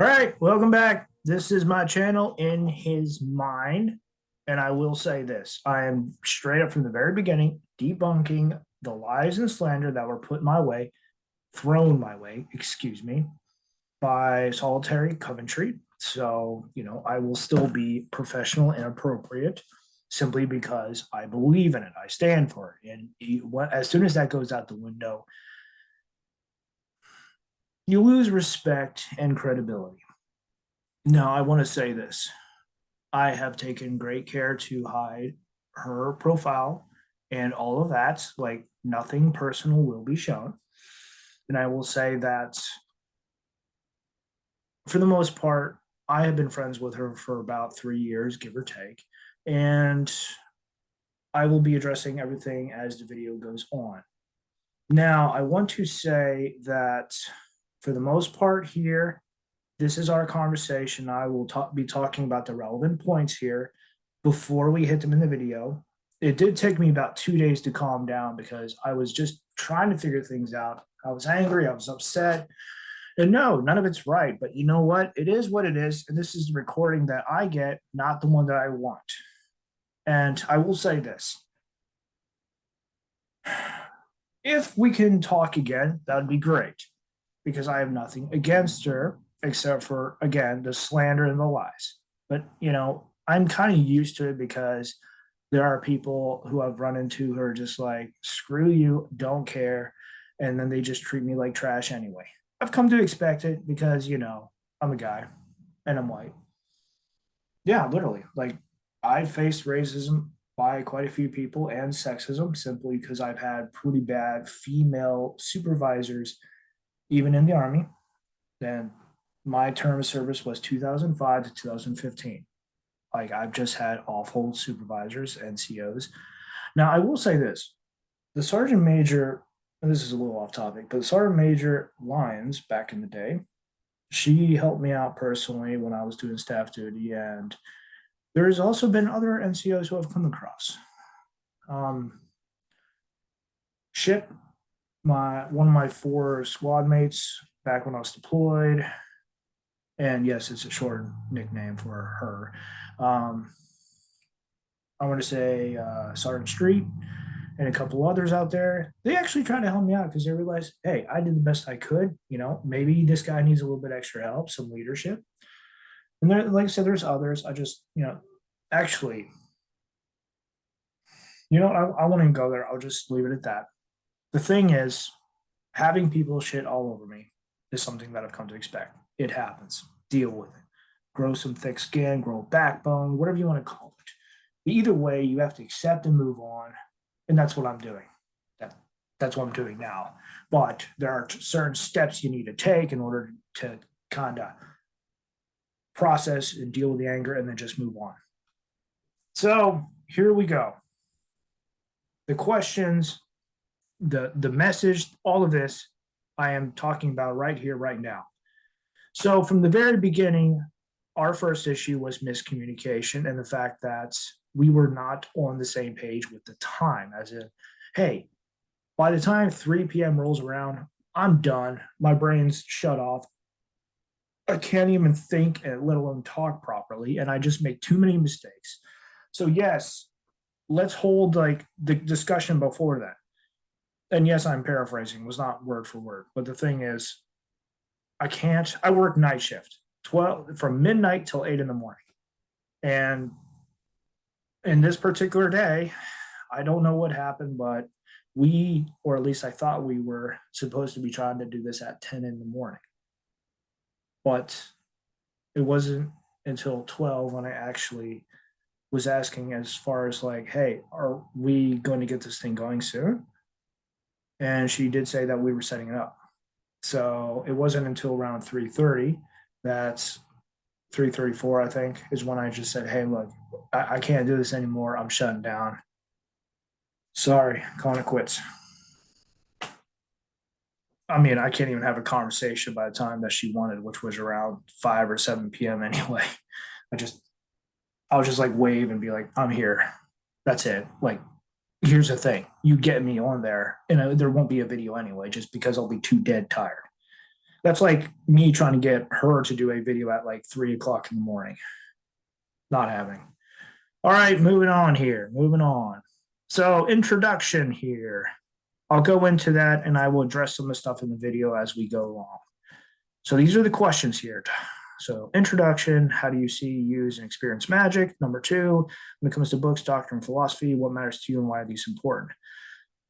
All right, welcome back. This is my channel, In His Mind. And I will say this, I am straight up from the very beginning debunking the lies and slander that were put my way, thrown my way, excuse me, by Solitary Coventry. So, I will still be professional and appropriate simply because I believe in it. I stand for it. And as soon as that goes out the window, you lose respect and credibility. Now, I want to say this. I have taken great care to hide her profile and all of that. Like, nothing personal will be shown. And I will say that for the most part, I have been friends with her for about 3 years, give or take. And I will be addressing everything as the video goes on. Now, I want to say that for the most part here, this is our conversation. I will be talking about the relevant points here before we hit them in the video. It did take me about 2 days to calm down because I was just trying to figure things out. I was angry, I was upset. And no, none of it's right. But you know what? It is what it is. And this is the recording that I get, not the one that I want. And I will say this. If we can talk again, that would be great because I have nothing against her except for, again, the slander and the lies. But, I'm kind of used to it because there are people who I've run into who are just like, screw you, don't care. And then they just treat me like trash anyway. I've come to expect it because, I'm a guy and I'm white. Yeah, literally. Like, I faced racism by quite a few people and sexism simply because I've had pretty bad female supervisors, even in the Army. And my term of service was 2005 to 2015. Like, I've just had awful supervisors and COs. Now, I will say this, the Sergeant Major, and this is a little off topic, but Sergeant Major Lyons back in the day, she helped me out personally when I was doing staff duty. And there's also been other NCOs who I've come across. Ship, one of my 4 squad mates back when I was deployed, and yes, it's a short nickname for her. I want to say Sergeant Street and a couple others out there. They actually tried to help me out because they realized, hey, I did the best I could. Maybe this guy needs a little bit extra help, some leadership. And there, like I said, there's others. I just, actually, I won't even go there. I'll just leave it at that. The thing is, having people shit all over me is something that I've come to expect. It happens. Deal with it. Grow some thick skin, grow a backbone, whatever you want to call it. But either way, you have to accept and move on. And that's what I'm doing. That's what I'm doing now. But there are certain steps you need to take in order to kind of process and deal with the anger and then just move on. So here we go. The questions, the message, all of this I am talking about right here, right now. So from the very beginning, our first issue was miscommunication and the fact that we were not on the same page with the time, as in, hey, by the time 3 p.m. rolls around, I'm done. My brain's shut off. I can't even think, let alone talk properly, and I just make too many mistakes. So yes, let's hold like the discussion before that. And yes, I'm paraphrasing, it was not word for word. But the thing is, I work night shift, 12 from midnight till 8 in the morning. And in this particular day, I don't know what happened, but or at least I thought we were supposed to be trying to do this at 10 in the morning. But it wasn't until 12 when I actually was asking as far as like, hey, are we going to get this thing going soon? And she did say that we were setting it up. So it wasn't until around 3:30, that's 3:34, I think, is when I just said, hey, look, I can't do this anymore. I'm shutting down. Sorry, calling it quits. I mean, I can't even have a conversation by the time that she wanted, which was around 5 or 7 p.m. anyway. I'll just like wave and be like, I'm here. That's it. Like, here's the thing. You get me on there, and there won't be a video anyway, just because I'll be too dead tired. That's like me trying to get her to do a video at like 3 o'clock in the morning. Not having. All right, moving on here. Moving on. So, introduction here. I'll go into that and I will address some of the stuff in the video as we go along. So, these are the questions here. So, introduction, how do you see, use, and experience magic? Number two, when it comes to books, doctrine, philosophy, what matters to you and why are these important?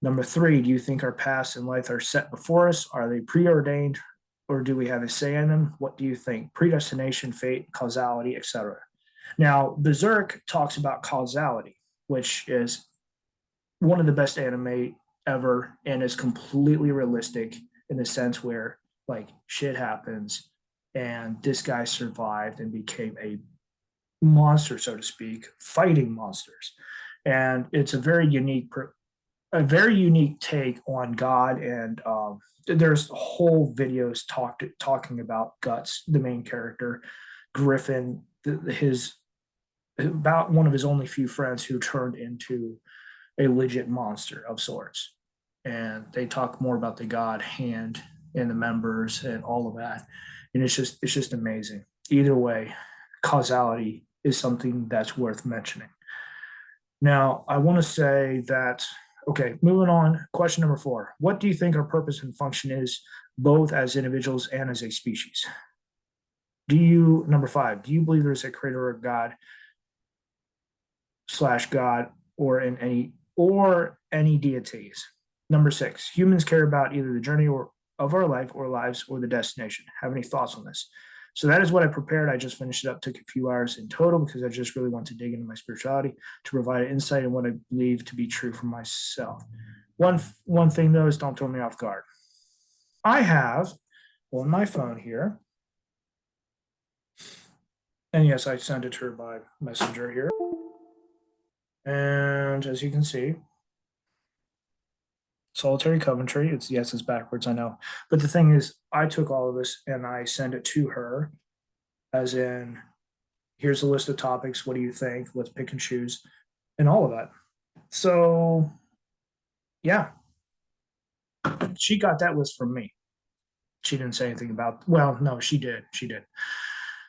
Number three, do you think our past and life are set before us? Are they preordained or do we have a say in them? What do you think? Predestination, fate, causality, etc. Now, Berserk talks about causality, which is one of the best anime ever and is completely realistic in the sense where like shit happens and this guy survived and became a monster, so to speak, fighting monsters. And it's a very unique take on God. And there's whole videos talking about Guts, the main character, Griffin, his about one of his only few friends who turned into a legit monster of sorts. And they talk more about the God hand and the members and all of that. And it's just amazing. Either way, causality is something that's worth mentioning. Now, I want to say that, okay, moving on. Question number four. What do you think our purpose and function is, both as individuals and as a species? Number five, do you believe there's a creator or God slash God or any deities? Number six, humans care about either the journey of our life or lives or the destination. Have any thoughts on this? So that is what I prepared. I just finished it up, took a few hours in total because I just really want to dig into my spirituality to provide insight in what I believe to be true for myself. One thing though is don't throw me off guard. I have on my phone here, and yes, I sent it to her by messenger here. And as you can see, solitary Coventry. It's backwards, I know. But the thing is, I took all of this and I sent it to her, as in, here's a list of topics. What do you think? Let's pick and choose, and all of that. So, yeah, she got that list from me. She didn't say anything about. Well, no, she did. She did.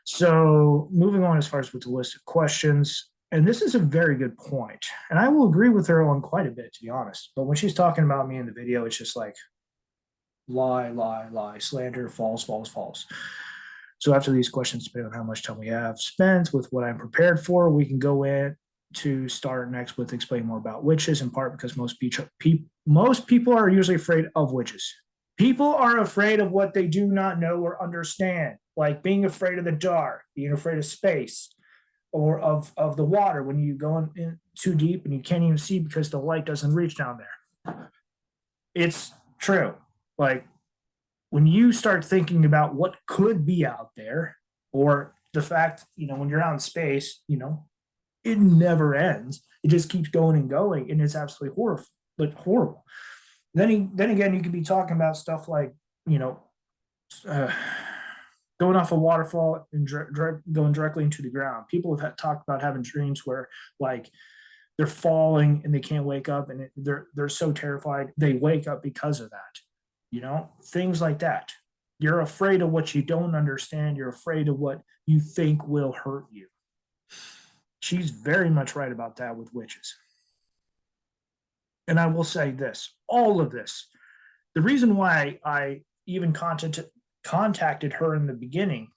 So, moving on as far as with the list of questions, and this is a very good point, and I will agree with her on quite a bit, to be honest. But when she's talking about me in the video, it's just like lie, lie, lie, slander, false, false, false. So after these questions, depending on how much time we have spent with what I'm prepared for, we can go in to start next with explain more about witches, in part because most people are usually afraid of witches. People are afraid of what they do not know or understand, like being afraid of the dark, being afraid of space, or of the water when you go in too deep and you can't even see because the light doesn't reach down there. It's true. Like when you start thinking about what could be out there, or the fact, when you're out in space, it never ends. It just keeps going and going, and it's absolutely horrible. Then again, you could be talking about stuff like, uh, going off a waterfall and going directly into the ground. People have talked about having dreams where like they're falling and they can't wake up, and they're so terrified they wake up because of that. Things like that. You're afraid of what you don't understand. You're afraid of what you think will hurt you. She's very much right about that with witches. And I will say this, all of this, the reason why I even contacted her in the beginning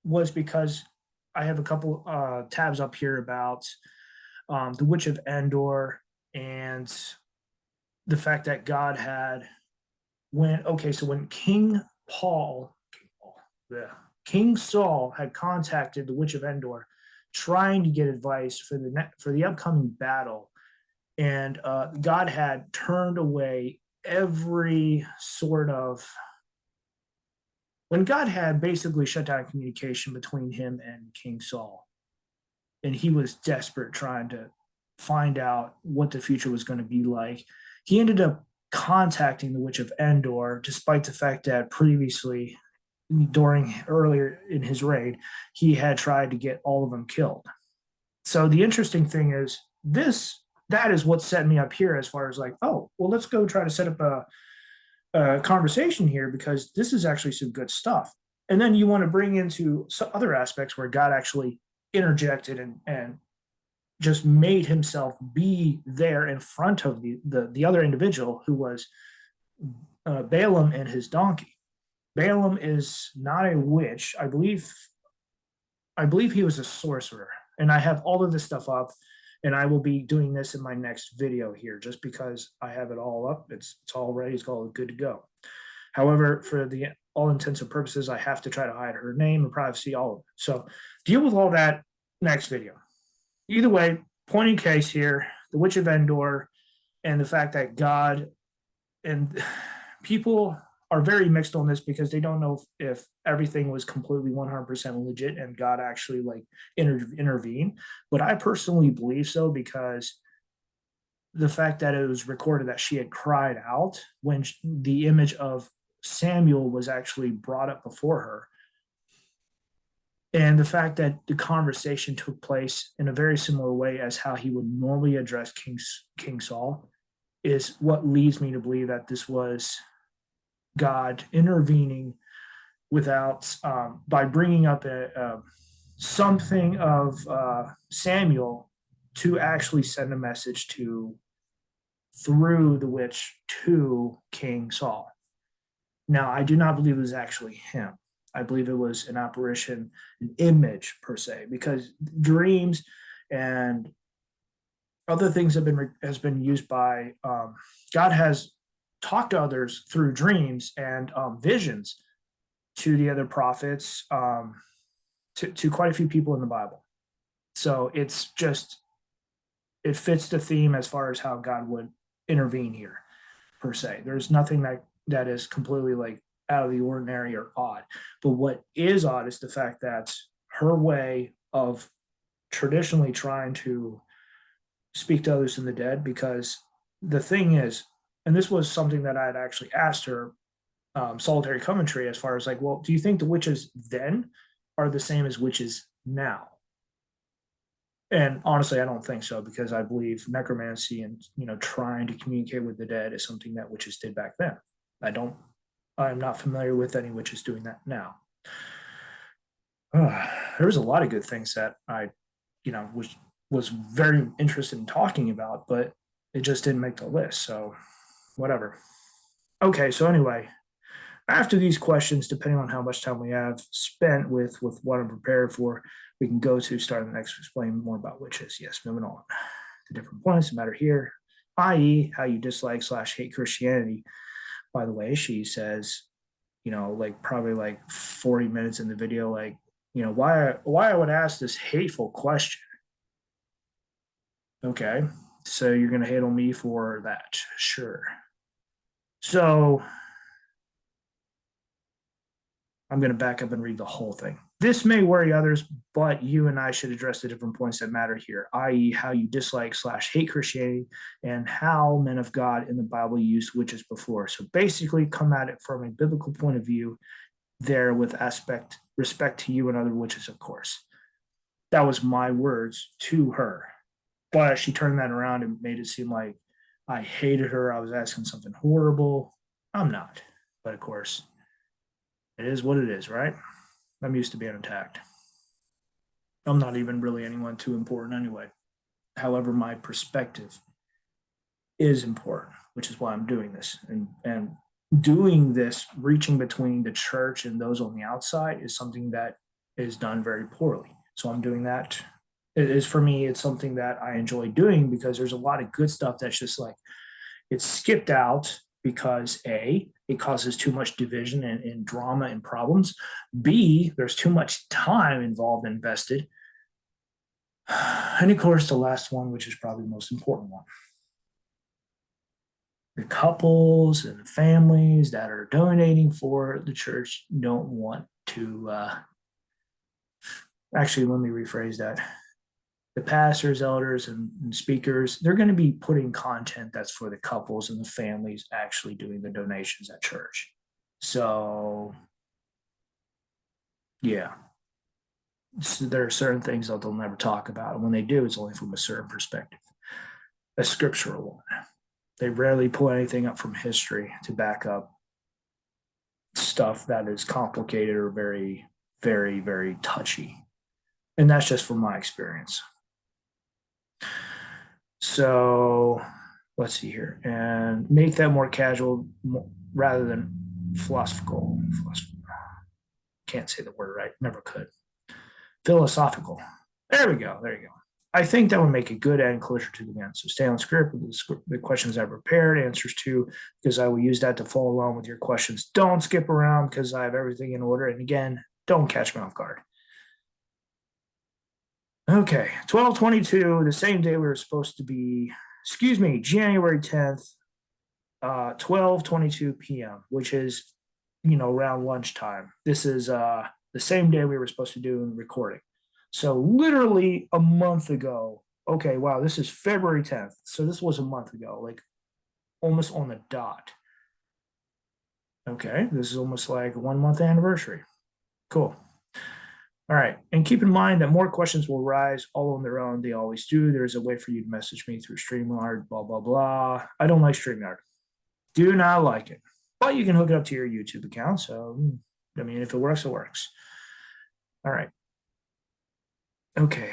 was because I have a couple tabs up here about the Witch of Endor and the fact that God had when King Saul had contacted the Witch of Endor trying to get advice for the upcoming battle, and God had turned away every sort of, when God had basically shut down communication between him and King Saul, and he was desperate trying to find out what the future was going to be like, he ended up contacting the Witch of Endor, despite the fact that previously, earlier in his raid, he had tried to get all of them killed. So the interesting thing is that is what set me up here as far as like, oh, well, let's go try to set up conversation here because this is actually some good stuff. And then you want to bring into some other aspects where God actually interjected and just made himself be there in front of the other individual who was Balaam and his donkey. Balaam is not a witch. I believe he was a sorcerer. And I have all of this stuff up, and I will be doing this in my next video here just because I have it all up. It's all ready. It's all good to go. However, for the all intents and purposes, I have to try to hide her name and privacy, all of it. So deal with all that next video. Either way, point in case here, the Witch of Endor and the fact that God and people are very mixed on this because they don't know if everything was completely 100% legit and God actually like intervened. But I personally believe so because the fact that it was recorded that she had cried out when the image of Samuel was actually brought up before her. And the fact that the conversation took place in a very similar way as how he would normally address King Saul is what leads me to believe that this was God intervening without by bringing up something of Samuel to actually send a message to through the witch to King Saul. Now, I do not believe it was actually him. I believe it was an apparition, an image per se, because dreams and other things has been used by God has talked to others through dreams and visions to the other prophets, to quite a few people in the Bible. So it's just it fits the theme as far as how God would intervene here per se. There's nothing that is completely like out of the ordinary or odd. But what is odd is the fact that her way of traditionally trying to speak to others in the dead, because the thing is, and this was something that I had actually asked her, solitary commentary, as far as like, well, do you think the witches then are the same as witches now? And honestly, I don't think so, because I believe necromancy and trying to communicate with the dead is something that witches did back then. I'm not familiar with any witches doing that now. There was a lot of good things that I, was very interested in talking about, but it just didn't make the list. So whatever. Okay, so anyway, after these questions, depending on how much time we have spent with what I'm prepared for, we can go to start the next explain more about witches. Yes, moving on. The different points that matter here, i.e., how you dislike/hate Christianity. By the way, she says, like probably like 40 minutes in the video, like, why I would ask this hateful question. Okay, so you're gonna hate on me for that, sure. So I'm going to back up and read the whole thing. This may worry others, but you and I should address the different points that matter here, i.e., how you dislike/hate Christianity and how men of God in the Bible used witches before. So basically, come at it from a biblical point of view there with respect to you and other witches, of course. That was my words to her. But she turned that around and made it seem like I hated her. I was asking something horrible. I'm not. But of course, it is what it is, right? I'm used to being attacked. I'm not even really anyone too important anyway. However, my perspective is important, which is why I'm doing this. And doing this, reaching between the church and those on the outside, is something that is done very poorly. So I'm doing that. It is, for me, it's something that I enjoy doing because there's a lot of good stuff that's just like, it's skipped out because A, it causes too much division and drama and problems. B, there's too much time involved and invested. And of course, the last one, which is probably the most important one. The couples and the families that are donating for the church don't want to, actually, let me rephrase that. The pastors, elders, and speakers, they're going to be putting content that's for the couples and the families actually doing the donations at church. So, yeah. So there are certain things that they'll never talk about. And when they do, it's only from a certain perspective, a scriptural one. They rarely pull anything up from history to back up stuff that is complicated or very, very, very touchy. And that's just from my experience. So let's see here, and make that more casual rather than philosophical. Can't say the word right, never could. Philosophical. There we go. There you go. I think that would make a good end closer to the end. So stay on script with the questions I've prepared, answers to, because I will use that to follow along with your questions. Don't skip around because I have everything in order. And again, don't catch me off guard. Okay, 12/22, the same day we were supposed to be, January 10th, 12:22 p.m., which is, around lunchtime. This is the same day we were supposed to do the recording. So literally a month ago. Okay, wow, this is February 10th. So this was a month ago, like almost on the dot. Okay, this is almost like a 1 month anniversary. Cool. All right. And keep in mind that more questions will rise all on their own. They always do. There's a way for you to message me through StreamYard, blah, blah, blah. I don't like StreamYard. Do not like it. But you can hook it up to your YouTube account. So, I mean, if it works, it works. All right. Okay.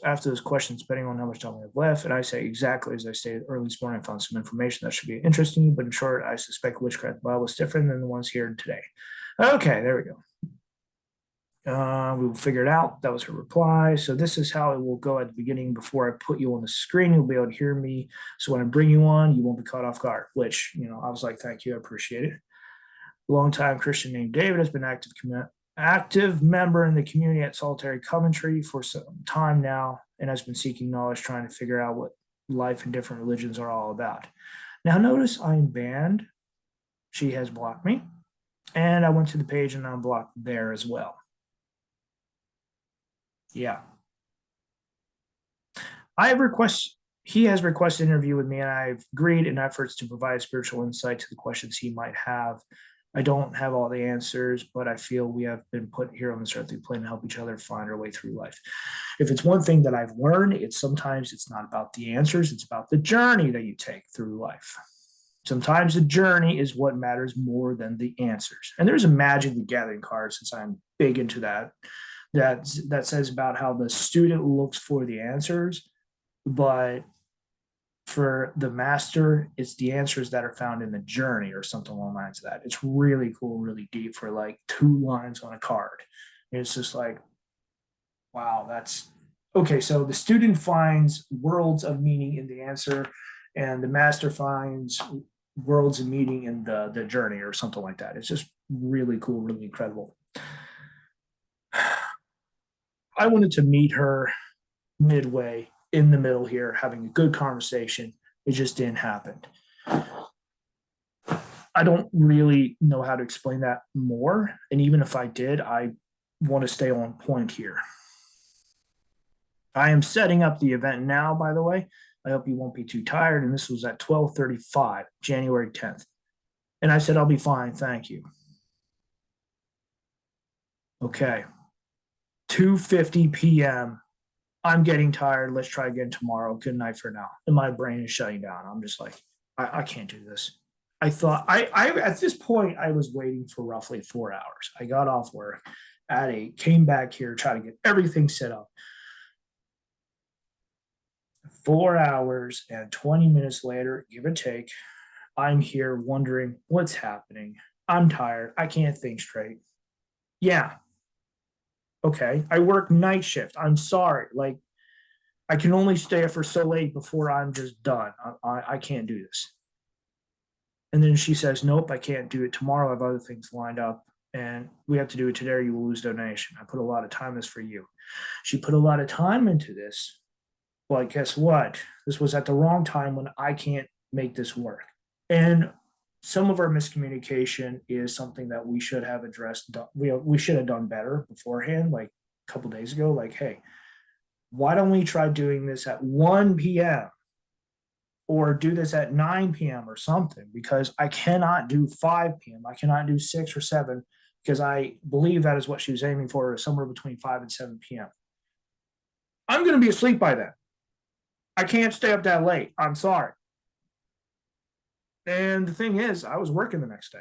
After those questions, depending on how much time we have left, and I say exactly as I stated early this morning, I found some information that should be interesting. But in short, I suspect witchcraft Bible is different than the ones here today. Okay, there we go. We will figure it out. That was her reply. So this is how it will go at the beginning before I put you on the screen. You'll be able to hear me. So when I bring you on, you won't be caught off guard, which, I was like, thank you. I appreciate it. A longtime Christian named David has been active member in the community at Solitary Coventry for some time now and has been seeking knowledge, trying to figure out what life in different religions are all about. Now, notice I'm banned. She has blocked me. And I went to the page and I'm blocked there as well. Yeah. He has requested an interview with me, and I've agreed in efforts to provide spiritual insight to the questions he might have. I don't have all the answers, but I feel we have been put here on this earthly plane to help each other find our way through life. If it's one thing that I've learned, it's sometimes it's not about the answers, it's about the journey that you take through life. Sometimes the journey is what matters more than the answers. And there's a Magic the Gathering card, since I'm big into that says about how the student looks for the answers, but for the master, it's the answers that are found in the journey or something along the lines of that. It's really cool, really deep for like 2 lines on a card. And it's just like, wow, that's okay. So the student finds worlds of meaning in the answer, and the master finds worlds of meaning in the journey or something like that. It's just really cool, really incredible. I wanted to meet her midway in the middle here, having a good conversation. It just didn't happen. I don't really know how to explain that more. And even if I did, I want to stay on point here. I am setting up the event now, by the way. I hope you won't be too tired. And this was at 12:35, January 10th. And I said, I'll be fine. Thank you. Okay. 2:50 p.m. I'm getting tired. Let's try again tomorrow. Good night for now. And my brain is shutting down. I'm just like, I can't do this. I thought I at this point I was waiting for roughly 4 hours. I got off work at 8, came back here, try to get everything set up. 4 hours and 20 minutes later, give or take, I'm here wondering what's happening. I'm tired. I can't think straight. Yeah, okay, I work night shift. I'm sorry. Like, I can only stay for so late before I'm just done. I can't do this. And then she says, nope, I can't do it tomorrow. I have other things lined up and we have to do it today or you will lose donation. I put a lot of time in this for you. She put a lot of time into this. But guess what? This was at the wrong time when I can't make this work. And some of our miscommunication is something that we should have addressed. We should have done better beforehand, like a couple days ago. Like, hey, why don't we try doing this at 1 p.m. or do this at 9 p.m. or something? Because I cannot do 5 p.m. I cannot do 6 or 7 because I believe that is what she was aiming for, somewhere between 5 and 7 p.m. I'm going to be asleep by then. I can't stay up that late. I'm sorry. And the thing is, I was working the next day.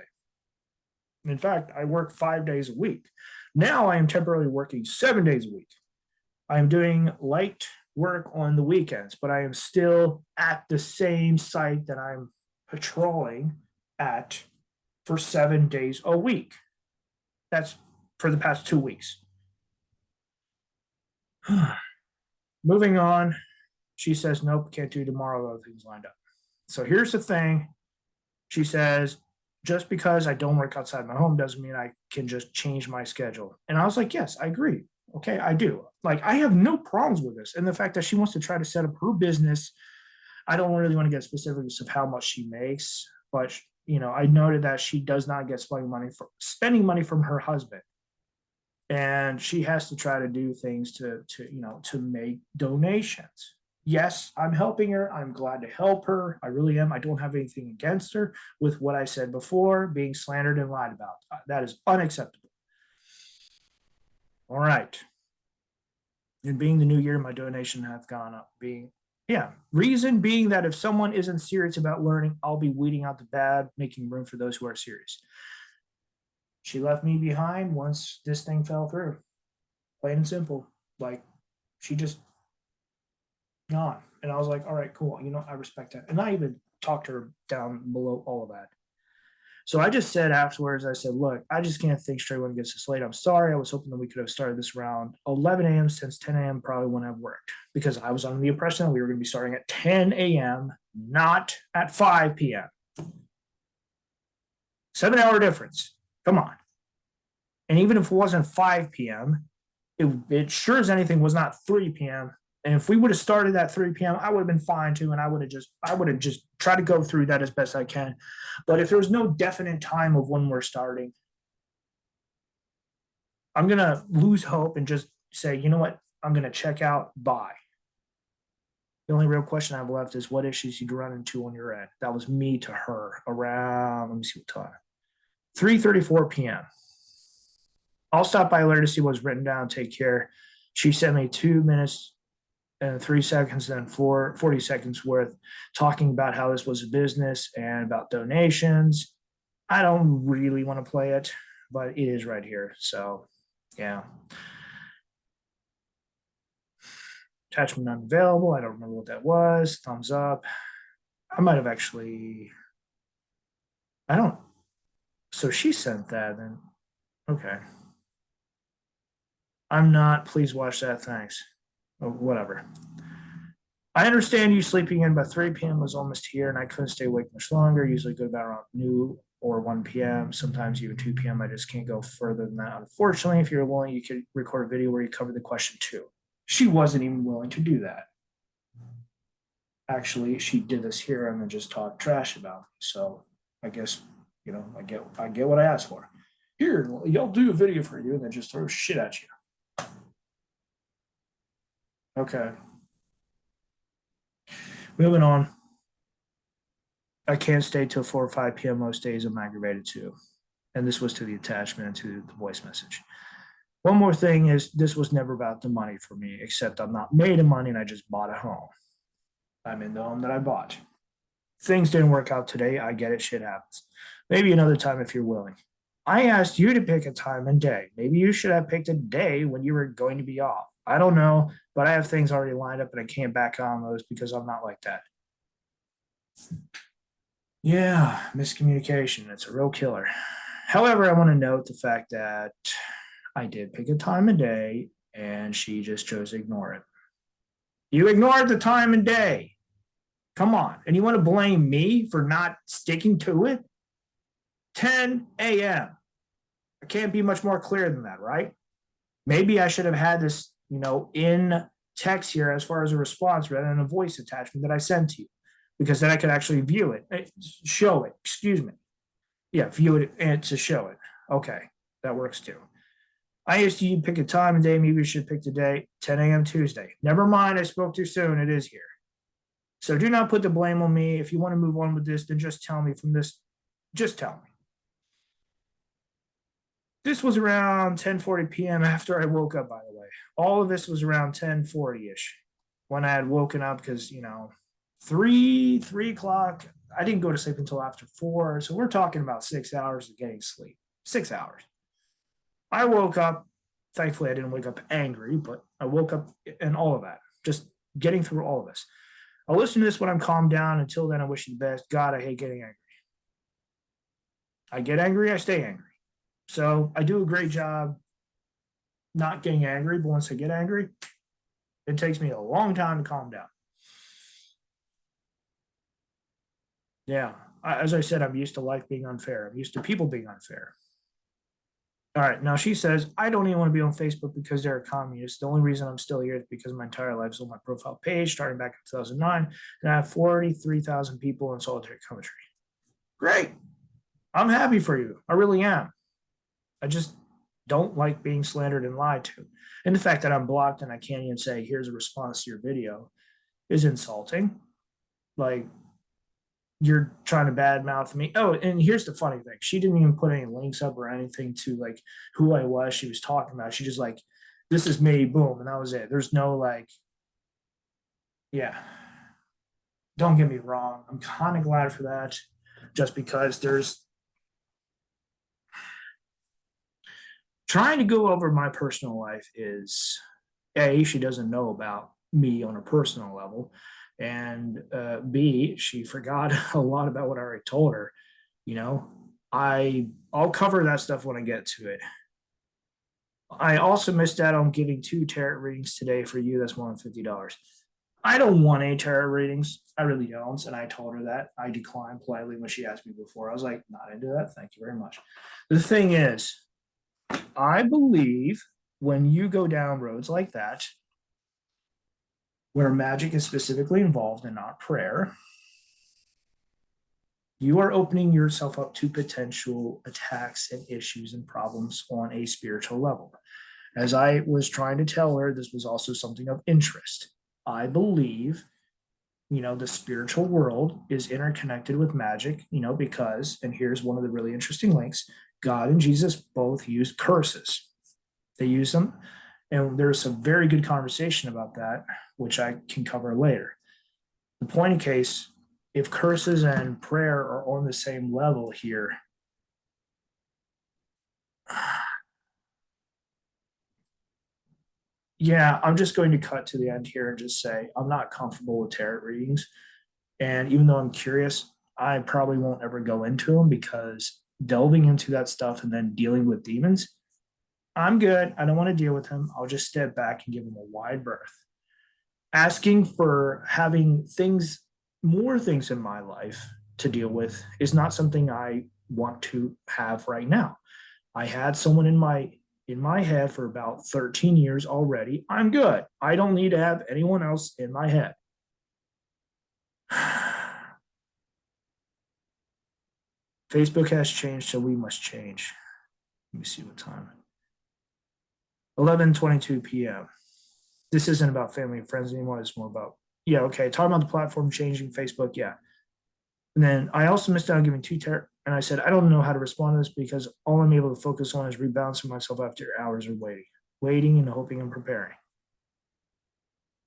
In fact, I work 5 days a week. Now I am temporarily working 7 days a week. I am doing light work on the weekends, but I am still at the same site that I'm patrolling at for 7 days a week. That's for the past 2 weeks. Moving on, she says, nope, can't do tomorrow. Other things lined up. So here's the thing. She says, just because I don't work outside my home doesn't mean I can just change my schedule. And I was like, yes, I agree. Okay, I do. Like, I have no problems with this. And the fact that she wants to try to set up her business, I don't really want to get specifics of how much she makes, but I noted that she does not get spending money from her husband. And she has to try to do things to make donations. Yes, I'm helping her. I'm glad to help her. I really am. I don't have anything against her with what I said before, being slandered and lied about. That is unacceptable. All right. And being the new year, my donation has gone up. Reason being that if someone isn't serious about learning, I'll be weeding out the bad, making room for those who are serious. She left me behind once this thing fell through. Plain and simple. Like, she just gone. And I was like, all right, cool. I respect that. And I even talked to her down below all of that. So I just said afterwards, I said, look, I just can't think straight when it gets this late. I'm sorry. I was hoping that we could have started this around 11 a.m. since 10 a.m. probably wouldn't have worked, because I was under the impression that we were going to be starting at 10 a.m., not at 5 p.m. 7-hour difference. Come on. And even if it wasn't 5 p.m., it sure as anything was not 3 p.m. And if we would have started at 3 p.m., I would have been fine too. And I would have just tried to go through that as best I can. But if there was no definite time of when we're starting, I'm going to lose hope and just say, you know what? I'm going to check out. Bye. The only real question I have left is what issues you'd run into on your end. That was me to her around, let me see what time, 3:34 p.m. I'll stop by later to see what's written down. Take care. She sent me 2 minutes and 3 seconds and 40 seconds worth talking about how this was a business and about donations. I don't really want to play it, but it is right here. So, yeah. Attachment unavailable. I don't remember what that was. Thumbs up. I might have actually. I don't. So she sent that then. Okay. I'm not. Please watch that. Thanks. Oh, whatever. I understand you sleeping in, but 3 p.m. was almost here and I couldn't stay awake much longer. Usually go about around noon or 1 p.m. Sometimes even 2 p.m. I just can't go further than that. Unfortunately, if you're willing, you could record a video where you cover the question too. She wasn't even willing to do that. Actually, she did this here and then just talked trash about me. So I guess, I get what I asked for. Here, y'all do a video for you and then just throw shit at you. Okay. Moving on. I can't stay till 4 or 5 p.m. most days. I'm aggravated too. And this was to the attachment and to the voice message. One more thing is this was never about the money for me, except I'm not made of money and I just bought a home. I'm in the home that I bought. Things didn't work out today. I get it. Shit happens. Maybe another time if you're willing. I asked you to pick a time and day. Maybe you should have picked a day when you were going to be off. I don't know, but I have things already lined up and I can't back on those because I'm not like that. Yeah, miscommunication. It's a real killer. However, I want to note the fact that I did pick a time and day and she just chose to ignore it. You ignored the time and day. Come on. And you want to blame me for not sticking to it? 10 a.m. I can't be much more clear than that, right? Maybe I should have had this, in text here as far as a response rather than a voice attachment that I sent to you, because then I could actually view it, show it, excuse me. Yeah, view it and to show it. Okay, that works too. I asked you to pick a time and day. Maybe you should pick the day, 10 a.m. Tuesday. Never mind, I spoke too soon. It is here. So do not put the blame on me. If you want to move on with this, then just tell me from this. Just tell me. This was around 10:40 p.m. after I woke up, by the way. All of this was around 10:40-ish when I had woken up because, 3 o'clock. I didn't go to sleep until after 4. So we're talking about 6 hours of getting sleep. 6 hours. I woke up, thankfully I didn't wake up angry, but I woke up and all of that, just getting through all of this. I'll listen to this when I'm calmed down. Until then, I wish you the best. God, I hate getting angry. I get angry, I stay angry. So I do a great job not getting angry, but once I get angry, it takes me a long time to calm down. Yeah. As I said, I'm used to life being unfair. I'm used to people being unfair. All right. Now she says, I don't even want to be on Facebook because they're a communist. The only reason I'm still here is because my entire life is on my profile page starting back in 2009. And I have 43,000 people in solitary country. Great. I'm happy for you. I really am. I just don't like being slandered and lied to. And the fact that I'm blocked and I can't even say, here's a response to your video is insulting. Like, you're trying to badmouth me. Oh, and here's the funny thing. She didn't even put any links up or anything to like who I was she was talking about. She just like, this is me, boom, and that was it. There's no like, yeah. Don't get me wrong. I'm kind of glad for that, just because there's trying to go over my personal life is A, she doesn't know about me on a personal level. And B, she forgot a lot about what I already told her. You know, I'll cover that stuff when I get to it. I also missed out on giving 2 tarot readings today for you. That's more than $50. I don't want any tarot readings. I really don't. And I told her that. I declined politely when she asked me before. I was like, not into that. Thank you very much. The thing is, I believe when you go down roads like that, where magic is specifically involved and not prayer, you are opening yourself up to potential attacks and issues and problems on a spiritual level. As I was trying to tell her, this was also something of interest. I believe, the spiritual world is interconnected with magic, because, and here's one of the really interesting links, God and Jesus both use curses. They use them. And there's some very good conversation about that, which I can cover later. The point in case, if curses and prayer are on the same level here, yeah, I'm just going to cut to the end here and just say I'm not comfortable with tarot readings. And even though I'm curious, I probably won't ever go into them because delving into that stuff and then dealing with demons, I'm good. I don't want to deal with them. I'll just step back and give them a wide berth. Asking for having things, more things in my life to deal with is not something I want to have right now. I had someone in my head for about 13 years already. I'm good. I don't need to have anyone else in my head. Facebook has changed, so we must change. Let me see what time. 11:22 p.m. This isn't about family and friends anymore. It's more about, yeah, okay, talking about the platform changing, Facebook, yeah. And then I also missed out on giving 2 and I said, I don't know how to respond to this because all I'm able to focus on is rebalancing myself after hours of waiting and hoping and preparing.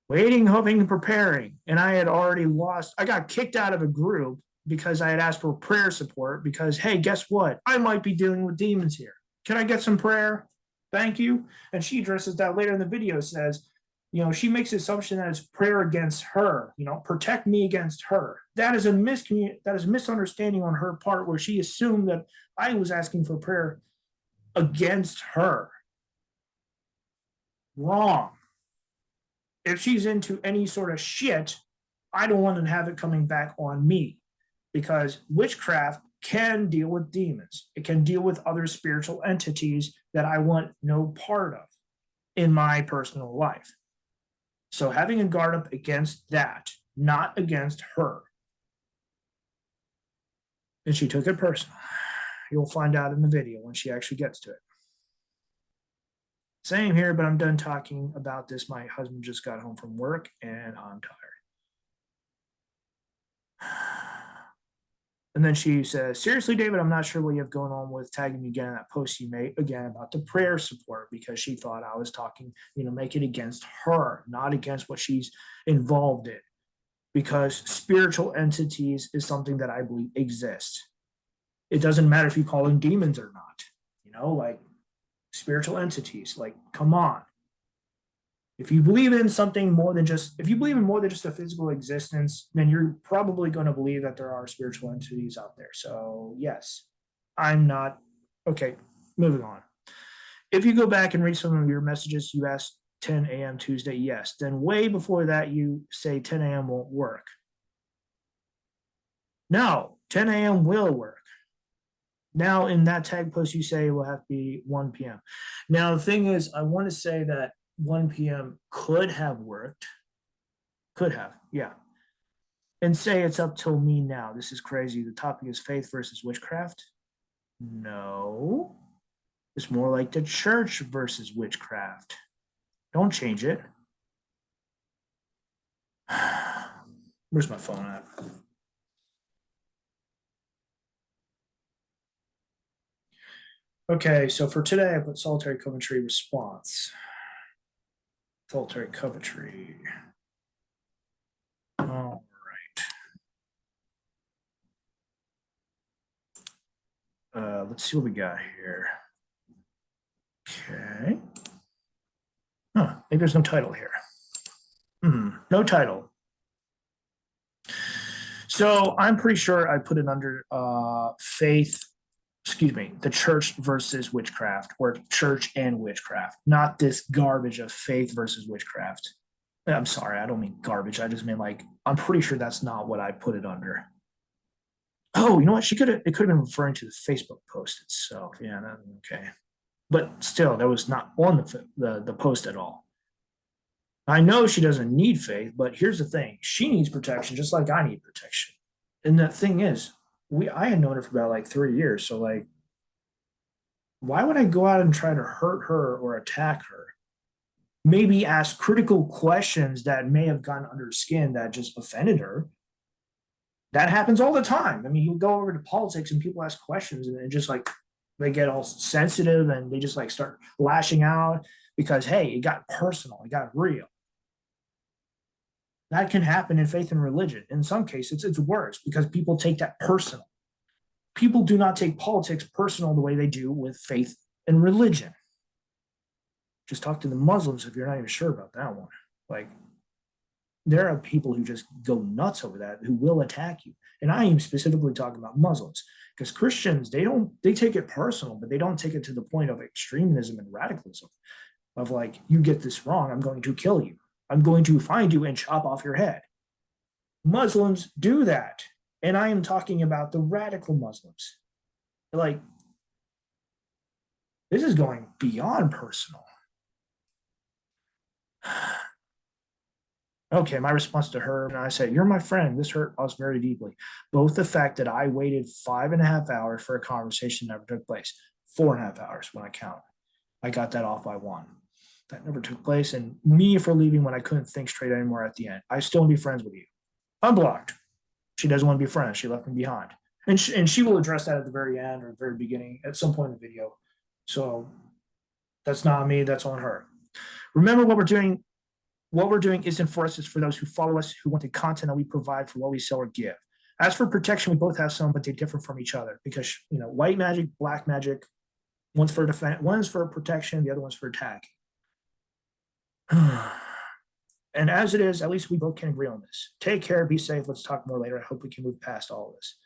Waiting, hoping, and preparing. And I had already lost, I got kicked out of a group because I had asked for prayer support because, hey, guess what? I might be dealing with demons here. Can I get some prayer? Thank you. And she addresses that later in the video, says, she makes the assumption that it's prayer against her, protect me against her. That is a misunderstanding on her part where she assumed that I was asking for prayer against her. Wrong. If she's into any sort of shit, I don't want to have it coming back on me because witchcraft can deal with demons. It can deal with other spiritual entities that I want no part of in my personal life. So having a guard up against that, not against her. And she took it personal. You'll find out in the video when she actually gets to it. Same here, but I'm done talking about this. My husband just got home from work and I'm tired. And then she says, seriously, David, I'm not sure what you have going on with tagging me again in that post you made again about the prayer support, because she thought I was talking, make it against her, not against what she's involved in, because spiritual entities is something that I believe exists. It doesn't matter if you call them demons or not. like spiritual entities. Like, come on. If you believe in something more than just, if you believe in more than just a physical existence, then you're probably going to believe that there are spiritual entities out there. So, yes, I'm not. Okay, moving on. If you go back and read some of your messages, you asked 10 a.m. Tuesday, yes. Then way before that, you say 10 a.m. won't work. No, 10 a.m. will work. Now, in that tag post, you say it will have to be 1 p.m. Now, the thing is, I want to say that 1 p.m. could have worked. Could have, yeah. And say it's up till me now. This is crazy. The topic is faith versus witchcraft. No, it's more like the church versus witchcraft. Don't change it. Where's my phone at? Okay, so for today, I put solitary Coventry response. Solitary Coventry. All right. Let's see what we got here. Okay. Huh, maybe there's no title here. No title. So I'm pretty sure I put it under faith, the church versus witchcraft, or church and witchcraft, not this garbage of faith versus witchcraft. I'm sorry, I don't mean garbage. I just mean like, I'm pretty sure that's not what I put it under. Oh, you know what? It could have been referring to the Facebook post itself. Yeah, okay. But still, that was not on the post at all. I know she doesn't need faith, but here's the thing: she needs protection just like I need protection. And the thing is, I had known her for about like 3 years, so like, why would I go out and try to hurt her or attack her? Maybe ask critical questions that may have gotten under her skin that just offended her. That happens all the time. I mean, you go over to politics and people ask questions and just like they get all sensitive and they just like start lashing out because, hey, it got personal, it got real. That can happen in faith and religion. In some cases, it's worse because people take that personal. People do not take politics personal the way they do with faith and religion. Just talk to the Muslims if you're not even sure about that one. Like, there are people who just go nuts over that, who will attack you. And I am specifically talking about Muslims, because Christians, they take it personal, but they don't take it to the point of extremism and radicalism of like, you get this wrong, I'm going to kill you. I'm going to find you and chop off your head. Muslims do that. And I am talking about the radical Muslims. Like, this is going beyond personal. Okay, my response to her, and I said, "You're my friend. This hurt us very deeply. Both the fact that I waited 5.5 hours for a conversation never took place, 4.5 hours when I count. I got that off by 1. That never took place. And me for leaving when I couldn't think straight anymore at the end. I still want to be friends with you. Unblocked. She doesn't want to be friends. She left me behind. And she will address that at the very end or the very beginning at some point in the video. So that's not me. That's on her. Remember what we're doing. What we're doing isn't for us, it's for those who follow us, who want the content that we provide for what we sell or give. As for protection, we both have some, but they differ from each other because, white magic, black magic, one's for defense, one's for protection, the other one's for attack. And as it is, at least we both can agree on this. Take care, be safe. Let's talk more later. I hope we can move past all of this.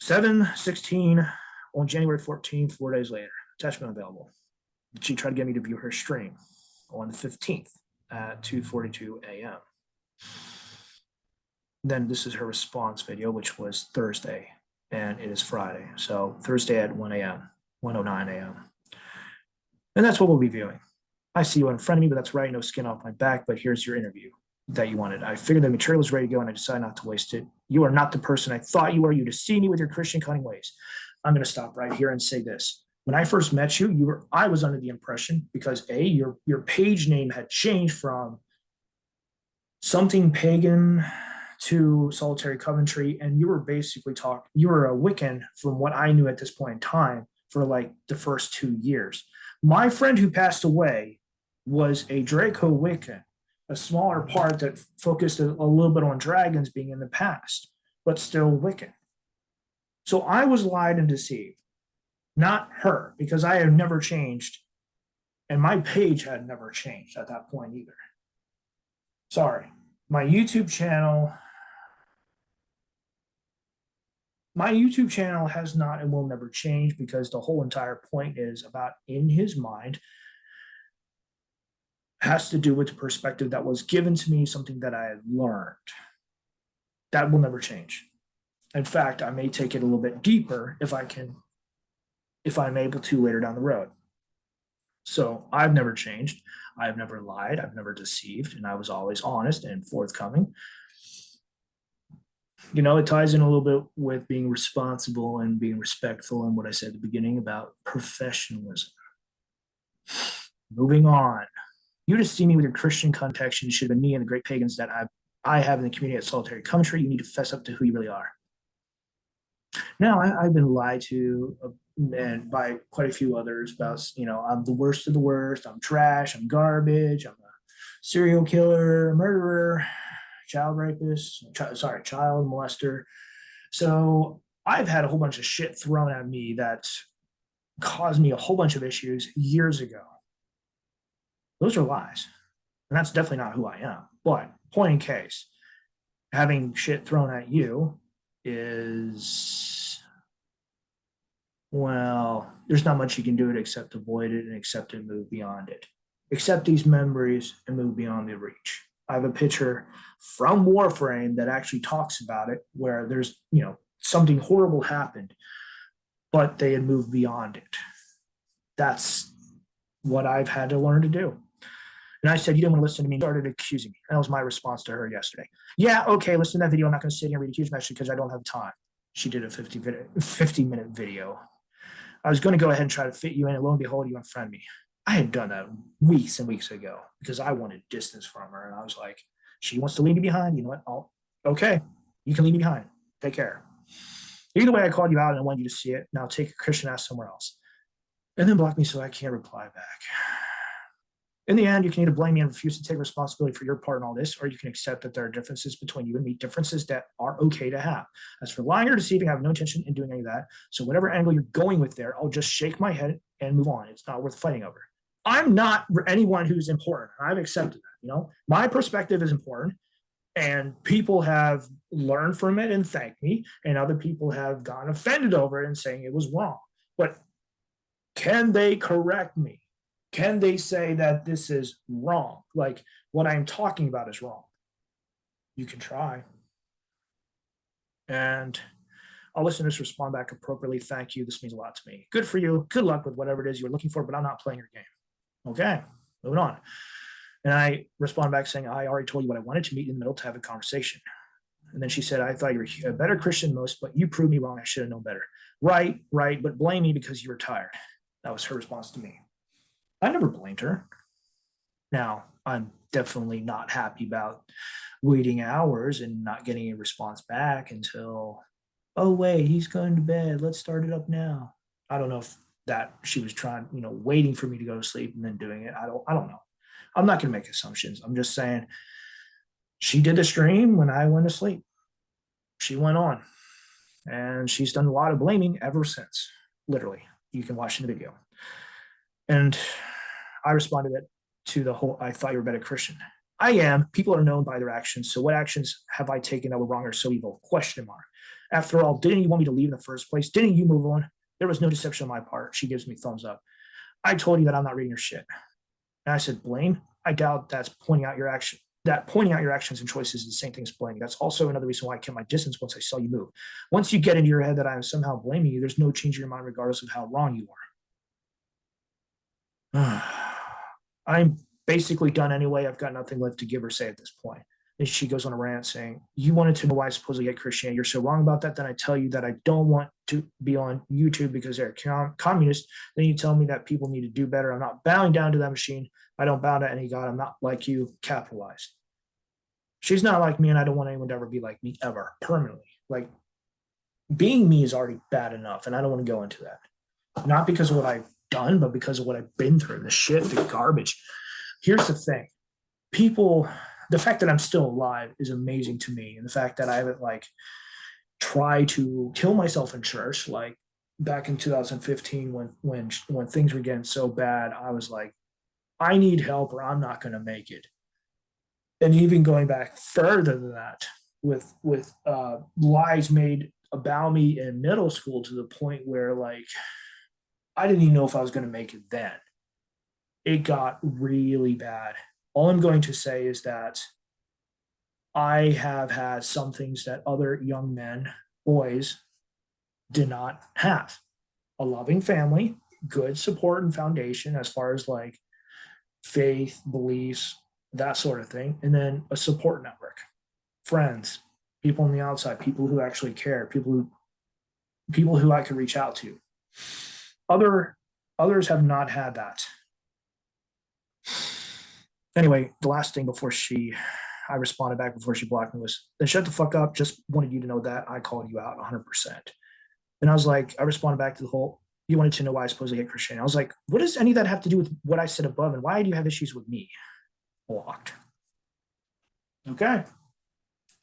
7/16 on January 14th, 4 days later. Attachment available. She tried to get me to view her stream on the 15th. At 2:42 a.m. Then this is her response video, which was Thursday, and it is Friday. So Thursday at 1 a.m., 1:09 a.m. And that's what we'll be viewing. I see you in front of me, but that's right, no skin off my back, but here's your interview that you wanted. I figured the material was ready to go, and I decided not to waste it. You are not the person I thought you were. You deceive me with your Christian cunning ways. I'm going to stop right here and say this. When I first met you, I was under the impression, because your page name had changed from something pagan to solitary Coventry, and you were basically you were a Wiccan from what I knew at this point in time for like the first 2 years. My friend who passed away was a Draco Wiccan, a smaller part that focused a little bit on dragons being in the past, but still Wiccan. So I was lied and deceived. not her, because I have never changed, and my page had never changed at that point either. Sorry, my YouTube channel. My YouTube channel has not and will never change because the whole entire point is about in his mind has to do with the perspective that was given to me, something that I had learned. That will never change. In fact, I may take it a little bit deeper if I can, if I'm able to later down the road. So I've never changed. I've never lied. I've never deceived. And I was always honest and forthcoming. You know, it ties in a little bit with being responsible and being respectful and what I said at the beginning about professionalism. Moving on. You just see me with your Christian context, and you should have been me and the great pagans that I have in the community at Solitary Country. You need to fess up to who you really are. Now, I've been lied to and by quite a few others about, you know, I'm the worst of the worst. I'm trash. I'm garbage. I'm a serial killer, murderer, child rapist, child molester. So I've had a whole bunch of shit thrown at me that caused me a whole bunch of issues years ago. Those are lies. And that's definitely not who I am. But point in case, having shit thrown at you is, well, there's not much you can do it except avoid it and accept it and move beyond it. Accept these memories and move beyond the reach. I have a picture from Warframe that actually talks about it, where there's, you know, something horrible happened, but they had moved beyond it. That's what I've had to learn to do. And I said, you didn't want to listen to me. You started accusing me. That was my response to her yesterday. Yeah, okay, listen to that video. I'm not going to sit here and read a huge message because I don't have time. She did a 50-minute video. I was going to go ahead and try to fit you in, and lo and behold, you unfriend me. I had done that weeks and weeks ago because I wanted distance from her. And I was like, she wants to leave me behind. You know what? Okay, you can leave me behind. Take care. Either way, I called you out and I wanted you to see it. Now take a Christian ass somewhere else. And then block me so I can't reply back. In the end, you can either blame me and refuse to take responsibility for your part in all this, or you can accept that there are differences between you and me, differences that are okay to have. As for lying or deceiving, I have no intention in doing any of that. So whatever angle you're going with there, I'll just shake my head and move on. It's not worth fighting over. I'm not anyone who's important. I've accepted that. You know, my perspective is important, and people have learned from it and thanked me, and other people have gotten offended over it and saying it was wrong. But can they correct me? Can they say that this is wrong? Like what I'm talking about is wrong. You can try. And I'll listen to this, respond back appropriately. Thank you. This means a lot to me. Good for you. Good luck with whatever it is you're looking for, but I'm not playing your game. Okay, moving on. And I respond back saying, I already told you what I wanted, to meet in the middle to have a conversation. And then she said, I thought you were a better Christian than most, but you proved me wrong. I should have known better. Right, but blame me because you were tired. That was her response to me. I never blamed her. Now, I'm definitely not happy about waiting hours and not getting a response back until, oh, wait, he's going to bed. Let's start it up now. I don't know if that she was trying, you know, waiting for me to go to sleep and then doing it. I don't know. I'm not going to make assumptions. I'm just saying she did a stream when I went to sleep. She went on, and she's done a lot of blaming ever since. Literally, you can watch in the video. And I responded to the whole, I thought you were a better Christian. I am. People are known by their actions. So what actions have I taken that were wrong or so evil? Question mark. After all, didn't you want me to leave in the first place? Didn't you move on? There was no deception on my part. She gives me thumbs up. I told you that I'm not reading your shit. And I said, blame? I doubt that's pointing out your action. That pointing out your actions and choices is the same thing as blaming. That's also another reason why I kept my distance once I saw you move. Once you get into your head that I'm somehow blaming you, there's no change in your mind regardless of how wrong you are. I'm basically done anyway. I've got nothing left to give or say at this point. And she goes on a rant saying, you wanted to know why I supposedly hate Christianity. You're so wrong about that. Then I tell you that I don't want to be on YouTube because they're communist. Then you tell me that people need to do better. I'm not bowing down to that machine. I don't bow to any God. I'm not like you, capitalized. She's not like me, and I don't want anyone to ever be like me ever, permanently. Like, being me is already bad enough, and I don't want to go into that. Not because of what I've done, but because of what I've been through, the shit, the garbage. Here's the thing. People, the fact that I'm still alive is amazing to me. And the fact that I haven't like tried to kill myself in church, like back in 2015 when things were getting so bad, I was like, I need help or I'm not going to make it. And even going back further than that, with lies made about me in middle school to the point where like I didn't even know if I was going to make it then. It got really bad. All I'm going to say is that I have had some things that other young men, boys, did not have. A loving family, good support and foundation as far as like faith, beliefs, that sort of thing, and then a support network, friends, people on the outside, people who actually care, people who I could reach out to. Other others have not had that. Anyway, the last thing before I responded back before she blocked me was, then shut the fuck up. Just wanted you to know that I called you out 100%. And I was like, I responded back to the whole, you wanted to know why I supposedly hate Christianity. I was like, what does any of that have to do with what I said above? And why do you have issues with me? Blocked. Okay.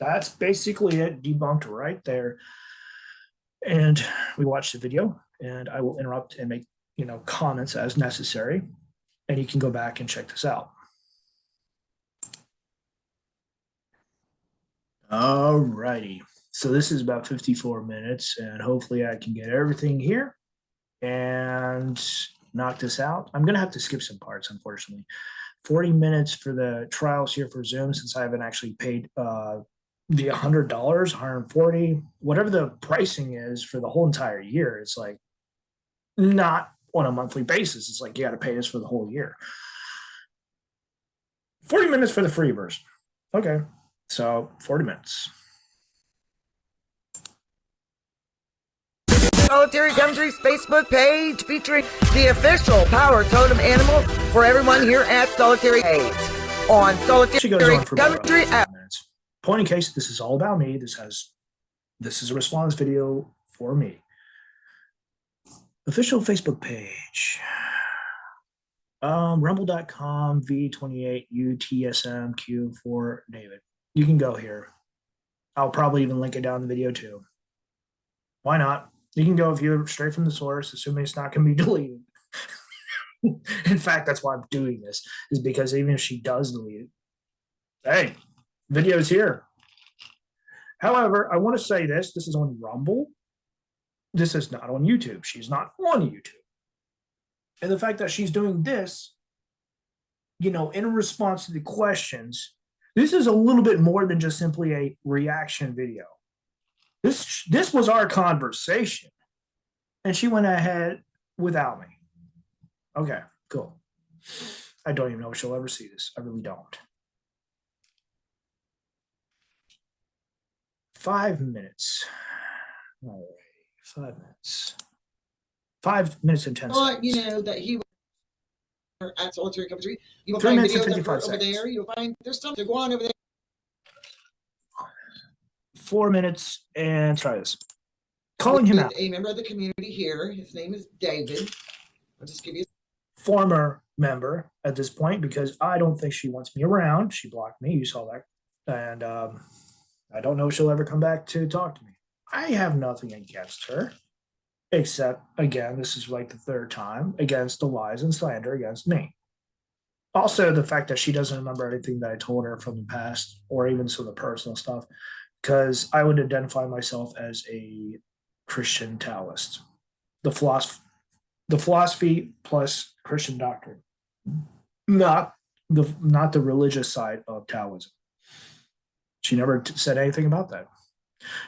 That's basically it. Debunked right there. And we watched the video, and I will interrupt and make, comments as necessary. And you can go back and check this out. All righty. So this is about 54 minutes, and hopefully I can get everything here and knock this out. I'm going to have to skip some parts, unfortunately. 40 minutes for the trials here for Zoom, since I haven't actually paid the $100, 140, whatever the pricing is for the whole entire year. It's like not on a monthly basis. It's like you got to pay this for the whole year. 40 minutes for the free version. Okay, so 40 minutes. Solitary Country's Facebook page featuring the official power totem animal for everyone here at Solitary Page on Solitary Country app. Point in case, this is all about me. This is a response video for me. Official Facebook page. Rumble.com V28 UTSMQ for David. You can go here. I'll probably even link it down in the video too. Why not? You can go view it straight from the source, assuming it's not going to be deleted. In fact, that's why I'm doing this, is because even if she does delete it, hey, video's here. However, I want to say this. This is on Rumble. This is not on YouTube. She's not on YouTube. And the fact that she's doing this, in response to the questions, this is a little bit more than just simply a reaction video. This was our conversation, and she went ahead without me. Okay, cool. I don't even know if she'll ever see this. I really don't. 5 minutes. All right, 5 minutes. 5 minutes and 10 seconds. You know that he was at Solitary Country. You will 3 find minutes and videos 55 over seconds. there. You'll find there's something to go on over there. 4 minutes, and try this. Calling him out. A member of the community here. His name is David. I'll just give you. Former member at this point, because I don't think she wants me around. She blocked me. You saw that. And I don't know if she'll ever come back to talk to me. I have nothing against her, except, again, this is like the third time, against the lies and slander against me. Also, the fact that she doesn't remember anything that I told her from the past, or even some of the personal stuff, because I would identify myself as a Christian Taoist. The philosophy plus Christian doctrine, not the religious side of Taoism. She never said anything about that.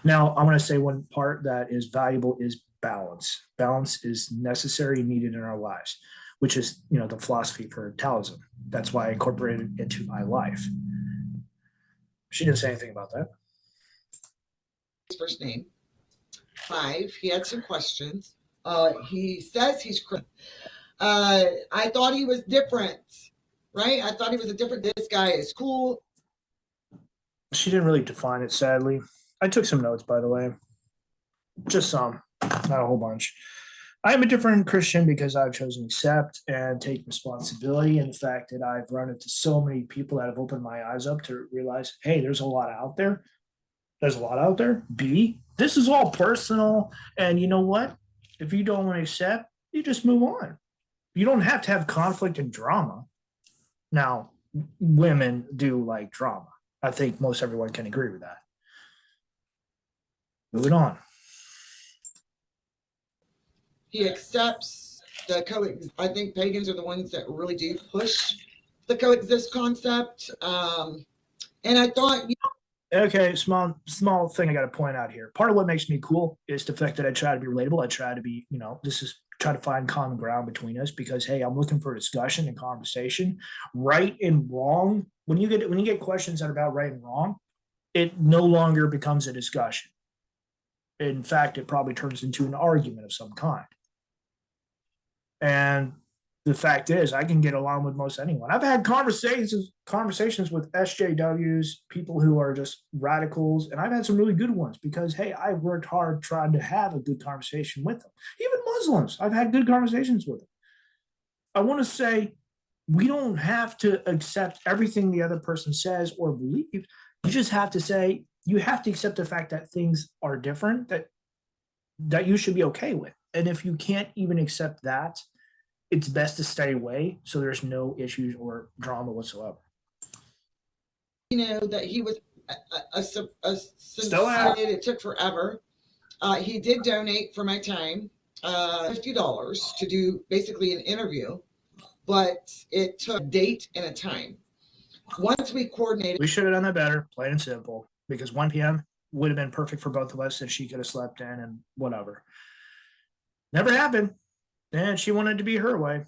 Now, I'm going to say one part that is valuable is balance. Balance is necessary and needed in our lives, which is, the philosophy for Taoism. That's why I incorporated it into my life. She didn't say anything about that. His first name. 5. He had some questions. He says he's Christian. I thought he was different, right? I thought he was this guy is cool. She didn't really define it, sadly. I took some notes, by the way. Just some, not a whole bunch. I am a different Christian because I've chosen to accept and take responsibility in the fact that I've run into so many people that have opened my eyes up to realize, hey, there's a lot out there. There's a lot out there. B, this is all personal. And you know what? If you don't want to accept, you just move on. You don't have to have conflict and drama. Now, women do like drama. I think most everyone can agree with that. Moving on. He accepts the coexist. I think pagans are the ones that really do push the coexist concept. And I thought, Okay, small thing I got to point out here. Part of what makes me cool is the fact that I try to be relatable. I try to be, this is try to find common ground between us because hey, I'm looking for discussion and conversation. Right and wrong. When you get questions that are about right and wrong, it no longer becomes a discussion. In fact, it probably turns into an argument of some kind. And the fact is, I can get along with most anyone. I've had conversations with SJWs, people who are just radicals, and I've had some really good ones because hey, I worked hard trying to have a good conversation with them. Even Muslims, I've had good conversations with them. I want to say we don't have to accept everything the other person says or believe. You just have to say you have to accept the fact that things are different that you should be okay with. And if you can't even accept that, it's best to stay away so there's no issues or drama whatsoever. That he was a sincere. It took forever. He did donate for my time, $50 to do basically an interview, but it took a date and a time. Once we coordinated, we should have done that better, plain and simple, because 1 p.m. would have been perfect for both of us, and she could have slept in and whatever. Never happened. And she wanted to be her way.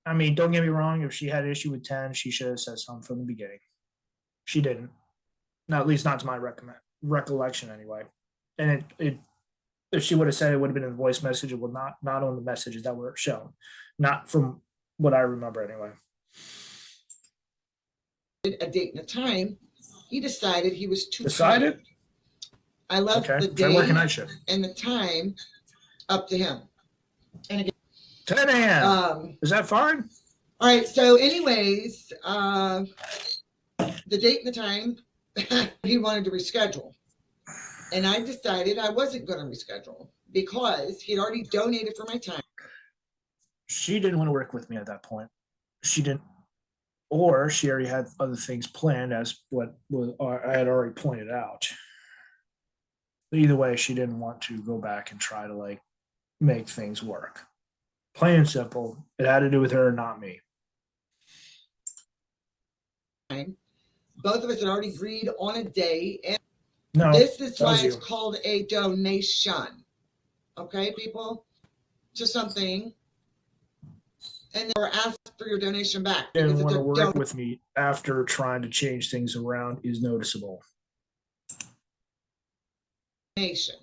I mean, don't get me wrong. If she had an issue with 10, she should have said something from the beginning. She didn't. No, at least not to my recollection, anyway. And if she would have said it, would have been in the voice message. It would not on the messages that were shown. Not from what I remember, anyway. A date and a time. He decided he was too decided. Tired. I left the day and the time up to him. And again, 10 a.m. Is that fine? All right. So, anyways, the date and the time he wanted to reschedule, and I decided I wasn't going to reschedule because he'd already donated for my time. She didn't want to work with me at that point. She didn't, or she already had other things planned, as what I had already pointed out. But either way, she didn't want to go back and try to make things work. Plain and simple. It had to do with her, not me. Both of us had already agreed on a day. And no, this is why it's called a donation. Okay, people? To something. And they were asked for your donation back. Didn't want to work with me after trying to change things around is noticeable. Donation.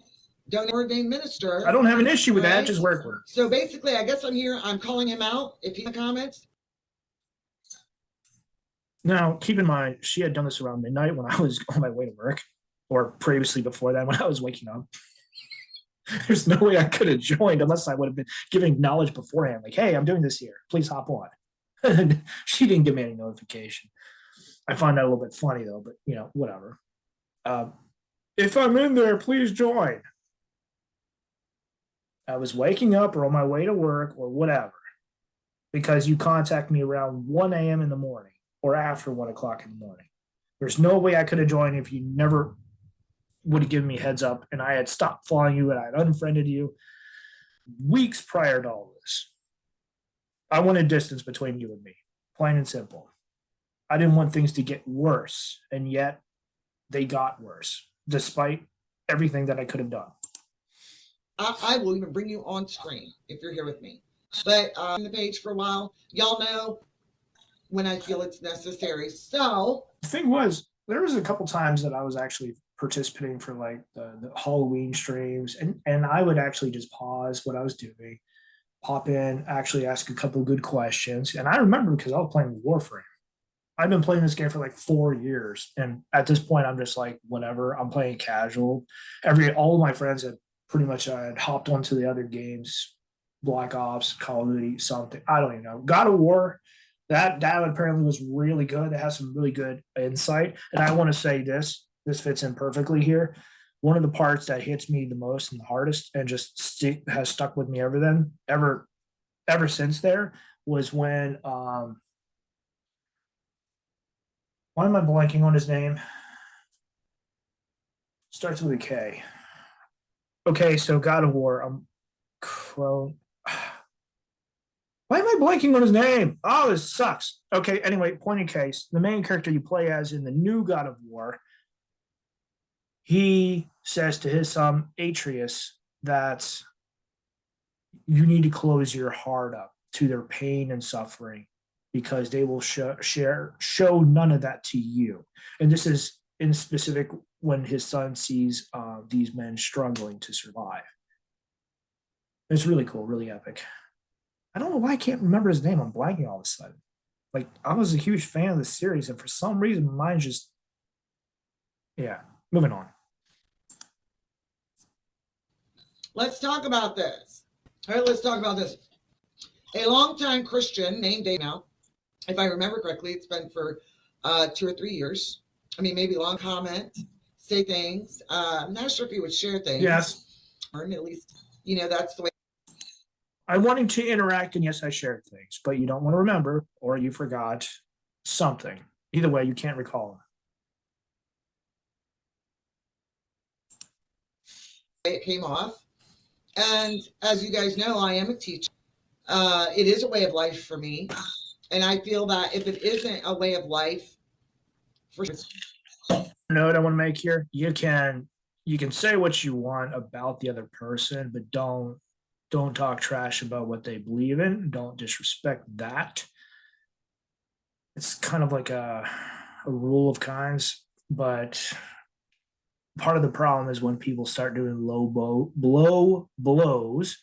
Don't ordained minister. I don't have an issue with that. Just work with her. So basically, I guess I'm calling him out. If he's in the comments. Now, keep in mind, she had done this around midnight when I was on my way to work, or previously before that when I was waking up. There's no way I could have joined unless I would have been giving knowledge beforehand. Like, hey, I'm doing this here. Please hop on. And she didn't give me any notification. I find that a little bit funny, though, but, whatever. If I'm in there, please join. I was waking up or on my way to work or whatever because you contact me around 1 a.m. in the morning or after 1 o'clock in the morning. There's no way I could have joined if you never would have given me heads up and I had stopped following you and I had unfriended you weeks prior to all this. I wanted distance between you and me, plain and simple. I didn't want things to get worse, and yet they got worse despite everything that I could have done. I will even bring you on screen if you're here with me. But on the page for a while, y'all know when I feel it's necessary. So the thing was, there was a couple times that I was actually participating for the Halloween streams, and I would actually just pause what I was doing, pop in, actually ask a couple of good questions. And I remember because I was playing Warframe. I've been playing this game for 4 years, and at this point, I'm just whatever. I'm playing casual. All of my friends had pretty much had hopped onto the other games, Black Ops, Call of Duty, something. I don't even know. God of War, that apparently was really good. It has some really good insight. And I want to say this fits in perfectly here. one of the parts that hits me the most and the hardest and just has stuck with me ever since there was when why am I blanking on his name? Starts with a K. Okay, so God of War. Crow. Why am I blanking on his name? Oh, this sucks. Okay, anyway, point in case, the main character you play as in the new God of War, he says to his son Atreus that you need to close your heart up to their pain and suffering because they will show none of that to you. And this is in specific when his son sees these men struggling to survive. It's really cool, really epic. I don't know why I can't remember his name. I'm blanking all of a sudden. Like, I was a huge fan of the series, and for some reason, mine just, yeah, moving on. Let's talk about this. All right, let's talk about this. A longtime Christian named Dave now, if I remember correctly, it's been for 2 or 3 years. I mean, maybe long comment, say things. I'm not sure if he would share things. Yes. Or at least, that's the way. I wanted to interact, and yes, I shared things, but you don't want to remember, or you forgot something. Either way, you can't recall It came off. And as you guys know, I am a teacher. It is a way of life for me. And I feel that if it isn't a way of life, for note I want to make here, you can say what you want about the other person, but don't talk trash about what they believe in. Don't disrespect that. It's kind of like a rule of kinds, but part of the problem is when people start doing blow blows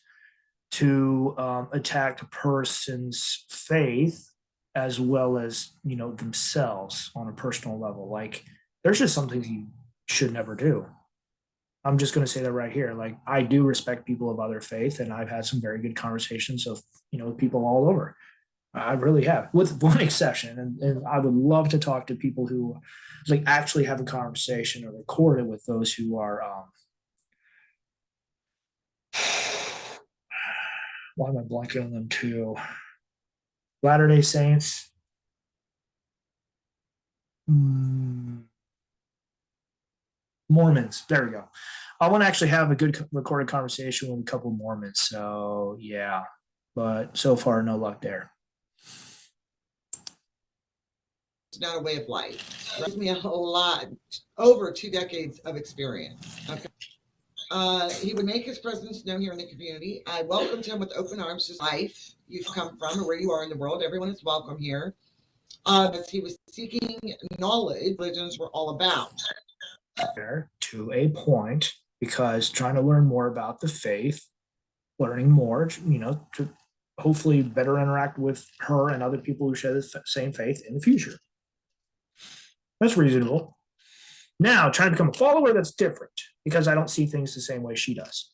to attack a person's faith as well as themselves on a personal level. Like, there's just some things you should never do. I'm just going to say that right here. Like, I do respect people of other faith, and I've had some very good conversations of with people all over. I really have, with one exception, and I would love to talk to people who like actually have a conversation or record it with those who are. Why am I blanking on them too? Latter-day Saints. Mormons. There we go. I want to actually have a good recorded conversation with a couple of Mormons. So yeah, but so far no luck there. It's not a way of life. It gives me a whole lot, over 2 decades of experience. Okay. He would make his presence known here in the community. I welcomed him with open arms. His life you've come from or where you are in the world, everyone is welcome here. As he was seeking knowledge, religions were all about. There to a point, because trying to learn more about the faith, learning more, to hopefully better interact with her and other people who share the same faith in the future. That's reasonable. Now, trying to become a follower, that's different because I don't see things the same way she does.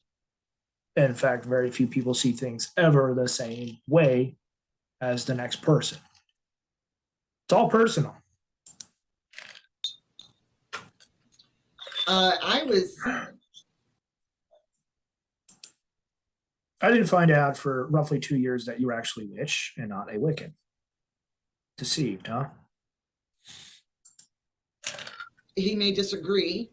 In fact, very few people see things ever the same way as the next person. It's all personal. I didn't find out for roughly 2 years that you were actually witch and not a Wiccan. Deceived, huh? He may disagree,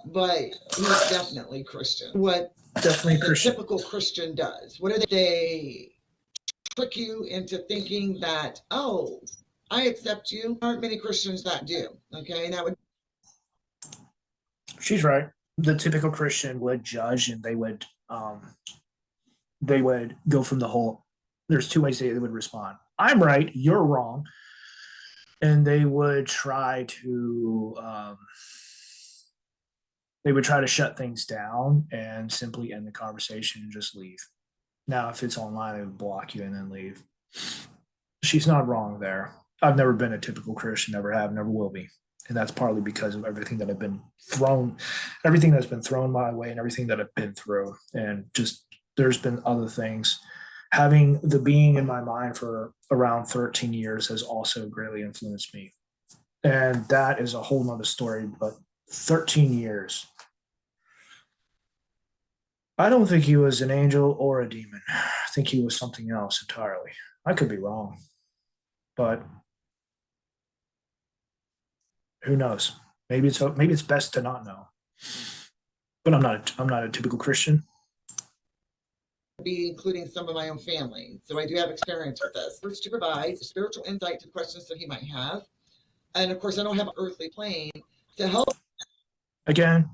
but he's definitely Christian. What definitely the Christian. typical Christian does. What do they trick you into thinking that, oh, I accept you? Aren't many Christians that do. Okay, and that would. She's right. The typical Christian would judge, and they would go from the whole. There's 2 ways they would respond. I'm right. You're wrong. And they would try to shut things down and simply end the conversation and just leave. Now, if it's online, they would block you and then leave. She's not wrong there. I've never been a typical Christian, never have, never will be. And that's partly because of everything that's been thrown my way and everything that I've been through. And just there's been other things. Having the being in my mind for around 13 years has also greatly influenced me. And that is a whole nother story, but 13 years. I don't think he was an angel or a demon. I think he was something else entirely. I could be wrong, but who knows? Maybe it's best to not know. But I'm not a typical Christian. Be including some of my own family. So I do have experience with this. First, to provide spiritual insight to questions that he might have. And of course, I don't have an earthly plane to help. Again,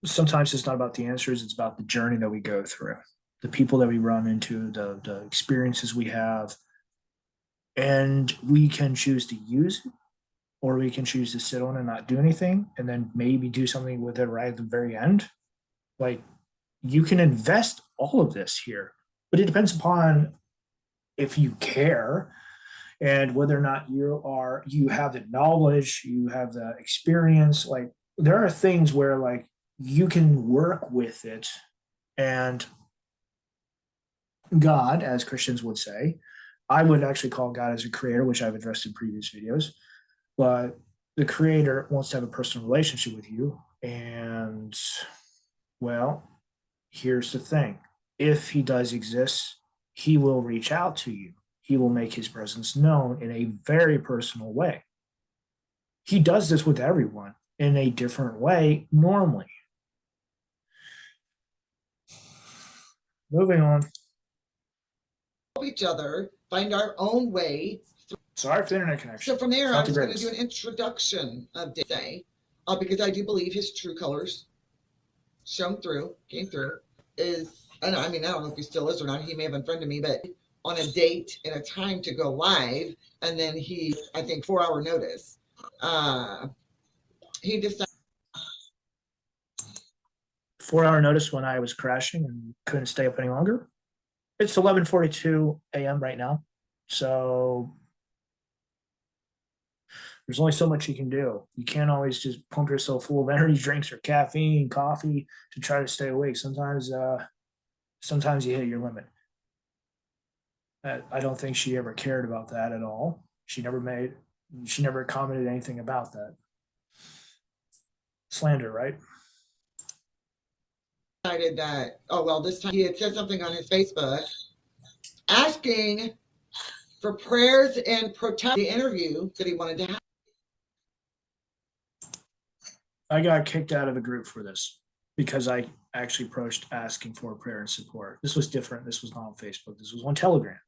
sometimes it's not about the answers, it's about the journey that we go through, the people that we run into, the experiences we have. And we can choose to use it, or we can choose to sit on and not do anything, and then maybe do something with it right at the very end. Like, you can invest all of this here, but it depends upon if you care and whether or not you have the knowledge, you have the experience. Like, there are things where like you can work with it, and God, as Christians would say, I would actually call God as a creator, which I've addressed in previous videos, but the creator wants to have a personal relationship with you. And well, here's the thing: if he does exist, he will reach out to you, he will make his presence known in a very personal way. He does this with everyone in a different way normally. Moving on. Each other, find our own way. Sorry for the internet connection. So from there, It's I not the was going to do greatest. an introduction of Day, because I do believe his true colors shone through, came through. And I mean, I don't know if he still is or not. He may have unfriended me, but on a date and a time to go live, and then I think 4 hour notice. He decided 4 hour notice when I was crashing and couldn't stay up any longer. It's 11:42 a.m. right now, so there's only so much you can do. You can't always just pump yourself full of energy drinks or caffeine, coffee to try to stay awake. Sometimes you hit your limit. I don't think she ever cared about that at all. She never commented anything about that. Slander, right? that, oh, well, this time he had said something on his Facebook asking for prayers and protect the interview that he wanted to have. I got kicked out of the group for this because I actually approached asking for prayer and support. This was different. This was not on Facebook. This was on Telegram.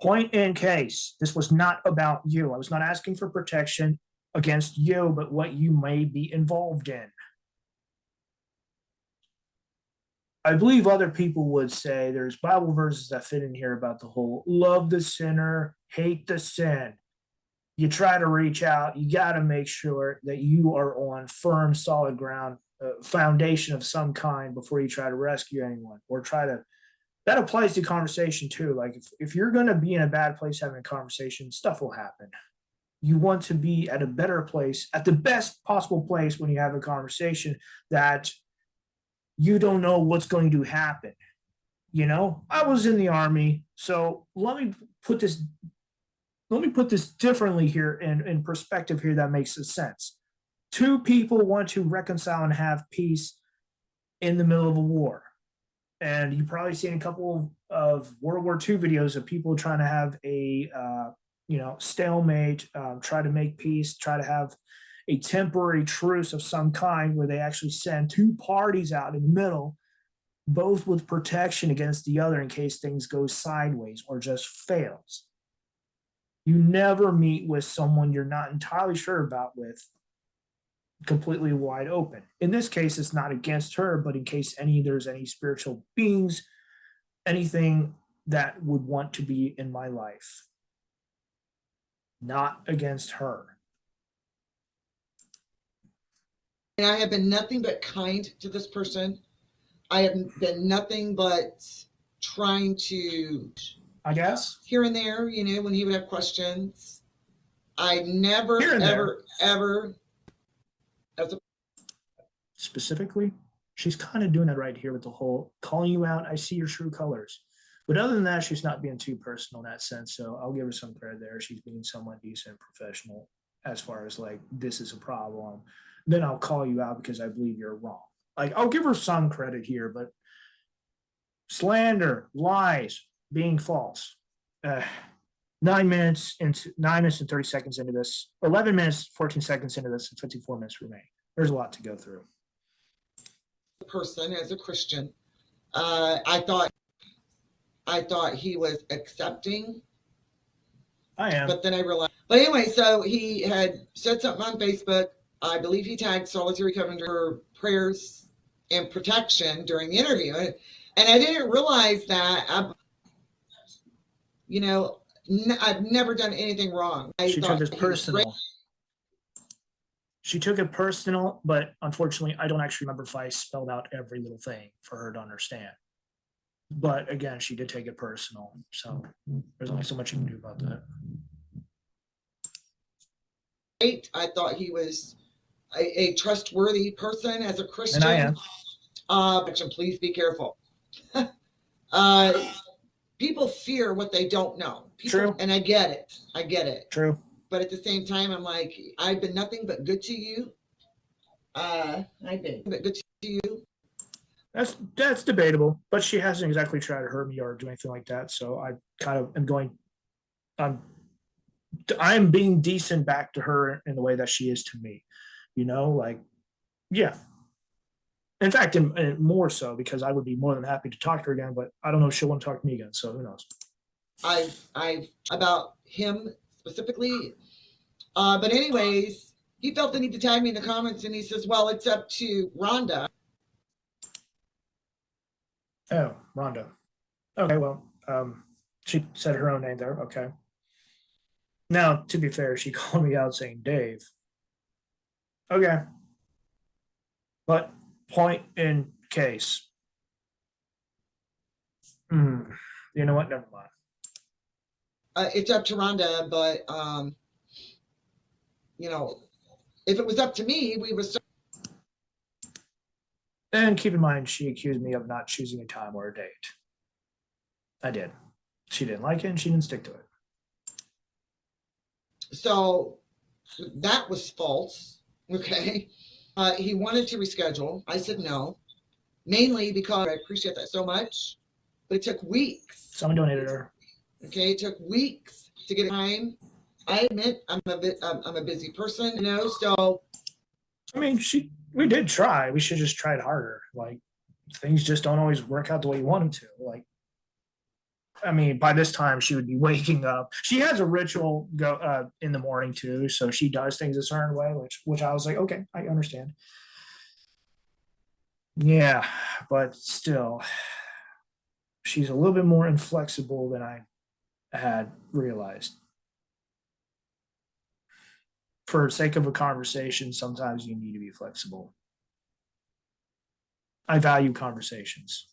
Point in case, this was not about you. I was not asking for protection against you, but what you may be involved in. I believe other people would say there's Bible verses that fit in here about the whole love the sinner, hate the sin. You try to reach out, you got to make sure that you are on firm, solid ground, foundation of some kind before you try to rescue anyone or try to. That applies to conversation too. Like, if you're going to be in a bad place having a conversation, stuff will happen. You want to be at a better place, at the best possible place when you have a conversation that you don't know what's going to happen. I was in the army, so put this let me put this differently here in perspective here that makes sense. Two people want to reconcile and have peace in the middle of a war. And you've probably seen a couple of World War II videos of people trying to have a stalemate, try to make peace, try to have a temporary truce of some kind where they actually send two parties out in the middle, both with protection against the other in case things go sideways or just fails. You never meet with someone you're not entirely sure about with completely wide open. In this case, it's not against her, but in case there's any spiritual beings, anything that would want to be in my life. Not against her. And I have been nothing but kind to this person. I have been nothing but trying to, I guess, here and there, when he would have questions. I never, ever, specifically, she's kind of doing that right here with the whole calling you out. I see your true colors. But other than that, she's not being too personal in that sense. So I'll give her some credit there. She's being somewhat decent, professional, as far as like, this is a problem. then I'll call you out because I believe you're wrong. Like, I'll give her some credit here, but slander, lies, being false. 9 minutes and 30 seconds into this, 11 minutes, 14 seconds into this, and 54 minutes remain. There's a lot to go through. Person as a Christian, I thought he was accepting. I am. But then I realized. But anyway, so he had said something on Facebook. I believe he tagged Solitary Covenant for prayers and protection during the interview. And I didn't realize that, I've never done anything wrong. She took it personal. She took it personal, but unfortunately, I don't actually remember if I spelled out every little thing for her to understand. But again, she did take it personal. So there's only so much you can do about that. I thought he was a trustworthy person as a Christian. And I am. Please be careful. People fear what they don't know. True. And I get it. True. But at the same time, I'm like, I've been nothing but good to you. I've been good to you. That's debatable, but she hasn't exactly tried to hurt me or do anything like that. So I kind of am going. I'm being decent back to her in the way that she is to me. Yeah. In fact, and more so because I would be more than happy to talk to her again, but I don't know if she'll want to talk to me again. So who knows? I about him specifically. But anyways, he felt the need to tag me in the comments, and he says, well, it's up to Rhonda. Oh, Rhonda. Okay, well, she said her own name there. Okay. Now, to be fair, she called me out saying Dave. Okay. But point in case. You know what? Never mind. It's up to Rhonda, but if it was up to me, we would start. And keep in mind, she accused me of not choosing a time or a date. I did. She didn't like it, and she didn't stick to it. So that was false. Okay. He wanted to reschedule. I said no, mainly because I appreciate that so much, but it took weeks. Someone donated her. Okay, it took weeks to get time. I admit I'm a busy person, so. I mean, we did try. We should just tried harder. Like, things just don't always work out the way you want them to. Like, I mean, by this time she would be waking up. She has a ritual go in the morning too, so she does things a certain way, which I was like, okay, I understand. Yeah, but still, she's a little bit more inflexible than I had realized. For the sake of a conversation, sometimes you need to be flexible. I value conversations.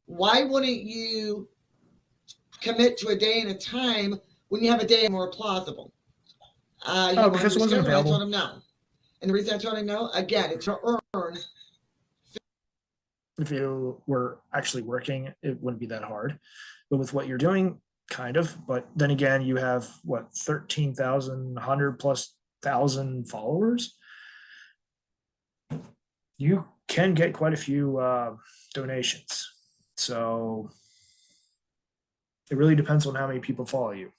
Why wouldn't you commit to a day and a time when you have a day more plausible? Because it wasn't available. I told him no. And the reason I told him no, again, it's to earn. If you were actually working, it wouldn't be that hard. But with what you're doing, kind of. But then again, you have 13,100 plus thousand followers. You can get quite a few donations. So it really depends on how many people follow you.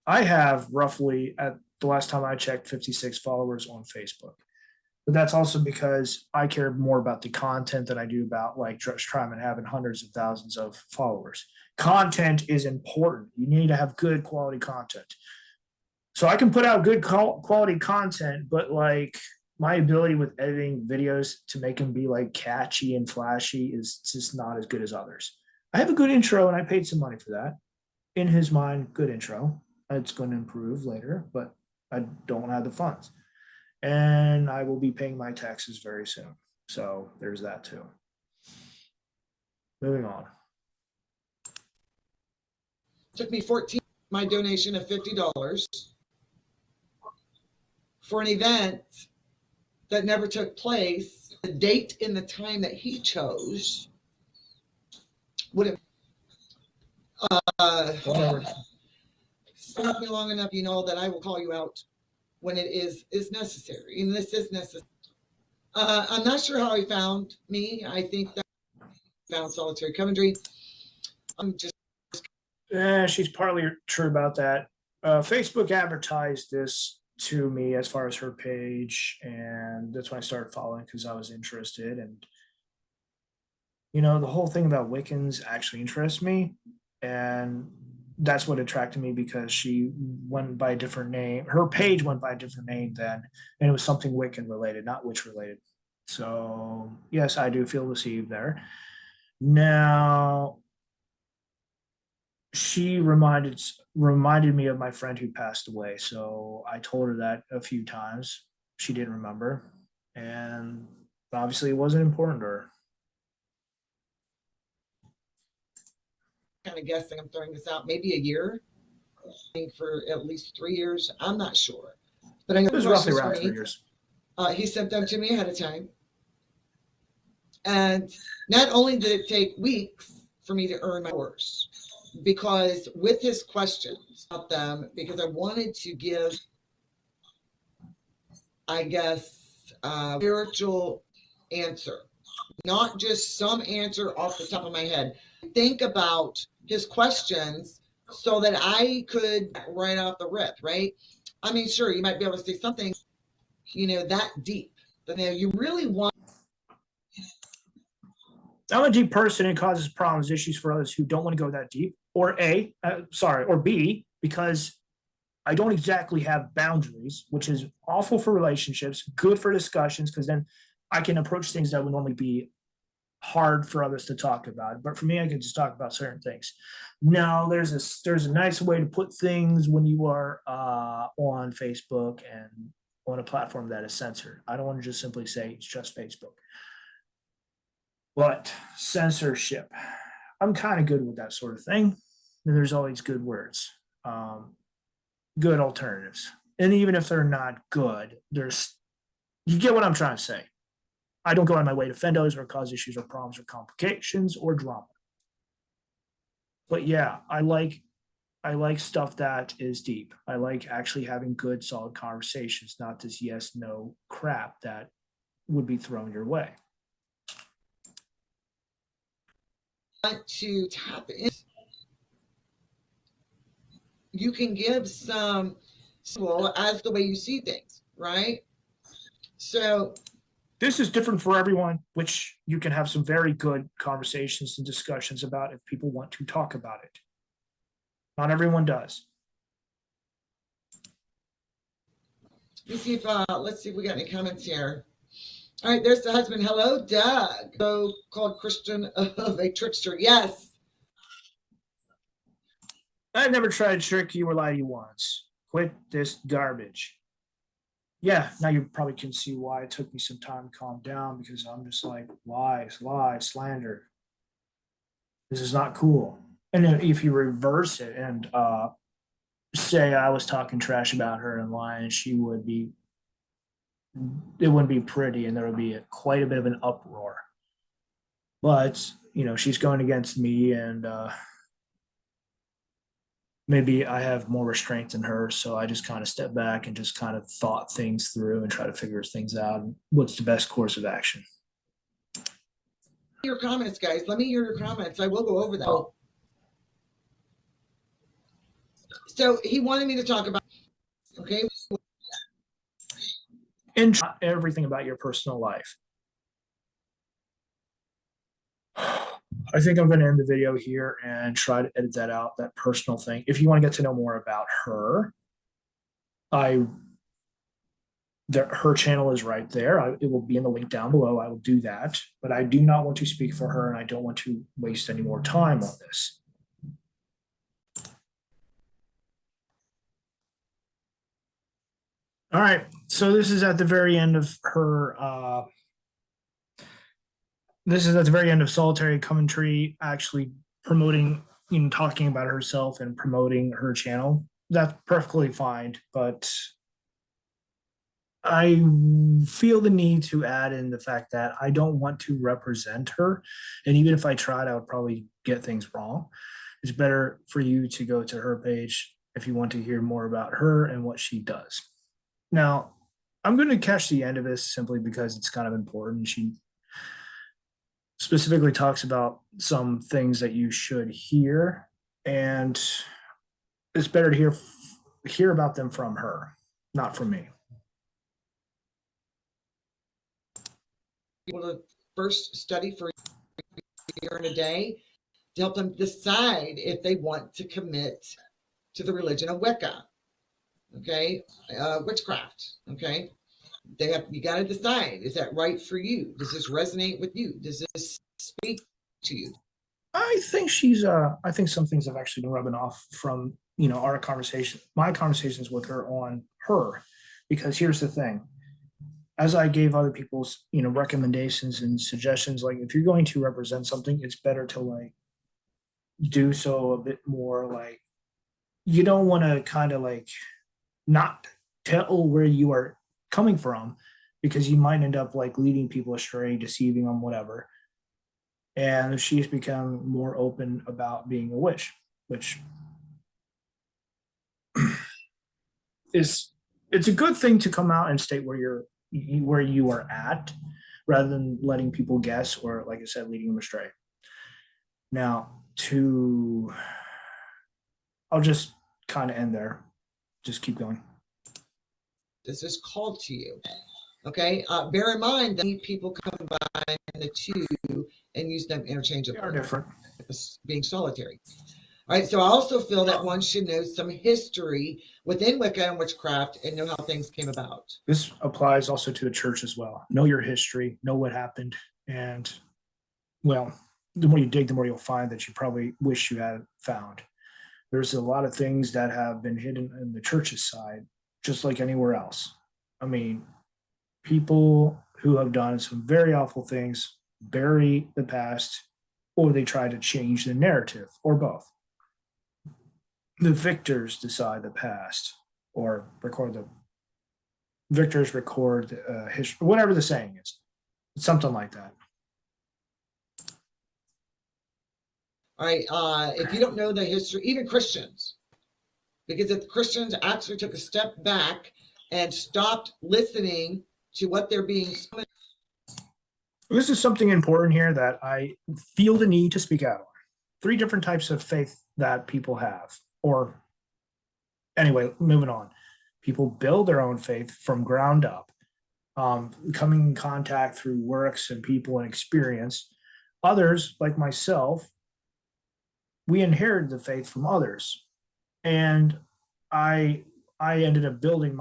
I have roughly, at the last time I checked, 56 followers on Facebook. But that's also because I care more about the content than I do about like Trust Crime and having hundreds of thousands of followers. Content is important. You need to have good quality content. So I can put out good quality content, but like my ability with editing videos to make them be like catchy and flashy is just not as good as others. I have a good intro and I paid some money for that. In his mind, good intro. It's going to improve later, but I don't have the funds. And I will be paying my taxes very soon. So there's that too. Moving on. Took me 14, my donation of $50 for an event that never took place. The date and the time that he chose would have. With me long enough, you know that I will call you out when it is necessary. And this is necessary. I'm not sure how he found me. I think that he found solitary commentary. I'm just She's partly true about that. Facebook advertised this to me as far as her page, and that's when I started following because I was interested. And the whole thing about Wiccans actually interests me, and that's what attracted me because she went by a different name. Her page went by a different name then, and it was something Wiccan related, not witch related. So yes, I do feel deceived there. Now, she reminded me of my friend who passed away. So I told her that a few times. She didn't remember, and obviously it wasn't important to her. kind of guessing. I'm throwing this out. Maybe a year. I think for at least 3 years. I'm not sure, but I know It was roughly around 3 years. He sent them to me ahead of time, and not only did it take weeks for me to earn my course, because with his questions about them, because I wanted to give, I guess, spiritual answer, not just some answer off the top of my head. Think about his questions so that I could right off the rip, right? I mean, sure, you might be able to say something, that deep, but now you really want. I'm a deep person and causes problems, issues for others who don't want to go that deep, or or B, because I don't exactly have boundaries, which is awful for relationships, good for discussions, because then I can approach things that would normally be hard for others to talk about. But for me, I can just talk about certain things. Now, there's a nice way to put things when you are on Facebook and on a platform that is censored. I don't want to just simply say it's just Facebook. But censorship, I'm kind of good with that sort of thing. And there's always good words, good alternatives. And even if they're not good, you get what I'm trying to say. I don't go on my way to offend others or cause issues or problems or complications or drama. But yeah, I like stuff that is deep. I like actually having good, solid conversations, not this yes, no crap that would be thrown your way. Want to tap in, you can give some as the way you see things, right? So this is different for everyone, which you can have some very good conversations and discussions about if people want to talk about it. Not everyone does. let's see if we got any comments here. All right, there's the husband. Hello, Doug. So called Christian of a trickster. Yes. I've never tried to trick you or lie to you once. Quit this garbage. Yeah, now you probably can see why it took me some time to calm down because I'm just like, lies, slander. This is not cool. And then if you reverse it and say I was talking trash about her and lying, it wouldn't be pretty and there would be quite a bit of an uproar. But, she's going against me and maybe I have more restraint than her. So I just kind of step back and just kind of thought things through and try to figure things out. What's the best course of action? Your comments, guys. Let me hear your comments. I will go over that. So he wanted me to talk about, okay. And everything about your personal life. I think I'm going to end the video here and try to edit that out, that personal thing. If you want to get to know more about her, her channel is right there. It will be in the link down below. I will do that, but I do not want to speak for her and I don't want to waste any more time on this. All right, so this is at the very end of her. This is at the very end of solitary commentary, actually promoting, talking about herself and promoting her channel. That's perfectly fine, but I feel the need to add in the fact that I don't want to represent her. And even if I tried, I would probably get things wrong. It's better for you to go to her page if you want to hear more about her and what she does. Now, I'm going to catch the end of this simply because it's kind of important. She specifically talks about some things that you should hear, and it's better to hear about them from her, not from me. People to first study for a year and a day to help them decide if they want to commit to the religion of Wicca. Okay, witchcraft. Okay, you got to decide, is that right for you? Does this resonate with you? Does this speak to you? I think I think some things have actually been rubbing off from, our conversation, my conversations with her on her, because here's the thing. As I gave other people's, recommendations and suggestions, like if you're going to represent something, it's better to like do so a bit more like, you don't want to kind of like not tell where you are coming from, because you might end up like leading people astray, deceiving them, whatever. And she's become more open about being a witch, which is, it's a good thing to come out and state where you are at, rather than letting people guess, or like I said, leading them astray. Now, I'll just kind of end there. Just keep going. This is called to you. Okay, bear in mind that people combine the two and use them interchangeably. They are different. Being solitary. All right, so I also feel that one should know some history within Wicca and witchcraft and know how things came about. This applies also to the church as well. Know your history, know what happened, and well, the more you dig, the more you'll find that you probably wish you had found. There's a lot of things that have been hidden in the church's side, just like anywhere else. I mean, people who have done some very awful things bury the past, or they try to change the narrative, or both. The victors decide the past, or victors record history, whatever the saying is. It's something like that. All right, if you don't know the history, even Christians, because if Christians actually took a step back and stopped listening to what they're being. This is something important here that I feel the need to speak out on. 3 different types of faith that people have. Or anyway, moving on. People build their own faith from ground up, coming in contact through works and people and experience. Others, like myself, we inherited the faith from others. And I ended up building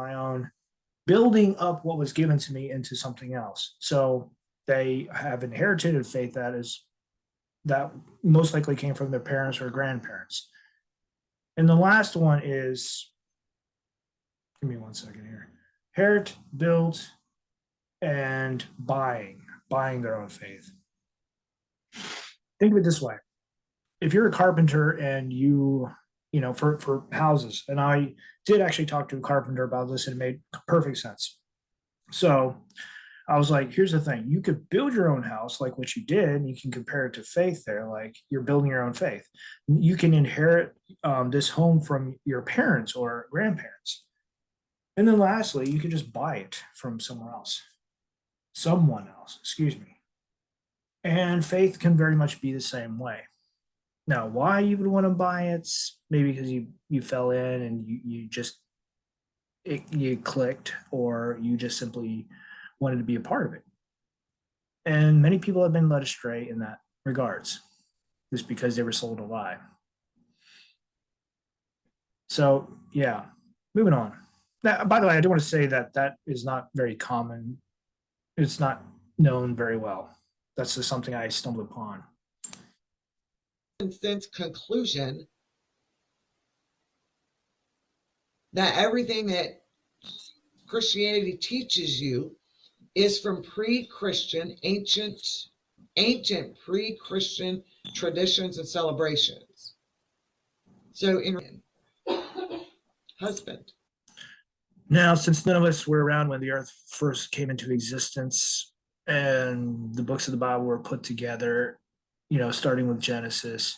up what was given to me into something else. So they have inherited a faith that most likely came from their parents or grandparents. And the last one is, give me 1 second here. Inherit, build, and buying their own faith. Think of it this way. If you're a carpenter and for houses, and I did actually talk to a carpenter about this and it made perfect sense. So I was like, here's the thing. You could build your own house like what you did, and you can compare it to faith there. Like you're building your own faith. You can inherit this home from your parents or grandparents. And then lastly, you can just buy it from someone else, excuse me. And faith can very much be the same way. Now, why you would want to buy it? Maybe because you fell in and you clicked, or you just simply wanted to be a part of it. And many people have been led astray in that regards, just because they were sold a lie. So yeah, moving on. Now, by the way, I do want to say that is not very common. It's not known very well. That's just something I stumbled upon. Sense conclusion that everything that Christianity teaches you is from pre-Christian, ancient pre-Christian traditions and celebrations. So in husband. Now, since none of us were around when the earth first came into existence and the books of the Bible were put together, starting with Genesis,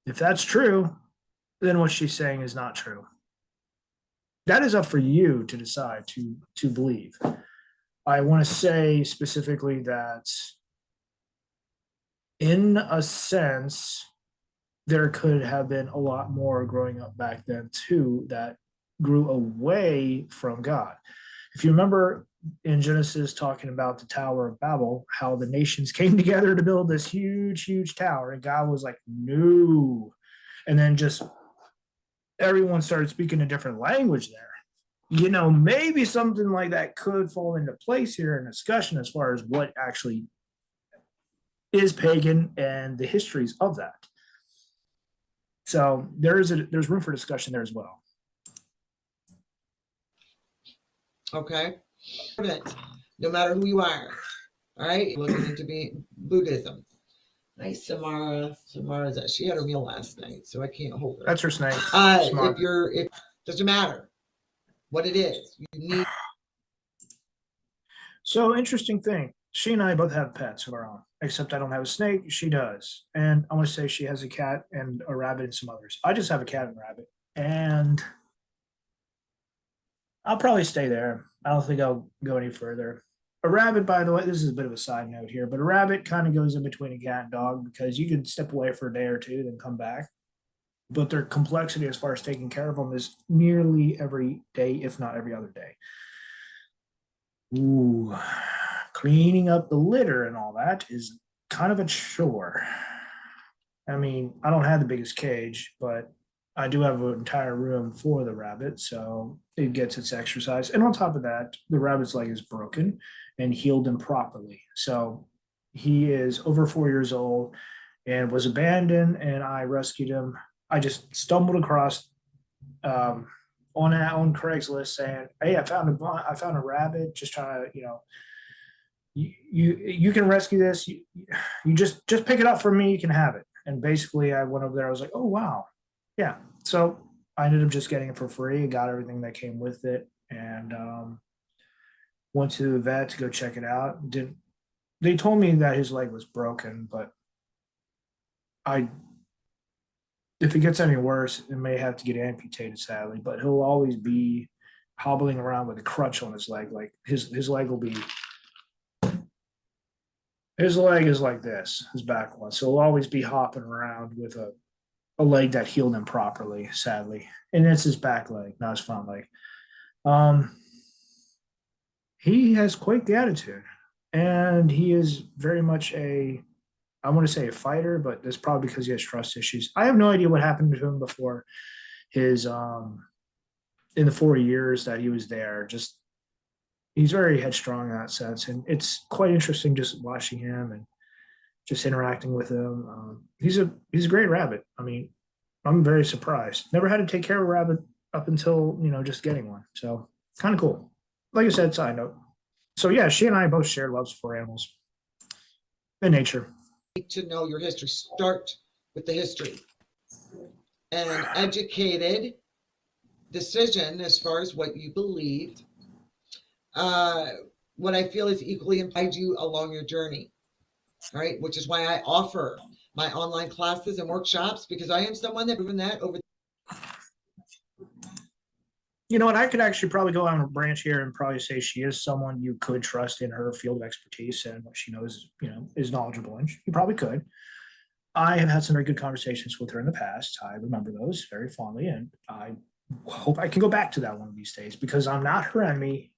if that's true, then what she's saying is not true. That is up for you to decide to believe. I want to say specifically that, in a sense, there could have been a lot more growing up back then too that grew away from God. If you remember in Genesis talking about the Tower of Babel, how the nations came together to build this huge, huge tower, and God was like, no. And then just everyone started speaking a different language there. Maybe something like that could fall into place here in discussion as far as what actually is pagan and the histories of that. So there's room for discussion there as well. Okay. No matter who you are. All right. Looking into Buddhism. Nice, Samara. She had her meal last night, so I can't hold her. That's her snake. It doesn't matter what it is. You need. So interesting thing. She and I both have pets of our own, except I don't have a snake. She does. And I want to say she has a cat and a rabbit and some others. I just have a cat and a rabbit. And I'll probably stay there. I don't think I'll go any further. A rabbit, by the way, this is a bit of a side note here, but a rabbit kind of goes in between a cat and dog because you can step away for a day or two, then come back. But their complexity as far as taking care of them is nearly every day, if not every other day. Ooh, cleaning up the litter and all that is kind of a chore. I mean, I don't have the biggest cage, but I do have an entire room for the rabbit, so it gets its exercise. And on top of that, the rabbit's leg is broken and healed improperly. So he is over 4 years old and was abandoned, and I rescued him. I just stumbled across on Craigslist saying, "Hey, I found a rabbit. Just trying to, you can rescue this. You just pick it up from me. You can have it." And basically, I went over there. I was like, "Oh wow, yeah." So I ended up just getting it for free. I got everything that came with it, and went to the vet to go check it out. Didn't They told me that his leg was broken, but I if it gets any worse, it may have to get amputated, sadly. But he'll always be hobbling around with a crutch on his leg. Like his leg will be his leg is like this, his back one. So he'll always be hopping around with a leg that healed improperly, sadly. And it's his back leg, not his front leg. Um, he has quite the attitude. And he is very much I want to say a fighter, but that's probably because he has trust issues. I have no idea what happened to him before his in the 4 years that he was there. Just he's very headstrong in that sense, and it's quite interesting just watching him and just interacting with him. He's a great rabbit. I mean, I'm very surprised. Never had to take care of a rabbit up until just getting one. So kind of cool. Like I said, side note. So yeah, she and I both share loves for animals and nature. To know your history. Start with the history. An educated decision as far as what you believed. What I feel is equally implied you along your journey. All right, which is why I offer my online classes and workshops, because I am someone that's proven that over. You know what? I could actually probably go on a branch here and probably say she is someone you could trust in her field of expertise and what she knows, is knowledgeable in. You probably could. I have had some very good conversations with her in the past. I remember those very fondly, and I hope I can go back to that one of these days because I'm not her enemy.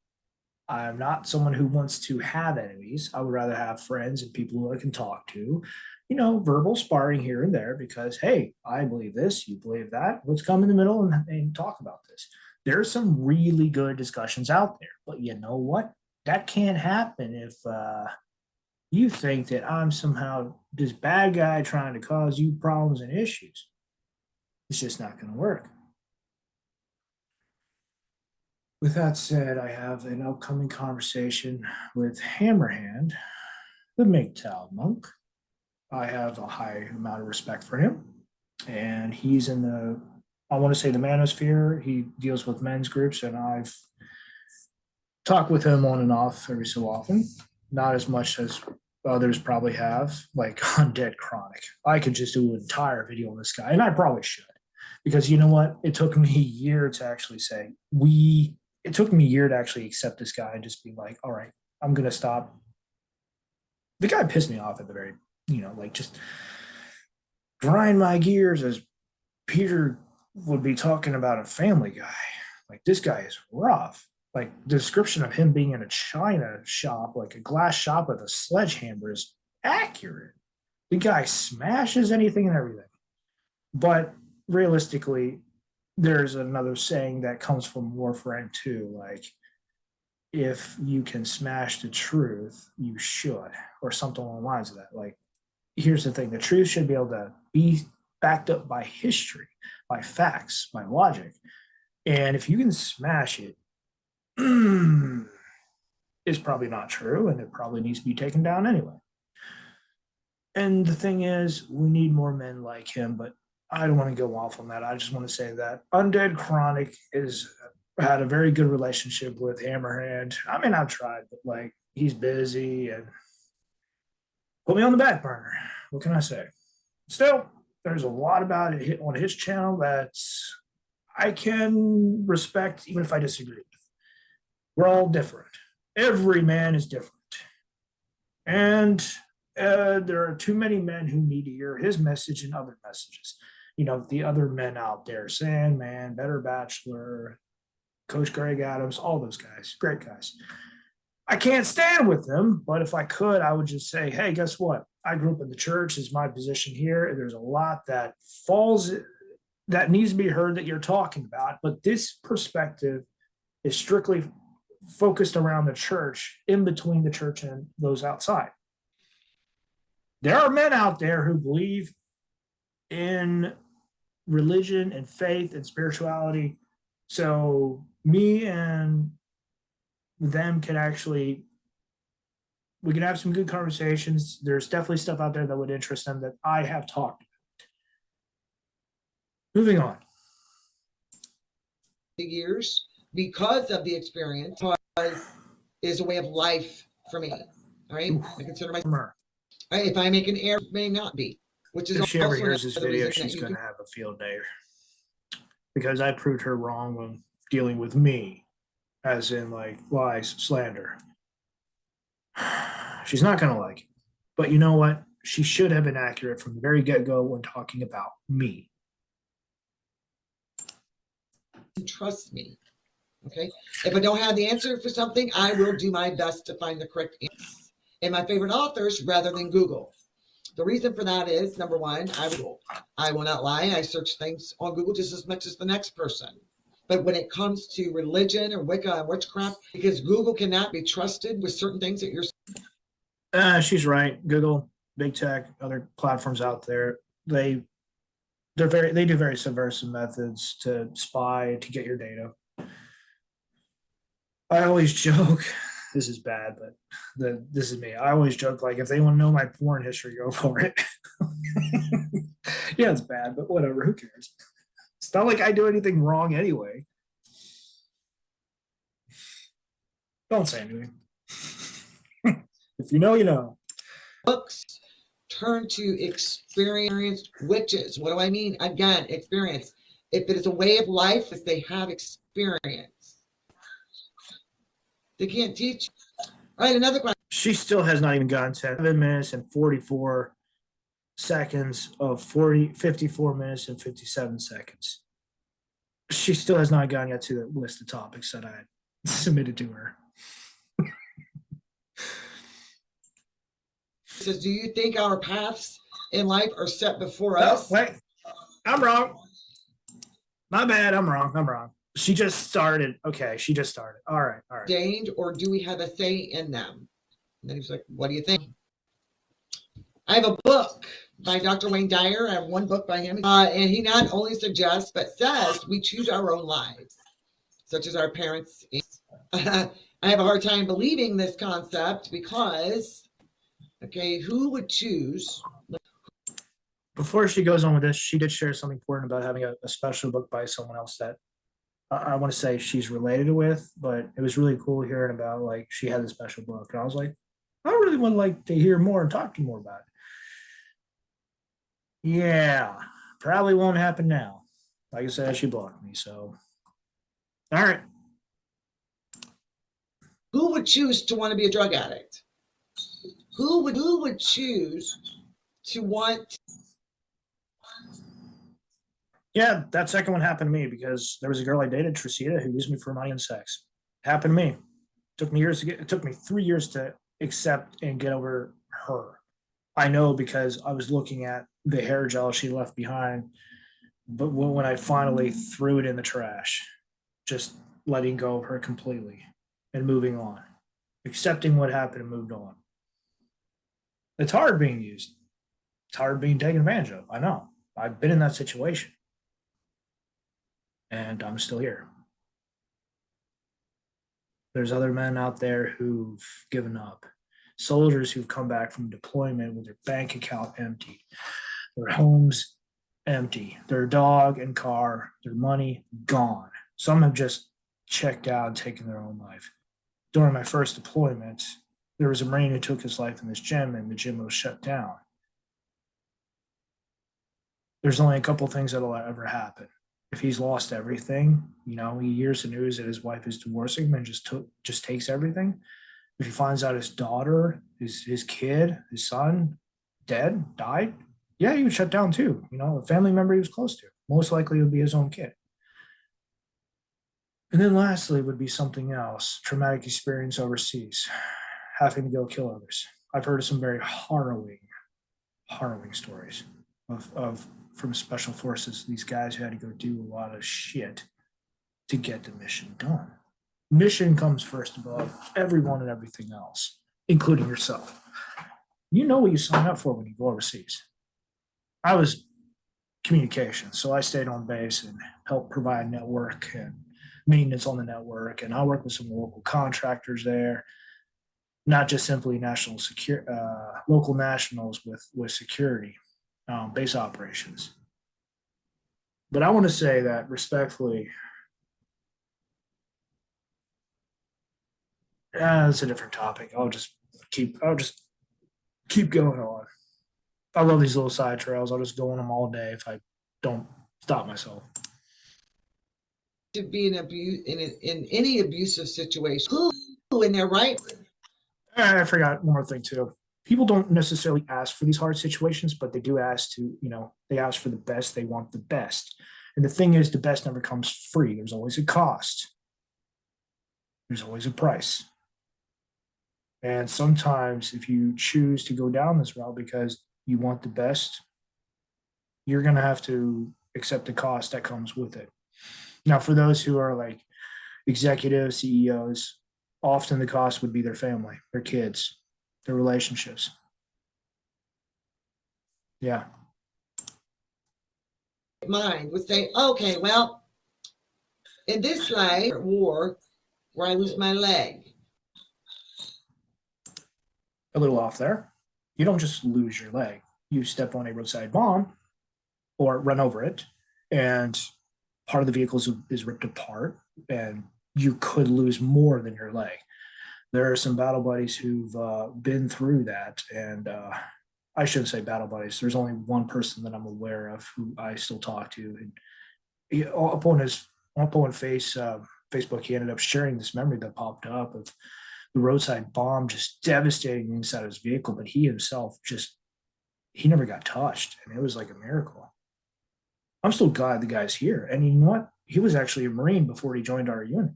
I'm not someone who wants to have enemies. I would rather have friends and people who I can talk to, verbal sparring here and there because, hey, I believe this, you believe that. Let's come in the middle and talk about this. There's some really good discussions out there, but you know what? That can't happen if you think that I'm somehow this bad guy trying to cause you problems and issues. It's just not going to work. With that said, I have an upcoming conversation with Hammerhand, the MGTOW monk. I have a high amount of respect for him, and he's in I want to say the manosphere. He deals with men's groups, and I've talked with him on and off every so often. Not as much as others probably have, like Undead Chronic. I could just do an entire video on this guy, and I probably should. Because you know what? It took me a year to actually say, it took me a year to actually accept this guy and just be like, all right, I'm going to stop. The guy pissed me off at the very, like just grind my gears as Peter would be talking about a Family Guy. Like, this guy is rough. Like, the description of him being in a china shop, like a glass shop with a sledgehammer, is accurate. The guy smashes anything and everything. But realistically, there's another saying that comes from Warframe too. Like, if you can smash the truth, you should, or something along the lines of that. Like, here's the thing: the truth should be able to be backed up by history, by facts, by logic. And if you can smash it, it's probably not true, and it probably needs to be taken down anyway. And the thing is, we need more men like him, but I don't want to go off on that. I just want to say that Undead Chronic is had a very good relationship with Hammerhand. I mean, I've tried, but like, he's busy and put me on the back burner. What can I say? Still, there's a lot about it on his channel that I can respect, even if I disagree with. We're all different. Every man is different. And there are too many men who need to hear his message and other messages. The other men out there, Sandman, Better Bachelor, Coach Greg Adams, all those guys, great guys. I can't stand with them, but if I could, I would just say, hey, guess what? I grew up in the church, is my position here. There's a lot that needs to be heard that you're talking about, but this perspective is strictly focused around the church, in between the church and those outside. There are men out there who believe in religion and faith and spirituality. So me and them we can have some good conversations. There's definitely stuff out there that would interest them that I have talked about. Moving on. Years, because of the experience, is a way of life for me. All right. I consider myself. If I make an error, it may not be. Which is, if she ever hears this video, she's going to have a field day, because I proved her wrong when dealing with me, as in like lies, slander. She's not going to like it. But you know what? She should have been accurate from the very get-go when talking about me. Trust me. Okay. If I don't have the answer for something, I will do my best to find the correct answer in my favorite authors rather than Google. The reason for that is, number one, I will not lie. I search things on Google just as much as the next person. But when it comes to religion or Wicca and witchcraft, because Google cannot be trusted with certain things that you're. She's right. Google, big tech, other platforms out there, they do very subversive methods to spy, to get your data. I always joke, this is bad, but this is me. I always joke, like, if they want to know my porn history, go for it. Yeah, it's bad, but whatever, who cares? It's not like I do anything wrong anyway. Don't say anything. If you know, you know. Books turn to experienced witches. What do I mean? Again, experience. If it is a way of life, if they have experience, they can't teach. All right, another question. She still has not even gotten 7 minutes and 44 seconds of 54 minutes and 57 seconds. She still has not gotten yet to the list of topics that I submitted to her. Says, do you think our paths in life are set before us? Wait, I'm wrong. My bad, I'm wrong. She just started. Okay, she just started. All right. Ordained, or do we have a say in them? And then he's like, what do you think? I have a book by Dr. Wayne Dyer. I have one book by him. And he not only suggests, but says we choose our own lives, such as our parents. I have a hard time believing this concept because, okay, who would choose? Before she goes on with this, she did share something important about having a special book by someone else that I want to say she's related with, but it was really cool hearing about, like, she had a special book. And I was like, I really would like to hear more and talk to you more about it. Yeah, probably won't happen now. like I said, she blocked me. So, all right. Who would choose to want to be a drug addict? Who would choose to want? Yeah, that second one happened to me because there was a girl I dated, Trisita, who used me for money and sex. Happened to me. It took me 3 years to accept and get over her. I know because I was looking at the hair gel she left behind, but when I finally threw it in the trash, just letting go of her completely and moving on, accepting what happened and moved on. It's hard being used. It's hard being taken advantage of. I know. I've been in that situation and I'm still here. There's other men out there who've given up, soldiers who've come back from deployment with their bank account empty, their homes empty, their dog and car, their money gone. Some have just checked out and taken their own life. During my first deployment, there was a Marine who took his life in this gym, and the gym was shut down. There's only a couple things that'll ever happen. If he's lost everything, he hears the news that his wife is divorcing him and just takes everything. If he finds out his daughter, his kid, his son, died, yeah, he would shut down too. A family member he was close to. Most likely it would be his own kid. And then lastly would be something else, traumatic experience overseas, having to go kill others. I've heard of some very harrowing stories of from special forces, these guys who had to go do a lot of shit to get the mission done. Mission comes first above everyone and everything else, including yourself. You know what you sign up for when you go overseas. I was communications, so I stayed on base and helped provide network and maintenance on the network, and I worked with some local contractors there, not just simply local nationals with security, base operations. But I want to say that respectfully, it's a different topic. I'll just keep going on. I love these little side trails. I'll just go on them all day if I don't stop myself. To be in any abusive situation, who in their right? I forgot one more thing too. People don't necessarily ask for these hard situations, but they do ask they ask for the best. They want the best. And the thing is, the best never comes free. There's always a cost. There's always a price. And sometimes if you choose to go down this route because you want the best, you're going to have to accept the cost that comes with it. Now, for those who are like executives, CEOs, often the cost would be their family, their kids, their relationships. Yeah. Mind would say, okay, well, in this life war where I lose my leg. A little off there. You don't just lose your leg. You step on a roadside bomb or run over it, and part of the vehicle is ripped apart, and you could lose more than your leg. There are some battle buddies who've been through that, and I shouldn't say battle buddies. There's only one person that I'm aware of who I still talk to, and up on Facebook, he ended up sharing this memory that popped up of the roadside bomb just devastating inside of his vehicle, but he himself he never got touched, and it was like a miracle. I'm still glad the guy's here, and you know what? He was actually a Marine before he joined our unit.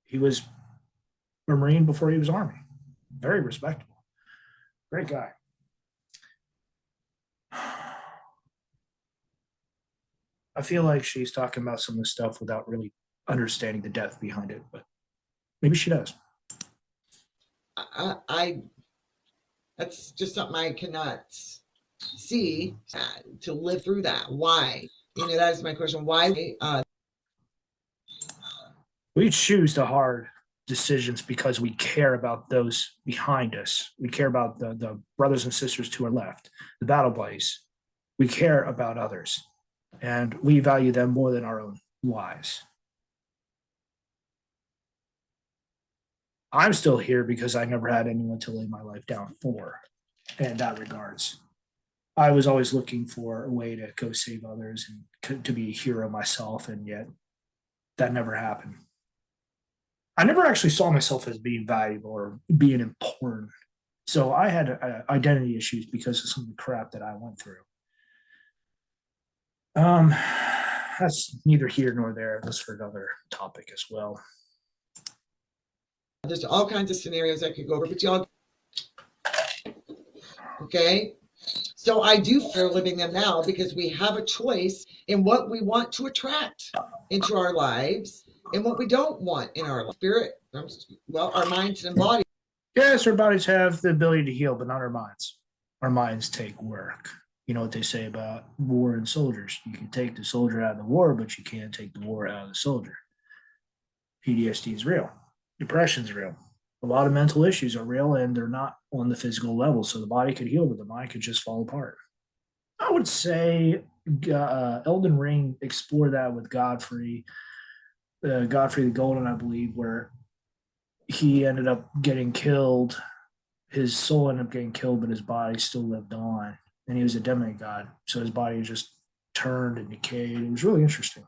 He was a Marine before he was Army. Very respectable. Great guy. I feel like she's talking about some of the stuff without really understanding the depth behind it, but maybe she does. I that's just something I cannot see to live through that. Why? That is my question. Why? We choose the hard decisions because we care about those behind us. We care about the brothers and sisters to our left, the battle buddies. We care about others, and we value them more than our own lives. I'm still here because I never had anyone to lay my life down for in that regards. I was always looking for a way to go save others and to be a hero myself, and yet that never happened. I never actually saw myself as being valuable or being important. So I had identity issues because of some of the crap that I went through. Um, that's neither here nor there. That's for another topic as well. There's all kinds of scenarios I could go over, but y'all, okay? So I do fear living them now because we have a choice in what we want to attract into our lives and what we don't want in our spirit, well, our minds and bodies. Yes, our bodies have the ability to heal, but not our minds. Our minds take work. You know what they say about war and soldiers. You can take the soldier out of the war, but you can't take the war out of the soldier. PTSD is real. Depression is real. A lot of mental issues are real, and they're not on the physical level. So the body could heal, but the mind could just fall apart. I would say Elden Ring explored that with Godfrey, Godfrey the Golden, I believe, where he ended up getting killed. His soul ended up getting killed, but his body still lived on. And he was a demigod. So his body just turned and decayed. It was really interesting.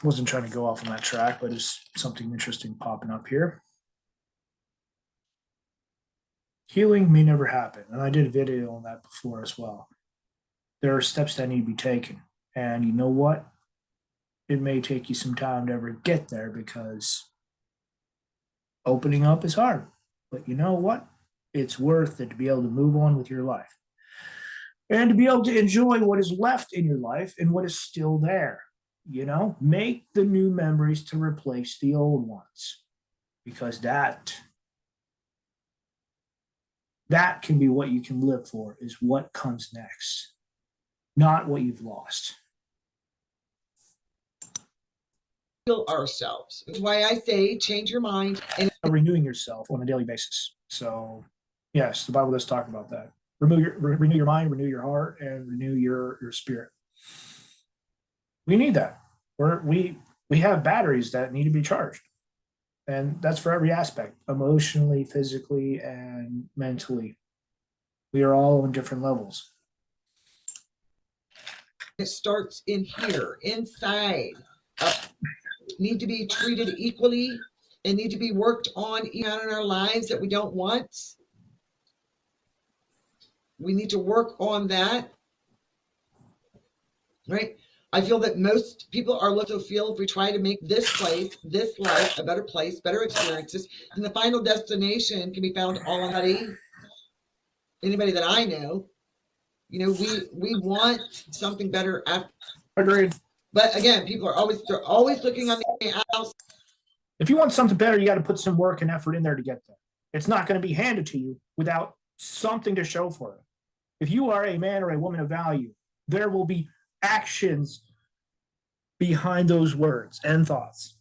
Wasn't trying to go off on that track, but it's something interesting popping up here. Healing may never happen. And I did a video on that before as well. There are steps that need to be taken. And you know what? It may take you some time to ever get there because opening up is hard. But you know what? It's worth it to be able to move on with your life and to be able to enjoy what is left in your life and what is still there. You know, make the new memories to replace the old ones, because that can be what you can live for, is what comes next, not what you've lost. Heal ourselves. That's why I say change your mind and renewing yourself on a daily basis. So yes, the Bible does talk about that. Renew your mind, renew your heart, and renew your spirit. We need that. We have batteries that need to be charged, and that's for every aspect: emotionally, physically, and mentally. We are all on different levels. it starts in here, inside. Need to be treated equally and need to be worked on in our lives that we don't want. We need to work on that, right? I feel that most people are left to feel if we try to make this place, this life, a better place, better experiences, and the final destination can be found all in anybody that I know. You know, we want something better after. Agreed. But again, they're always looking on the outside. If you want something better, you got to put some work and effort in there to get there. It's not going to be handed to you without something to show for it. If you are a man or a woman of value, there will be actions behind those words and thoughts.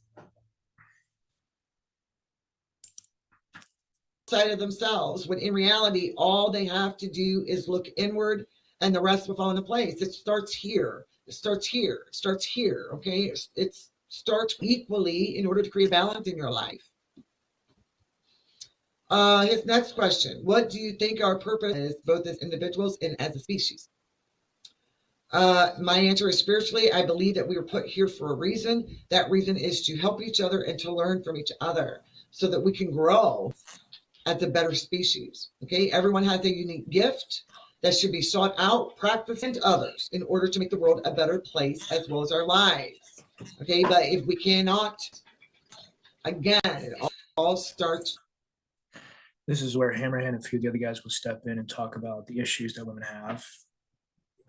Side of themselves, when in reality, all they have to do is look inward and the rest will fall into place. It starts here. It starts here. It starts here. Okay. It starts equally in order to create balance in your life. His next question: what do you think our purpose is, both as individuals and as a species? My answer is spiritually, I believe that we were put here for a reason. That reason is to help each other and to learn from each other so that we can grow as a better species. Okay, everyone has a unique gift that should be sought out, practiced, and others in order to make the world a better place as well as our lives. Okay, but if we cannot, again, it all starts. This is where Hammerhand and a few of the other guys will step in and talk about the issues that women have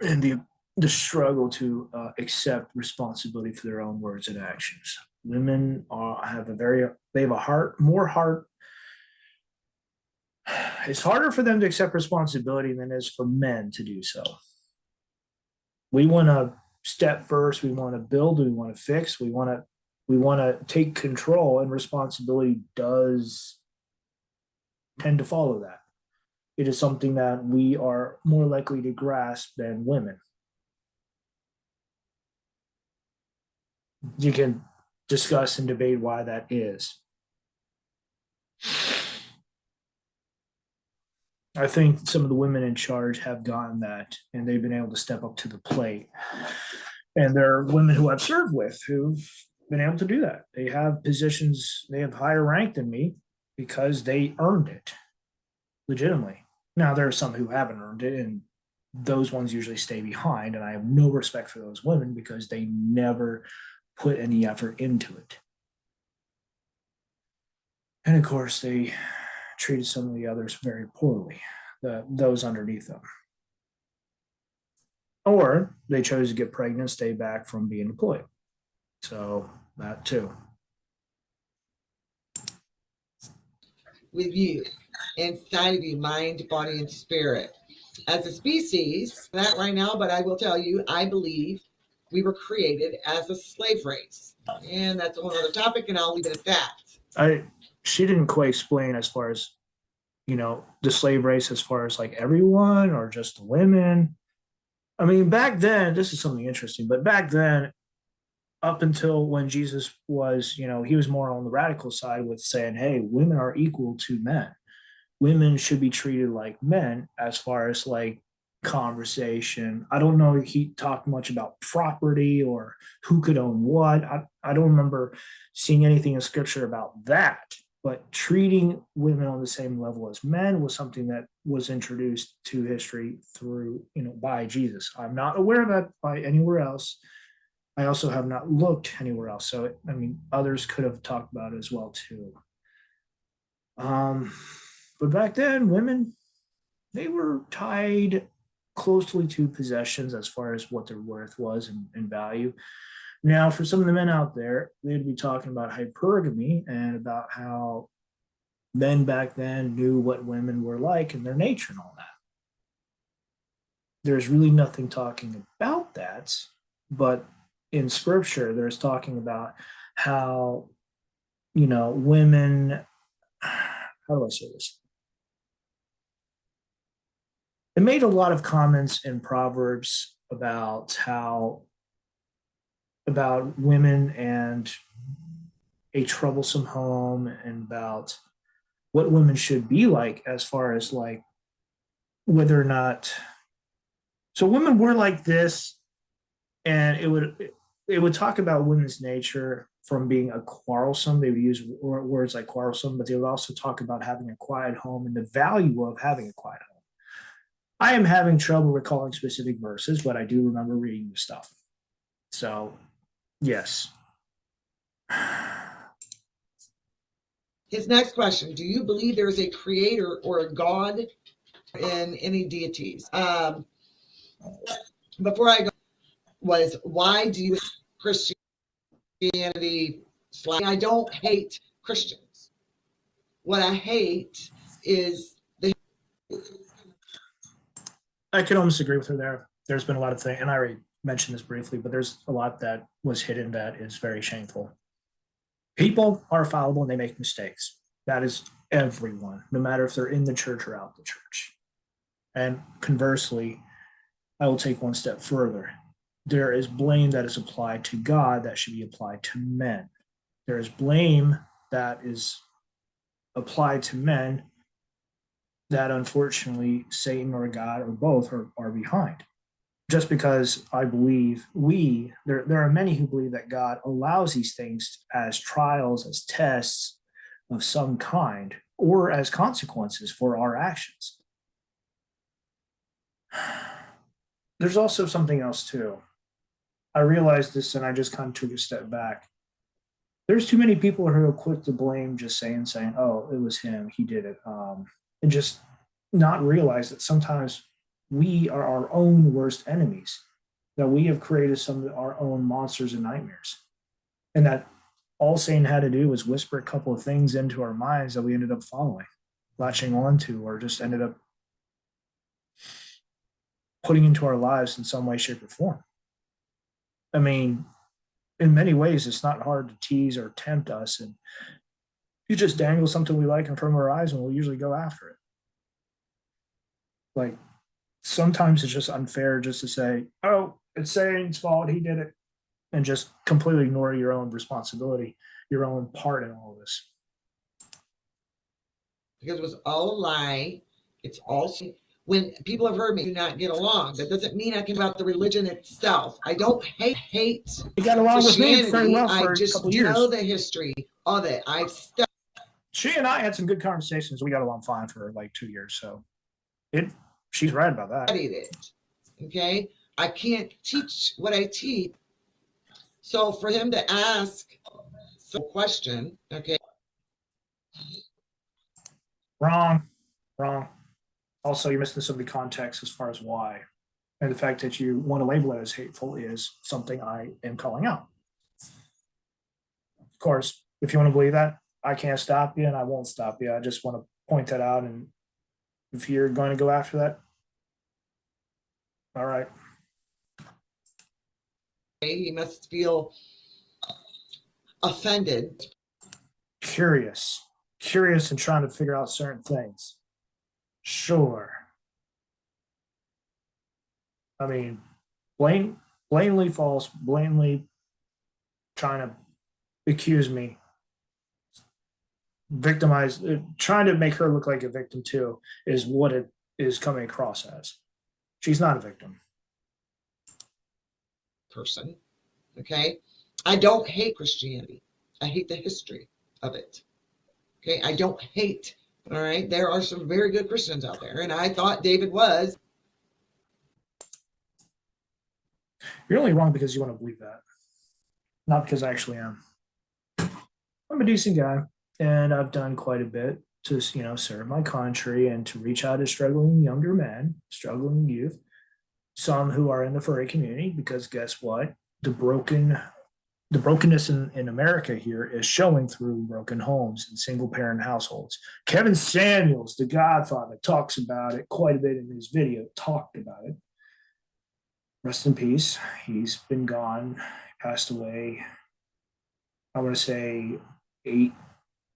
and the struggle to accept responsibility for their own words and actions. Women they have a more heart. It's harder for them to accept responsibility than it is for men to do so. We want to step first. We want to build. We want to fix. We want to take control, and responsibility does tend to follow that. It is something that we are more likely to grasp than women. You can discuss and debate why that is. I think some of the women in charge have gotten that, and they've been able to step up to the plate. And there are women who I've served with who've been able to do that. They have positions, they have higher rank than me because they earned it legitimately. Now, there are some who haven't earned it, and those ones usually stay behind. And I have no respect for those women because they never put any effort into it. And of course, they treated some of the others very poorly, those underneath them. Or they chose to get pregnant, stay back from being deployed. So that too. With you, inside of you, mind, body, and spirit. As a species, that right now, but I will tell you, I believe we were created as a slave race. And that's a whole other topic, and I'll leave it at that. She didn't quite explain as far as, the slave race, as far as like everyone or just the women. I mean, back then, this is something interesting, but back then, up until when Jesus was, he was more on the radical side with saying, hey, women are equal to men. Women should be treated like men as far as like conversation. I don't know if he talked much about property or who could own what. I don't remember seeing anything in scripture about that. But treating women on the same level as men was something that was introduced to history through, by Jesus. I'm not aware of that by anywhere else. I also have not looked anywhere else. So, I mean, others could have talked about it as well, too. Um, but back then, women, they were tied closely to possessions as far as what their worth was and value. Now, for some of the men out there, they'd be talking about hypergamy and about how men back then knew what women were like and their nature and all that. There's really nothing talking about that, but in scripture, there's talking about how, women, how do I say this? It made a lot of comments in Proverbs about women and a troublesome home and about what women should be like as far as like whether or not, so women were like this, and it would talk about women's nature from being a quarrelsome. They would use words like quarrelsome, but they would also talk about having a quiet home and the value of having a quiet home. I am having trouble recalling specific verses, but I do remember reading the stuff. So, yes. His next question: do you believe there is a creator or a God in any deities? Before I go, was why do you Christianity? I don't hate Christians. What I hate is the. I could almost agree with her there. There's been a lot of things, and I already mentioned this briefly, but there's a lot that was hidden that is very shameful. People are fallible and they make mistakes. That is everyone, no matter if they're in the church or out the church. And conversely, I will take one step further. There is blame that is applied to God that should be applied to men. There is blame that is applied to men that unfortunately Satan or God or both are behind. Just because I believe there are many who believe that God allows these things as trials, as tests of some kind, or as consequences for our actions. There's also something else too. I realized this and I just kind of took a step back. There's too many people who are quick to blame, just saying, oh, it was him, he did it. And just not realize that sometimes we are our own worst enemies, that we have created some of our own monsters and nightmares. And that all Satan had to do was whisper a couple of things into our minds that we ended up following, latching onto, or just ended up putting into our lives in some way, shape, or form. I mean, in many ways, it's not hard to tease or tempt us. And you just dangle something we like in front of our eyes and we'll usually go after it. Like, sometimes it's just unfair just to say, oh, it's Satan's fault, he did it, and just completely ignore your own responsibility, your own part in all of this. Because it was all a lie. It's also when people have heard me do not get along. That doesn't mean I can about the religion itself. I don't hate You got along with me very Christianity. well I for a just couple of do know years. the history of it. I've studied She and I had some good conversations. We got along fine for like 2 years. So it, she's right about that. it. Okay. I can't teach what I teach. So for him to ask a question, okay. Wrong, wrong. Also, you're missing some of the context as far as why. And the fact that you want to label it as hateful is something I am calling out. Of course, if you want to believe that, I can't stop you and I won't stop you. I just want to point that out. And if you're going to go after that, all right. He must feel offended. Curious and trying to figure out certain things. Sure. I mean, blatantly false, blatantly trying to accuse me, victimize, trying to make her look like a victim too, is what it is coming across as. She's not a victim. Person. Okay. I don't hate Christianity. I hate the history of it. Okay. I don't hate. All right. There are some very good Christians out there. And I thought David was. You're only wrong because you want to believe that, not because I actually am. I'm a decent guy, and I've done quite a bit to, serve my country and to reach out to struggling younger men, struggling youth, some who are in the furry community. Because guess what? The brokenness in America here is showing through broken homes and single parent households. Kevin Samuels, the Godfather, talks about it quite a bit in his video. Talked about it. Rest in peace. He's been gone, passed away. I want to say 8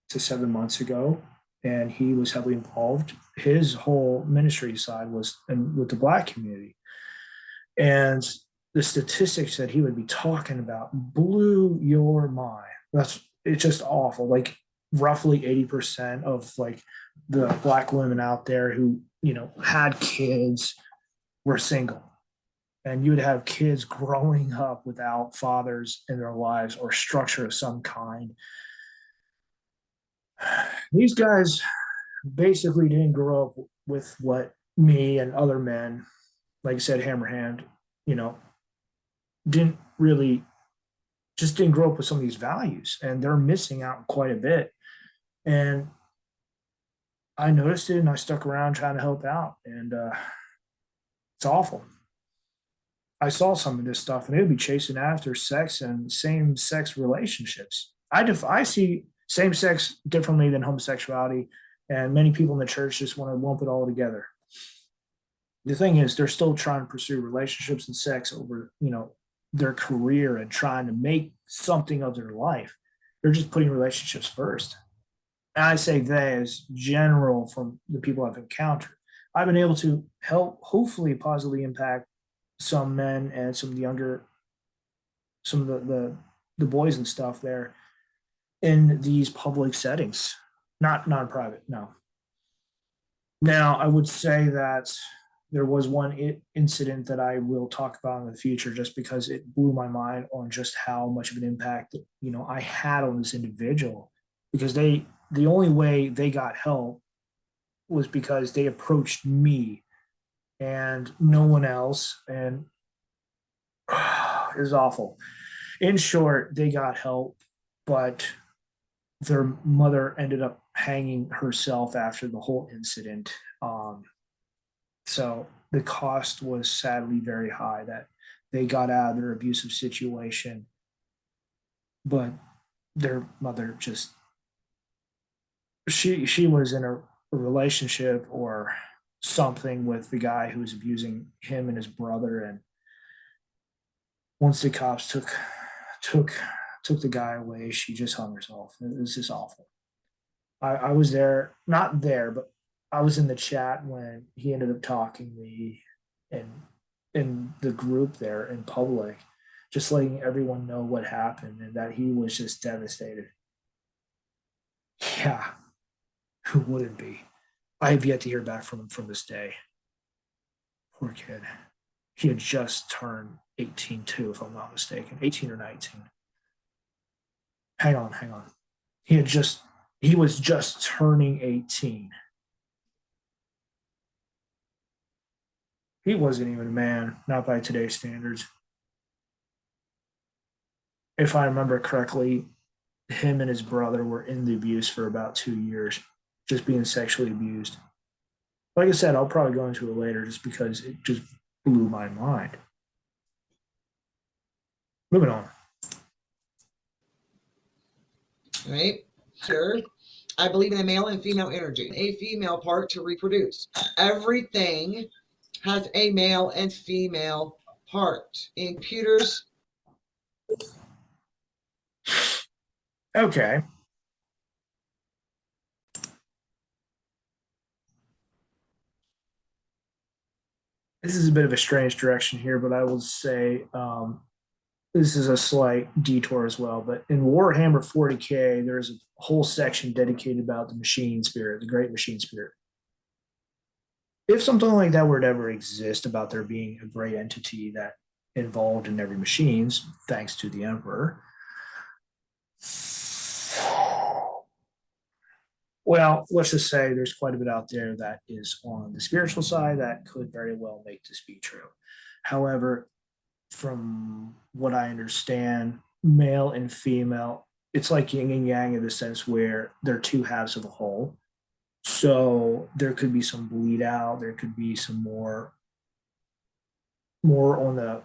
to 7 months ago, and he was heavily involved. His whole ministry side was with the Black community, and the statistics that he would be talking about blew your mind. It's just awful. Like roughly 80% of like the Black women out there who had kids were single, and you would have kids growing up without fathers in their lives or structure of some kind. These guys basically didn't grow up with what me and other men, like I said, Hammerhand, you know, didn't really just didn't grow up with some of these values, and they're missing out quite a bit. And I noticed it, and I stuck around trying to help out, and it's awful. I saw some of this stuff, and it would be chasing after sex and same-sex relationships. I see same-sex differently than homosexuality, and many people in the church just want to lump it all together. The thing is, they're still trying to pursue relationships and sex over, their career and trying to make something of their life. They're just putting relationships first. And I say they as general from the people I've encountered. I've been able to help, hopefully, positively impact some men and some younger, some of the boys and stuff there in these public settings, not non-private. No. Now, I would say that there was one incident that I will talk about in the future, just because it blew my mind on just how much of an impact I had on this individual. Because the only way they got help was because they approached me and no one else, and it was awful. In short, they got help, but their mother ended up hanging herself after the whole incident. So the cost was sadly very high that they got out of their abusive situation, but their mother just she was in a relationship or something with the guy who was abusing him and his brother, and once the cops took the guy away, she just hung herself. It was just awful. I was there, not there, but I was in the chat when he ended up talking to me and in the group there in public, just letting everyone know what happened and that he was just devastated. Yeah, who wouldn't be? I have yet to hear back from him from this day. Poor kid. He had just turned 18 too, if I'm not mistaken. 18 or 19. Hang on. He was just turning 18. He wasn't even a man, not by today's standards. If I remember correctly, him and his brother were in the abuse for about 2 years, just being sexually abused. Like I said, I'll probably go into it later just because it just blew my mind. Moving on. Right? Sure. I believe in a male and female energy, a female part to reproduce. Everything has a male and female part. In computers, Okay. This is a bit of a strange direction here, but I will say this is a slight detour as well. But in Warhammer 40K, there's a whole section dedicated about the machine spirit, the great machine spirit. If something like that were to ever exist, about there being a great entity that involved in every machines, thanks to the Emperor. Well, let's just say there's quite a bit out there that is on the spiritual side that could very well make this be true. However, from what I understand, male and female, it's like yin and yang in the sense where they're two halves of a whole. So there could be some bleed out. There could be some more on the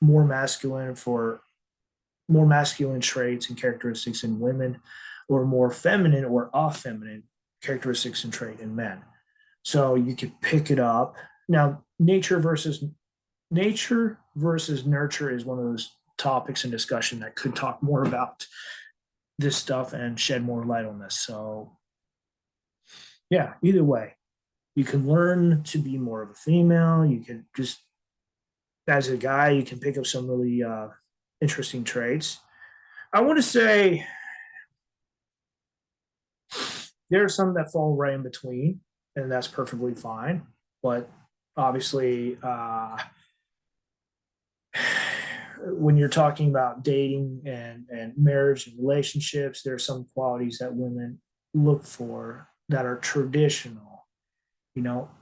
more masculine traits and characteristics in women, or more feminine or off feminine characteristics and trait in men. So you could pick it up. Now, nature versus nurture is one of those topics in discussion that could talk more about this stuff and shed more light on this. So yeah, either way, you can learn to be more of a female. You can just, as a guy, you can pick up some really interesting traits. I want to say there are some that fall right in between, and that's perfectly fine. But obviously, when you're talking about dating and marriage and relationships, there are some qualities that women look for that are traditional,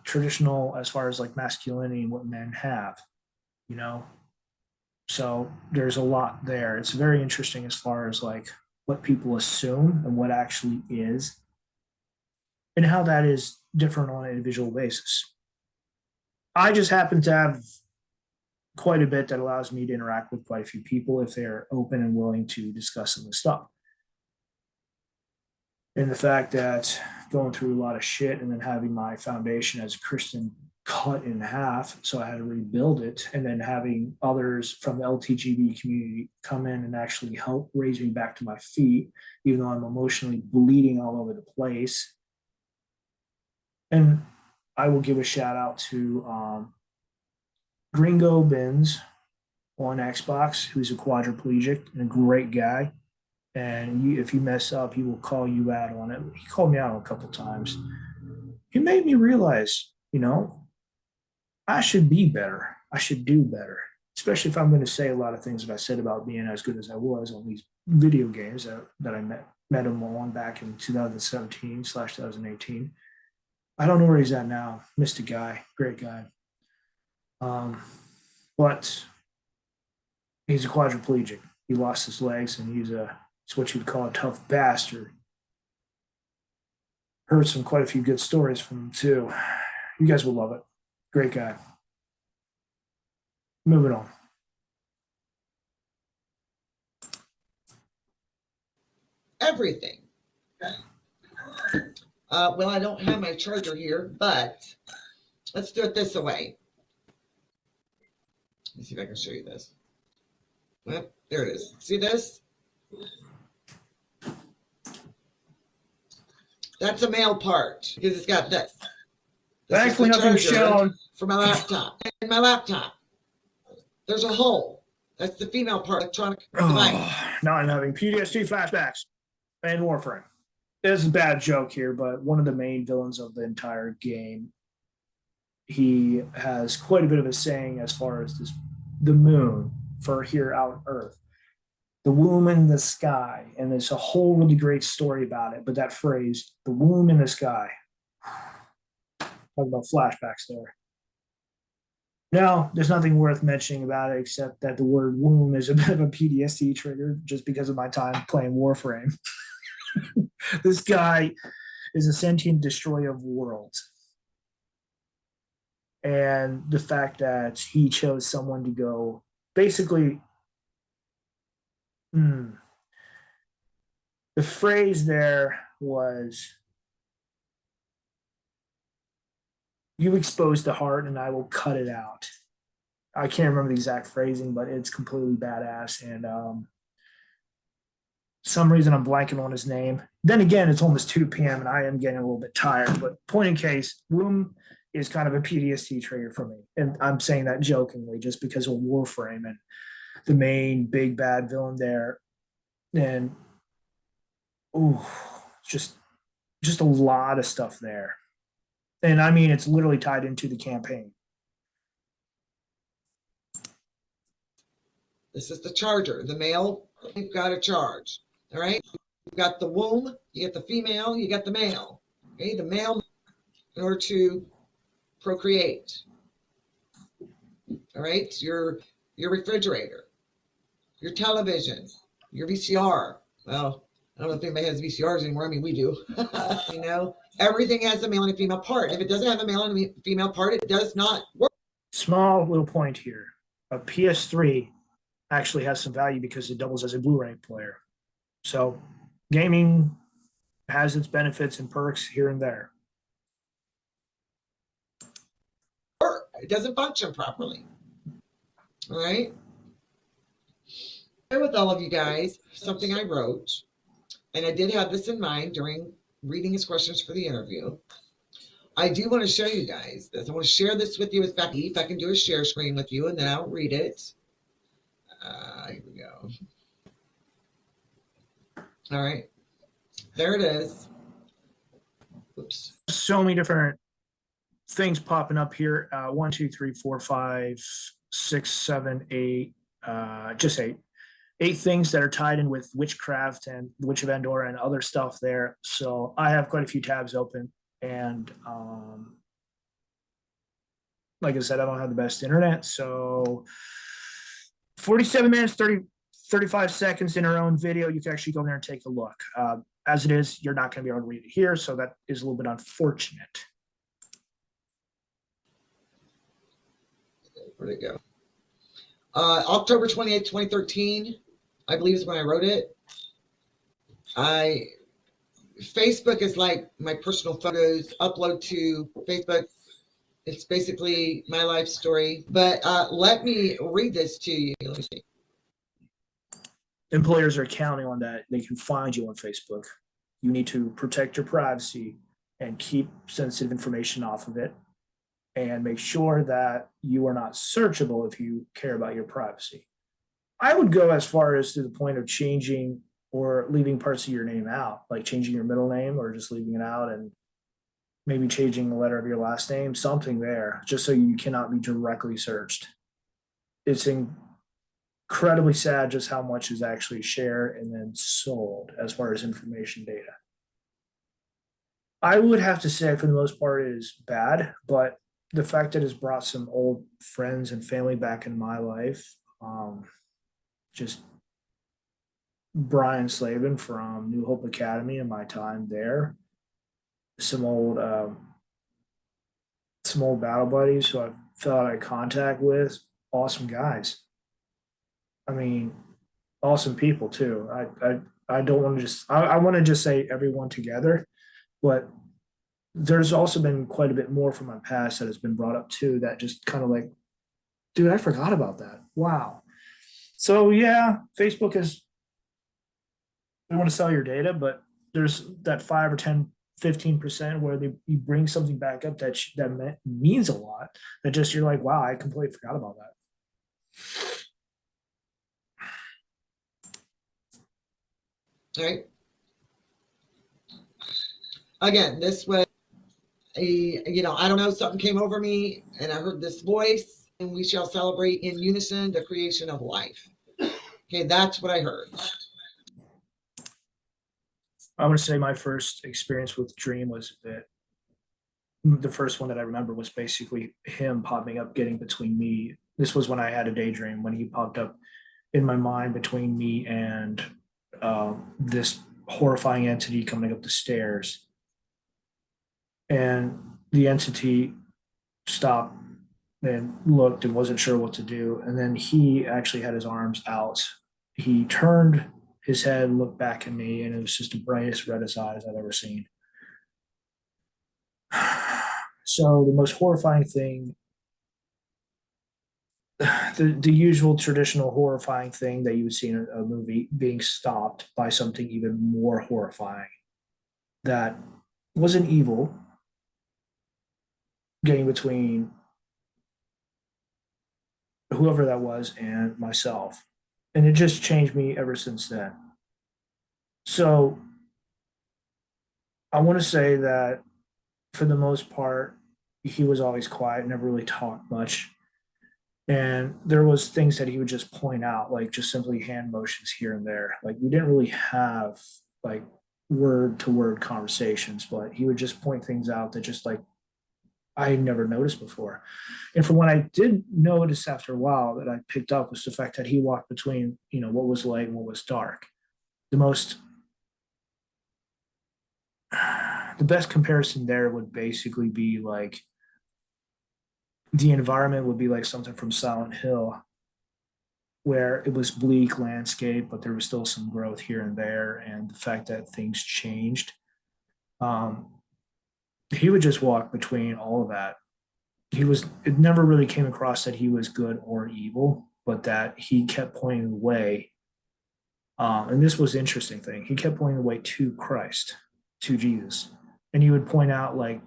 traditional as far as like masculinity and what men have, you know. So there's a lot there. It's very interesting as far as like what people assume and what actually is, and how that is different on an individual basis. I just happen to have quite a bit that allows me to interact with quite a few people if they're open and willing to discuss some of the stuff. And the fact that going through a lot of shit and then having my foundation as a Christian cut in half, so I had to rebuild it, and then having others from the LTGB community come in and actually help raise me back to my feet, even though I'm emotionally bleeding all over the place. And I will give a shout out to Gringo Bins on Xbox, who's a quadriplegic and a great guy. And if you mess up, he will call you out on it. He called me out a couple times. He made me realize, I should be better. I should do better, especially if I'm going to say a lot of things that I said about being as good as I was on these video games that I met him on back in 2017/2018. I don't know where he's at now. Missed a guy, great guy. But he's a quadriplegic. He lost his legs, and it's what you'd call a tough bastard. Heard quite a few good stories from him too. You guys will love it. Great guy. Moving on. everything. Well, I don't have my charger here, but let's do it this way. Let me see if I can show you this. Well, there it is. See this? That's a male part because it's got this. Thankfully, nothing's shown. For my laptop. In my laptop, there's a hole. That's the female part, electronic device. Now I'm having PTSD flashbacks and warfarin. it's a bad joke here, but one of the main villains of the entire game, he has quite a bit of a saying as far as this, the moon for here out on Earth, the womb in the sky, and there's a whole really great story about it. But that phrase, the womb in the sky, talk about flashbacks there. No, there's nothing worth mentioning about it except that the word womb is a bit of a PTSD trigger just because of my time playing Warframe. This guy is a sentient destroyer of worlds. And the fact that he chose someone to go basically, the phrase there was, you expose the heart and I will cut it out. I can't remember the exact phrasing, but it's completely badass. And some reason I'm blanking on his name. Then again, it's almost 2 p.m. and I am getting a little bit tired. But point in case, womb is kind of a PTSD trigger for me. And I'm saying that jokingly just because of Warframe and the main big bad villain there. And ooh, just a lot of stuff there. And I mean, it's literally tied into the campaign. This is the charger. The male, you've got a charge. All right. You've got the womb, you get the female, you got the male. Okay, the male in order to procreate. All right, your refrigerator, your television, your VCR. Well, I don't know if anybody has VCRs anymore. I mean, we do. You know, everything has a male and a female part. If it doesn't have a male and a female part, it does not work. Small little point here. A PS3 actually has some value because it doubles as a Blu-ray player. So gaming has its benefits and perks here and there. It doesn't function properly. All right. With all of you guys, something I wrote, and I did have this in mind during reading his questions for the interview. I do want to show you guys this. I want to share this with you with Becky. If I can do a share screen with you, and then I'll read it. Here we go. All right. There it is. Oops. So many different things popping up here. 1, 2, 3, 4, 5, 6, 7, 8, just 8. 8 things that are tied in with witchcraft and the Witch of Endor and other stuff there. So I have quite a few tabs open. And like I said, I don't have the best internet. So 47 minutes, 35 seconds in our own video. You can actually go there and take a look. As it is, you're not going to be able to read it here. So that is a little bit unfortunate. Where'd it go? October 28th, 2013, I believe is when I wrote it. Facebook is like my personal photos upload to Facebook. It's basically my life story. But let me read this to you. Let me see. Employers are counting on that. They can find you on Facebook. You need to protect your privacy and keep sensitive information off of it, and make sure that you are not searchable if you care about your privacy. I would go as far as to the point of changing or leaving parts of your name out, like changing your middle name or just leaving it out, and maybe changing the letter of your last name, something there, just so you cannot be directly searched. It's incredibly sad just how much is actually shared and then sold as far as information data. I would have to say, for the most part, it is bad, but the fact that it's brought some old friends and family back in my life, just Brian Slavin from New Hope Academy and my time there, some old battle buddies who I fell out of contact with, awesome guys. I mean, awesome people too. I don't want to just I want to just say everyone together, but there's also been quite a bit more from my past that has been brought up too, that just kind of like, dude, I forgot about that. Wow. So yeah, Facebook is, they want to sell your data, but there's that 5 or 10, 15% where you bring something back up that means a lot, that just you're like, wow, I completely forgot about that. All right. Again, this was I don't know, something came over me and I heard this voice, and we shall celebrate in unison the creation of life. Okay, that's what I heard. I'm going to say my first experience with dream was that the first one that I remember was basically him popping up, getting between me. This was when I had a daydream when he popped up in my mind between me and this horrifying entity coming up the stairs. And the entity stopped and looked and wasn't sure what to do. And then he actually had his arms out. He turned his head, looked back at me, and it was just the brightest, reddest eyes I've ever seen. So the most horrifying thing, the usual traditional horrifying thing that you would see in a movie, being stopped by something even more horrifying that wasn't evil, getting between whoever that was and myself. And it just changed me ever since then. So I want to say that for the most part, he was always quiet, never really talked much. And there was things that he would just point out, like just simply hand motions here and there. Like we didn't really have like word to word conversations, but he would just point things out that just like I had never noticed before. And from what I did notice after a while that I picked up was the fact that he walked between, what was light and what was dark. The most, the best comparison there would basically be like the environment would be like something from Silent Hill, where it was bleak landscape, but there was still some growth here and there. And the fact that things changed, um, he would just walk between all of that. It never really came across that he was good or evil, but that he kept pointing the way. And this was the interesting thing. He kept pointing the way to Christ, to Jesus. And he would point out, like,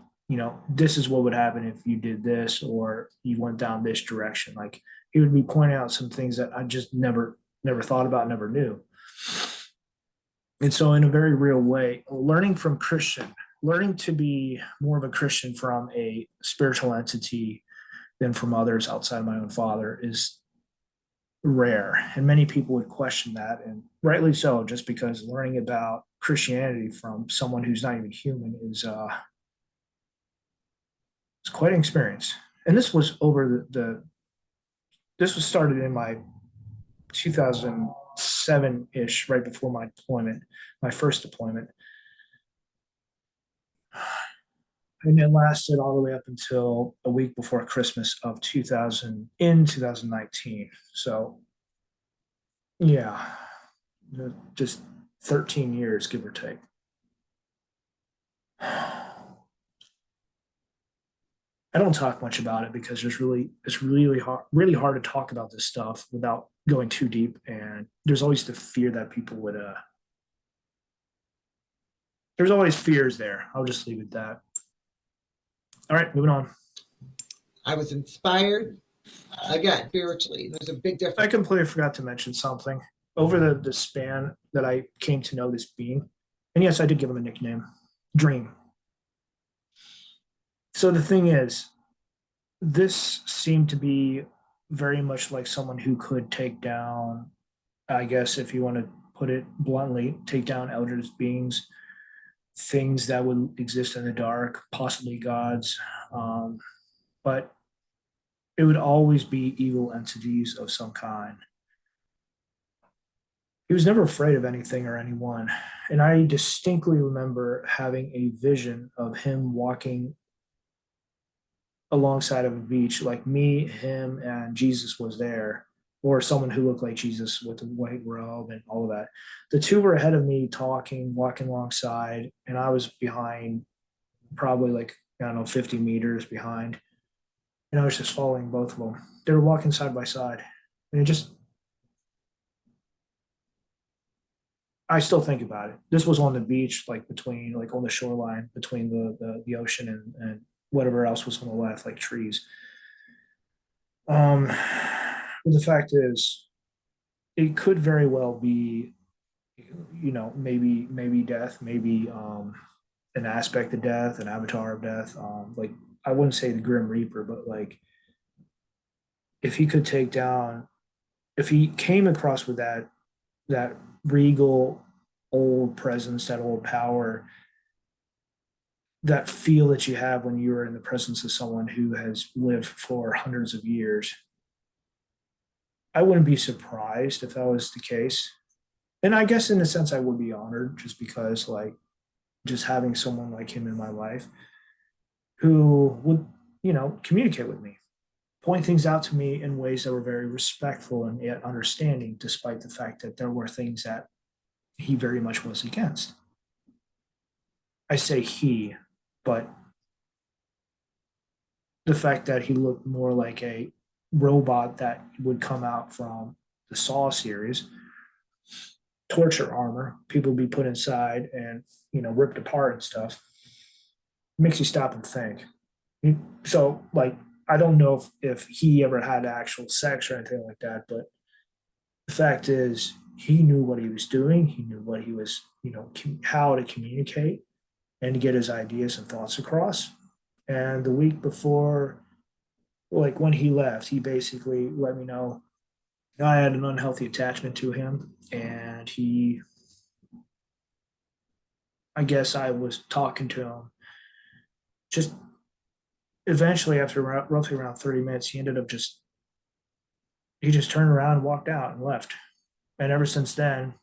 this is what would happen if you did this or you went down this direction. Like he would be pointing out some things that I just never thought about, never knew. And so, in a very real way, learning to be more of a Christian from a spiritual entity than from others outside of my own father is rare. And many people would question that, and rightly so, just because learning about Christianity from someone who's not even human is it's quite an experience. And this was over this was started in my 2007 ish, right before my deployment, my first deployment. And it lasted all the way up until a week before Christmas of 2019. So, yeah, just 13 years, give or take. I don't talk much about it because it's really hard to talk about this stuff without going too deep. And there's always the fear that people would, there's always fears there. I'll just leave it at that. All right, moving on. I was inspired again spiritually. There's a big difference. I completely forgot to mention something over the span that I came to know this being. And yes, I did give him a nickname, Dream. So the thing is, this seemed to be very much like someone who could take down, I guess, if you want to put it bluntly, take down elders beings, things that would exist in the dark, possibly gods. But it would always be evil entities of some kind. He was never afraid of anything or anyone. And I distinctly remember having a vision of him walking alongside of a beach, like me, him, and Jesus was there, or someone who looked like Jesus with a white robe and all of that. The two were ahead of me talking, walking alongside, and I was behind, probably like, I don't know, 50 meters behind. And I was just following both of them. They were walking side by side. And it just, I still think about it. This was on the beach, like between, like on the shoreline, between the ocean and whatever else was on the left, like trees. But the fact is, it could very well be, maybe death, maybe an aspect of death, an avatar of death. Like I wouldn't say the Grim Reaper, but like if he could take down, if he came across with that regal old presence, that old power, that feel that you have when you're in the presence of someone who has lived for hundreds of years, I wouldn't be surprised if that was the case. And I guess in a sense I would be honored just because like just having someone like him in my life who would, communicate with me, point things out to me in ways that were very respectful and yet understanding, despite the fact that there were things that he very much was against. I say he, but the fact that he looked more like a robot that would come out from the Saw series, torture armor, people would be put inside and, ripped apart and stuff, makes you stop and think. So, like, I don't know if he ever had actual sex or anything like that, but the fact is, he knew what he was doing. He knew what he was, how to communicate and to get his ideas and thoughts across. And the week before, like when he left, he basically let me know I had an unhealthy attachment to him. And I guess I was talking to him just eventually after roughly around 30 minutes, he just turned around and walked out and left. And ever since then,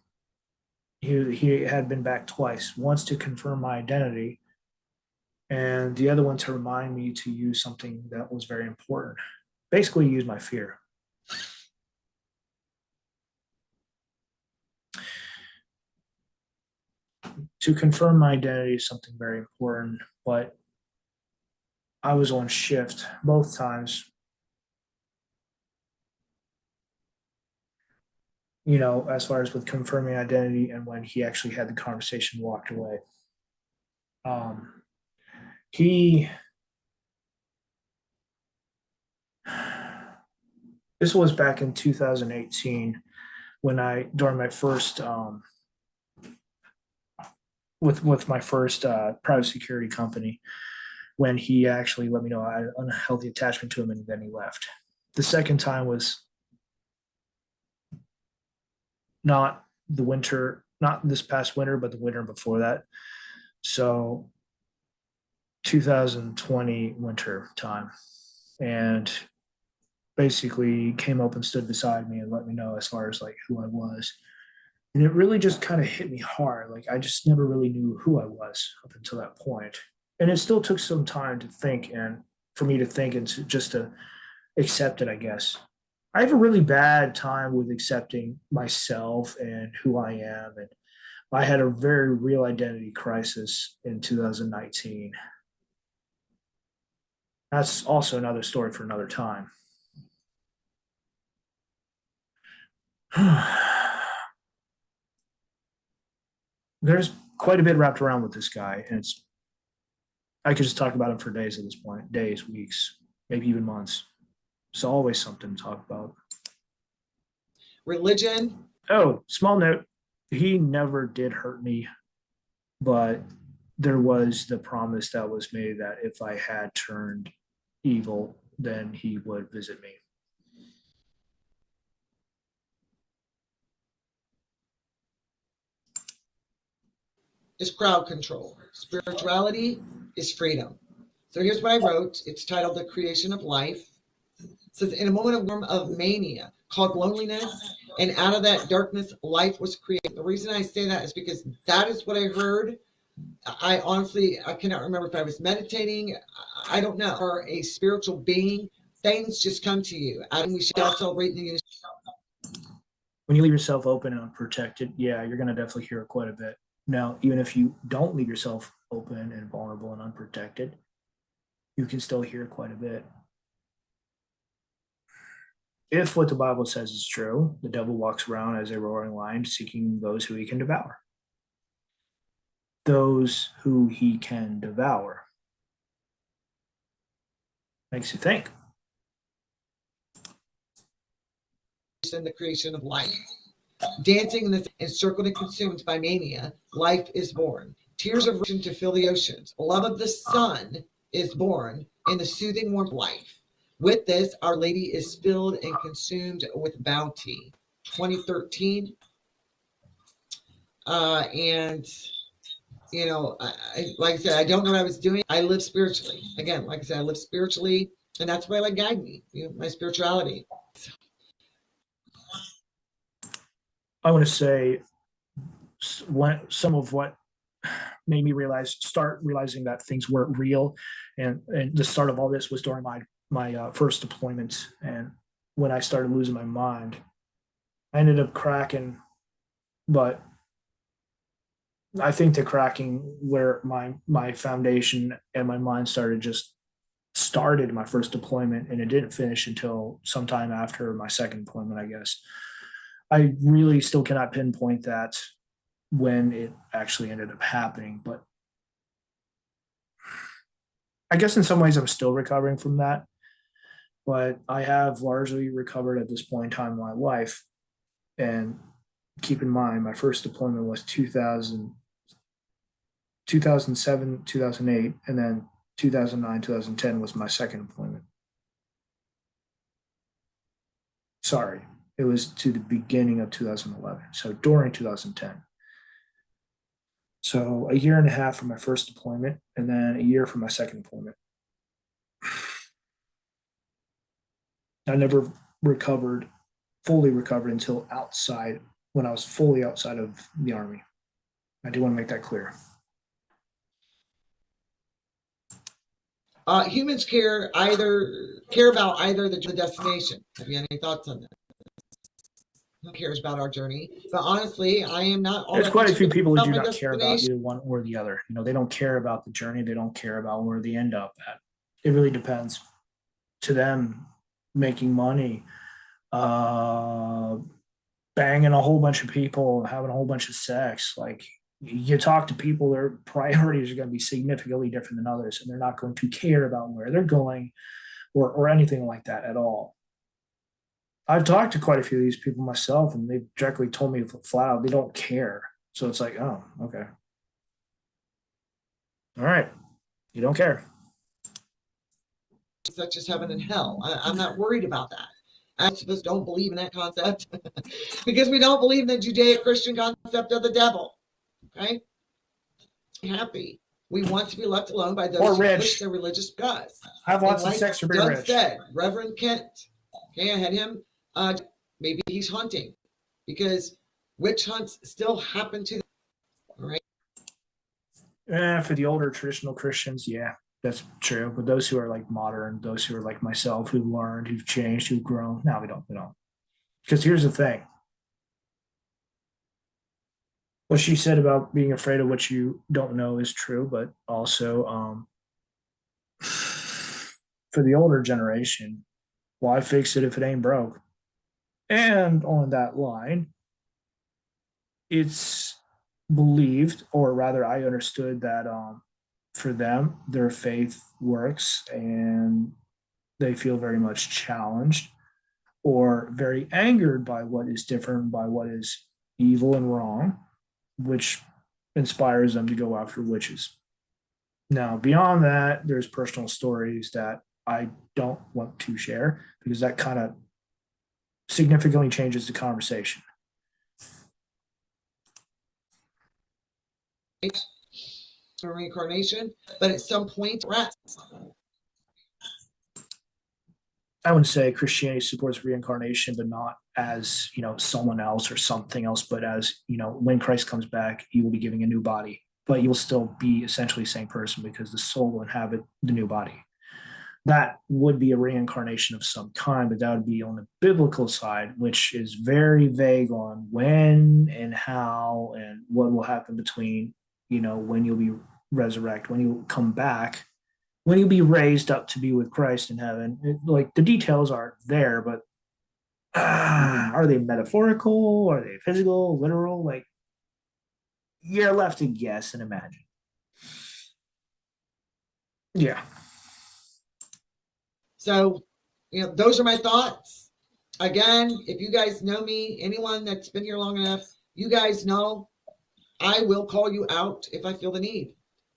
he had been back twice, once to confirm my identity, and the other one to remind me to use something that was very important. Basically, use my fear. To confirm my identity is something very important, but I was on shift both times. As far as with confirming identity and when he actually had the conversation, walked away. Um, he This was back in 2018 when during my first with my first private security company, when he actually let me know I had an unhealthy attachment to him and then he left. The second time was not not this past winter, but the winter before that. So 2020 winter time. And basically came up and stood beside me and let me know as far as like who I was. And it really just kind of hit me hard. Like I just never really knew who I was up until that point. And it still took some time to think and for me to think and just to accept it, I guess. I have a really bad time with accepting myself and who I am. And I had a very real identity crisis in 2019. That's also another story for another time. There's quite a bit wrapped around with this guy, and I could just talk about him for days at this point, days, weeks, maybe even months. There's always something to talk about. Religion. Oh, small note. He never did hurt me, but there was the promise that was made that if I had turned evil, then he would visit me. Is crowd control. Spirituality is freedom. So here's what I wrote. It's titled The Creation of Life. It says, in a moment of mania called loneliness, and out of that darkness, life was created. The reason I say that is because that is what I heard. I honestly, I cannot remember if I was meditating. I don't know. Or a spiritual being, things just come to you. And we shall celebrate the When you leave yourself open and unprotected, yeah, you're going to definitely hear it quite a bit. Now, even if you don't leave yourself open and vulnerable and unprotected, you can still hear quite a bit. If what the Bible says is true, the devil walks around as a roaring lion seeking those who he can devour. Those who he can devour. Makes you think. the creation of life. Dancing in this encircled and consumed by mania, life is born. Tears of ocean to fill the oceans. Love of the sun is born in the soothing warmth of life. With this, Our Lady is filled and consumed with bounty. 2013. And like I said, I don't know what I was doing. I live spiritually. Again, like I said, I live spiritually, and that's why like guide me, my spirituality. I want to say some of what made me start realizing that things weren't real, and the start of all this was during my first deployment, and when I started losing my mind, I ended up cracking, but I think the cracking where my foundation and my mind started my first deployment, and it didn't finish until sometime after my second deployment, I guess. I really still cannot pinpoint that when it actually ended up happening, but I guess in some ways I'm still recovering from that, but I have largely recovered at this point in time in my life. And keep in mind, my first deployment was 2007, 2008, and then 2009, 2010 was my second deployment. Sorry, it was to the beginning of 2011, so during 2010. So a year and a half for my first deployment, and then a year for my second deployment. I never fully recovered until when I was fully outside of the Army. I do want to make that clear. Humans care about either the destination. Have you any thoughts on that? Who cares about our journey? But honestly, I am not. There's quite a few people who do not care about either one or the other. They don't care about the journey. They don't care about where they end up at. It really depends. To them, making money, banging a whole bunch of people, having a whole bunch of sex. Like, you talk to people, their priorities are going to be significantly different than others, and they're not going to care about where they're going or anything like that at all. I've talked to quite a few of these people myself, and they've directly told me flat out they don't care. So it's like, oh, okay. All right. You don't care. Such as heaven and hell. I'm not worried about that. Most of us don't believe in that concept because we don't believe in the Judeo-Christian concept of the devil. Okay? Happy. We want to be left alone by those who push their religious guts. Have lots of sex or be Doug rich. said, Reverend Kent. Okay, I had him. Maybe he's hunting because witch hunts still happen to them. All right. For the older traditional Christians, yeah, that's true. But those who are like modern, those who are like myself, who've learned, who've changed, who've grown, no, we don't. Because here's the thing. What she said about being afraid of what you don't know is true, but also for the older generation, why fix it if it ain't broke? And on that line, it's believed, or rather, I understood that for them, their faith works and they feel very much challenged or very angered by what is different, by what is evil and wrong, which inspires them to go after witches. Now, beyond that, there's personal stories that I don't want to share because that kind of significantly changes the conversation. Reincarnation, but at some point, rest. I wouldn't say Christianity supports reincarnation, but not as someone else or something else, but as when Christ comes back, he will be giving a new body, but you will still be essentially the same person because the soul will inhabit the new body. That would be a reincarnation of some kind, but that would be on the biblical side, which is very vague on when and how and what will happen between, when you'll be resurrected, when you come back, when you'll be raised up to be with Christ in heaven. Like, the details aren't there, but are they metaphorical? Are they physical, literal? Like, you're left to guess and imagine. Yeah. So, those are my thoughts. Again, if you guys know me, anyone that's been here long enough, you guys know I will call you out if I feel the need.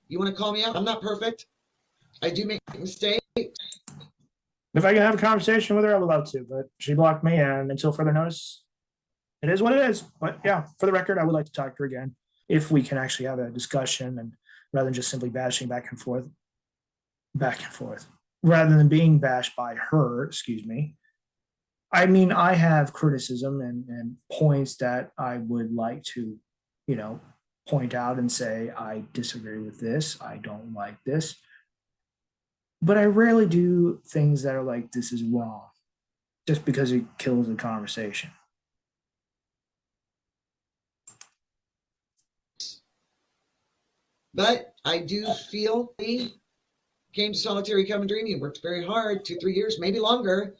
You want to call me out? I'm not perfect. I do make mistakes. If I can have a conversation with her, I would love to, but she blocked me, and until further notice, it is what it is. But yeah, for the record, I would like to talk to her again if we can actually have a discussion, and rather than just simply bashing back and forth, rather than being bashed by her, excuse me. I mean, I have criticism and points that I would like to, you know, point out and say, I disagree with this. I don't like this. But I rarely do things that are like, this is wrong, just because it kills the conversation. But I do feel he came to solitary come and dream. He worked very hard, 2, 3 years, maybe longer.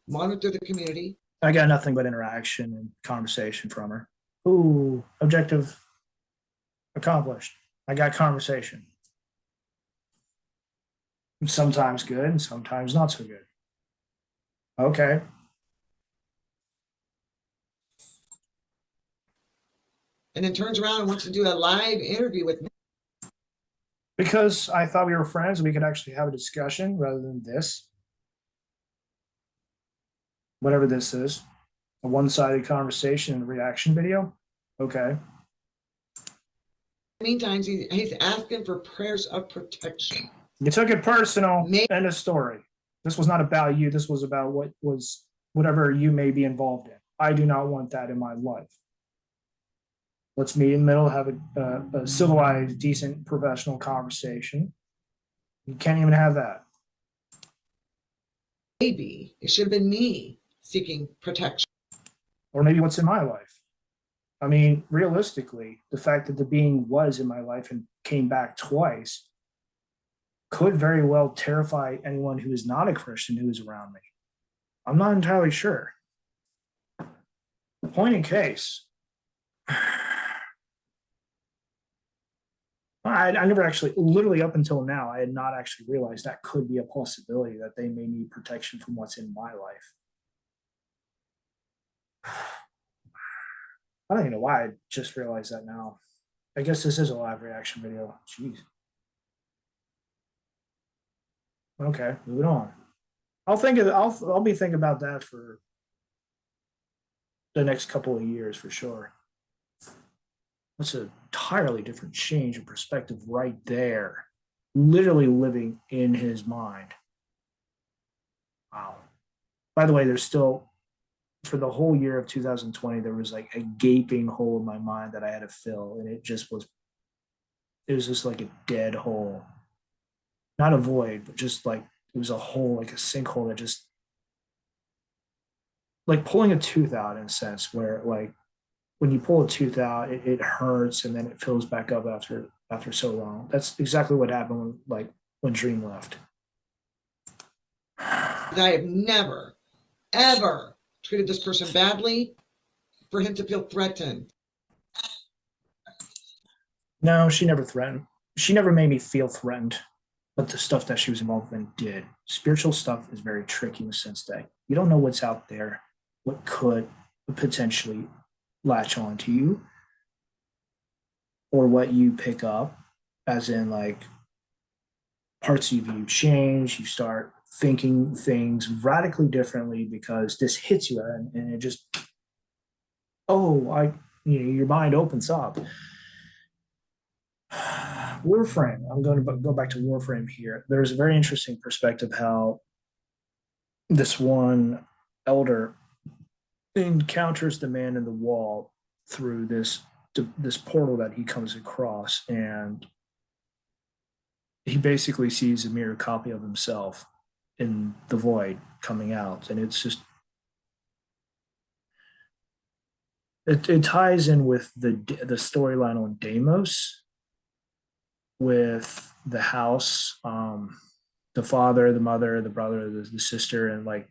Monitor the community. I got nothing but interaction and conversation from her. Ooh, objective accomplished. I got conversation. Sometimes good and sometimes not so good. Okay. And then turns around and wants to do a live interview with me. Because I thought we were friends, we could actually have a discussion rather than this. Whatever this is, a one-sided conversation and reaction video. Okay. Meantime, he's asking for prayers of protection. You took it personal. End of story. This was not about you. This was about whatever you may be involved in. I do not want that in my life. Let's meet in the middle, have a civilized, decent, professional conversation. You can't even have that. Maybe it should have been me seeking protection. Or maybe what's in my life. I mean, realistically, the fact that the being was in my life and came back twice could very well terrify anyone who is not a Christian who is around me. I'm not entirely sure. Point in case, I never actually, literally up until now, I had not actually realized that could be a possibility that they may need protection from what's in my life. I don't even know why I just realized that now. I guess this is a live reaction video. Jeez. Okay, moving on. I'll be thinking about that for the next couple of years for sure. That's an entirely different change of perspective right there. Literally living in his mind. Wow. By the way, there's still, for the whole year of 2020, there was like a gaping hole in my mind that I had to fill, and it was just like a dead hole. Not a void, but just like it was a hole, like a sinkhole that just, like pulling a tooth out in a sense, where like when you pull a tooth out, it hurts and then it fills back up after so long. That's exactly what happened when Dream left. I have never, ever treated this person badly for him to feel threatened. No, she never threatened. She never made me feel threatened, but the stuff that she was involved in did. Spiritual stuff is very tricky in the sense that you don't know what's out there, what could potentially latch on to you, or what you pick up, as in like parts of you change, you start thinking things radically differently because this hits you and it just, your mind opens up. Warframe. I'm going to go back to Warframe here. There's a very interesting perspective how this one elder encounters the man in the wall through this portal that he comes across, and he basically sees a mirror copy of himself in the void coming out, and it's just it ties in with the storyline on Deimos, with the house, the father, the mother, the brother, the sister, and like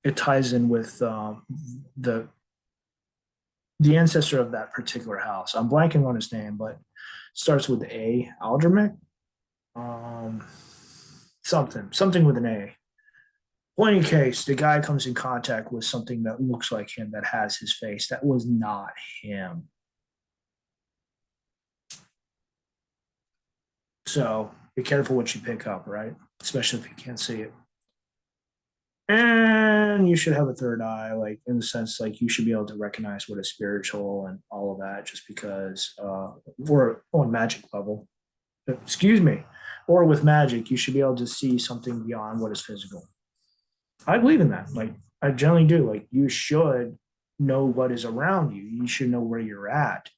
it ties in with the ancestor of that particular house. I'm blanking on his name, but starts with A. Aldermic, something with an A. Point in case, the guy comes in contact with something that looks like him, that has his face. That was not him. So be careful what you pick up, right? Especially if you can't see it. And you should have a third eye, like in the sense, like you should be able to recognize what is spiritual and all of that, just because we're on magic level. Excuse me. Or with magic, you should be able to see something beyond what is physical. I believe in that. Like I generally do. Like you should know what is around you. You should know where you're at.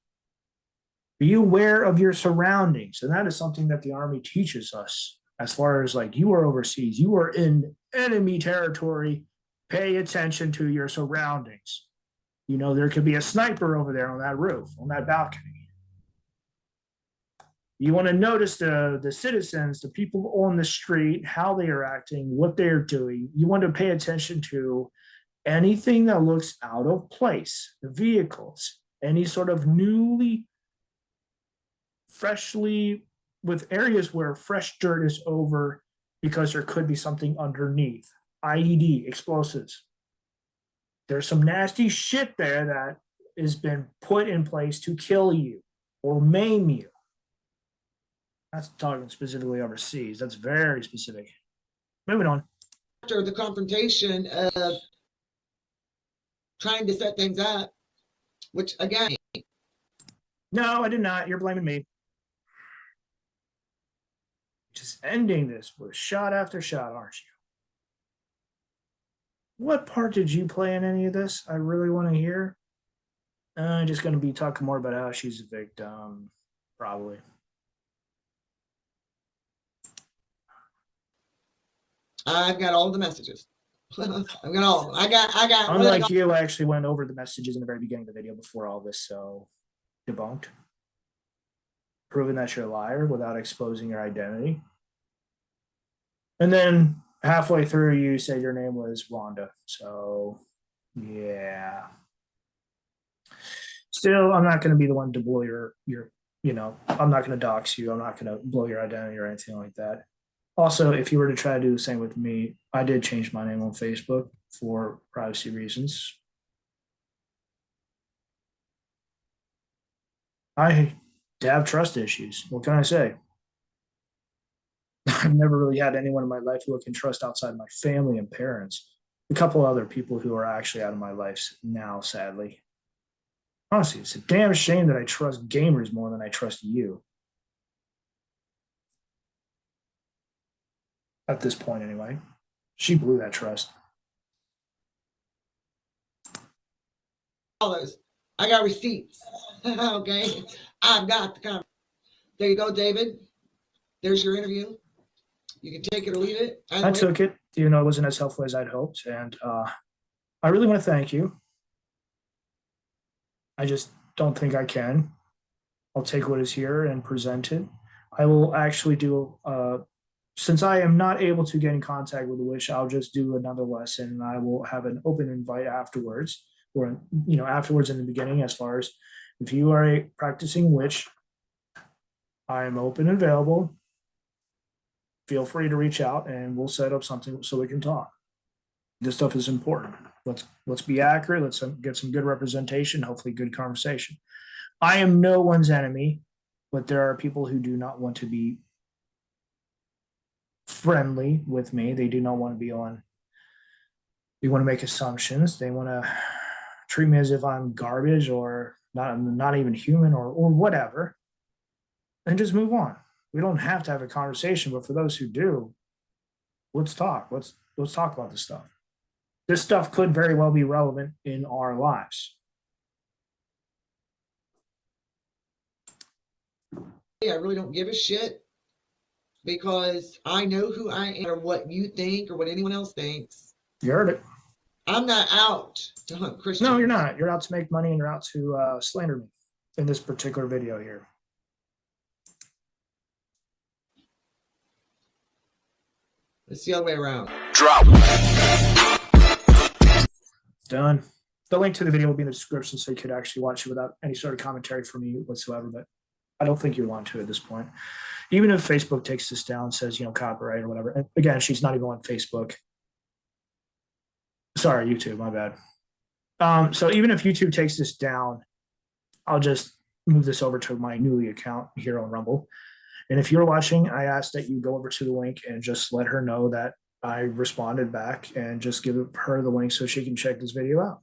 Be aware of your surroundings. And that is something that the Army teaches us as far as like you are overseas, you are in enemy territory. Pay attention to your surroundings. You know, there could be a sniper over there on that roof, on that balcony. You want to notice the citizens, the people on the street, how they are acting, what they're doing. You want to pay attention to anything that looks out of place, the vehicles, any sort of freshly, with areas where fresh dirt is over because there could be something underneath. IED, explosives. There's some nasty shit there that has been put in place to kill you or maim you. That's talking specifically overseas. That's very specific. Moving on. After the confrontation of trying to set things up, which again, No, I did not. You're blaming me. Just ending this with shot after shot, aren't you? What part did you play in any of this? I really want to hear. I'm just going to be talking more about how she's a victim, probably. I've got all the messages. I've got all. I got. Unlike you, I actually went over the messages in the very beginning of the video before all this, so debunked. Proving that you're a liar without exposing your identity. And then halfway through, you said your name was Wanda. So, yeah. Still, I'm not going to be the one to blow your, I'm not going to dox you. I'm not going to blow your identity or anything like that. Also, if you were to try to do the same with me, I did change my name on Facebook for privacy reasons. I have trust issues. What can I say? I've never really had anyone in my life who I can trust outside my family and parents. A couple other people who are actually out of my life now, sadly. Honestly, it's a damn shame that I trust gamers more than I trust you. At this point, anyway. She blew that trust. all those. I got receipts. Okay. I've got the camera. There you go, David. There's your interview. You can take it or leave it. I took it, even though it wasn't as helpful as I'd hoped. And I really want to thank you. I just don't think I can. I'll take what is here and present it. I will actually do, since I am not able to get in contact with the witch, I'll just do another lesson and I will have an open invite afterwards, or, afterwards in the beginning, as far as if you are a practicing witch, I am open and available. Feel free to reach out and we'll set up something so we can talk. This stuff is important. Let's be accurate. Let's get some good representation, hopefully good conversation. I am no one's enemy, but there are people who do not want to be friendly with me. They do not want to be on. They want to make assumptions. They want to treat me as if I'm garbage or not even human or whatever, and just move on. We don't have to have a conversation, but for those who do, let's talk. Let's talk about this stuff. This stuff could very well be relevant in our lives. I really don't give a shit because I know who I am or what you think or what anyone else thinks. You heard it. I'm not out to hunt Christians. No, you're not. You're out to make money and you're out to slander me in this particular video here. It's the other way around. Drop. Done. The link to the video will be in the description so you could actually watch it without any sort of commentary from me whatsoever, but I don't think you want to at this point. Even if Facebook takes this down, says, copyright or whatever. And again, she's not even on Facebook. sorry, YouTube, my bad. So even if YouTube takes this down, I'll just move this over to my newly account here on Rumble. And if you're watching, I ask that you go over to the link and just let her know that I responded back, and just give her the link so she can check this video out.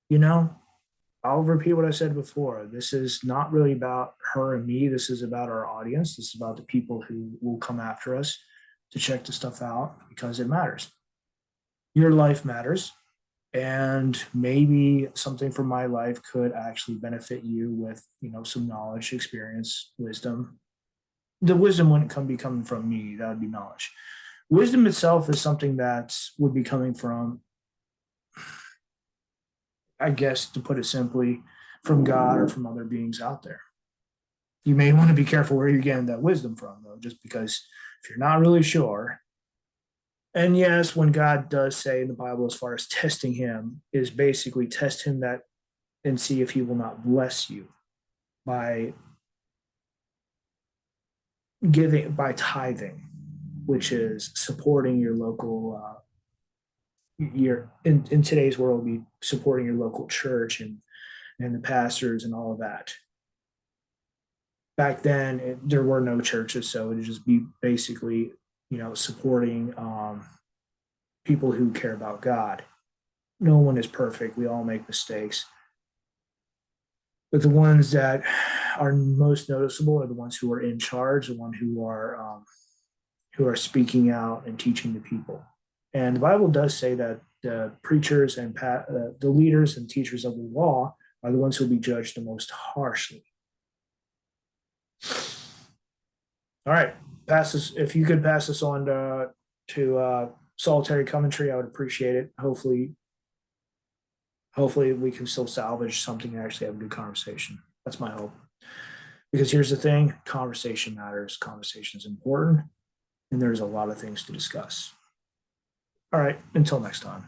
You know, I'll repeat what I said before. This is not really about her and me. This is about our audience. This is about the people who will come after us to check the stuff out, because it matters. Your life matters. And maybe something from my life could actually benefit you with, some knowledge, experience, wisdom. The wisdom wouldn't be coming from me. That would be knowledge. Wisdom itself is something that would be coming from, I guess, to put it simply, from God or from other beings out there. You may want to be careful where you're getting that wisdom from, though, just because if you're not really sure. And yes, when God does say in the Bible, as far as testing him, is basically test him that and see if he will not bless you by tithing, which is supporting your local, in today's world, be supporting your local church and the pastors and all of that. Back then, there were no churches, so it would just be basically, supporting people who care about God. No one is perfect. We all make mistakes. But the ones that are most noticeable are the ones who are in charge, the ones who are speaking out and teaching the people. And the Bible does say that the preachers and the leaders and teachers of the law are the ones who will be judged the most harshly. All right, pass this. If you could pass this on to solitary commentary, I would appreciate it. Hopefully we can still salvage something and actually have a good conversation. That's my hope. Because here's the thing, conversation matters. Conversation is important, and there's a lot of things to discuss. All right, until next time.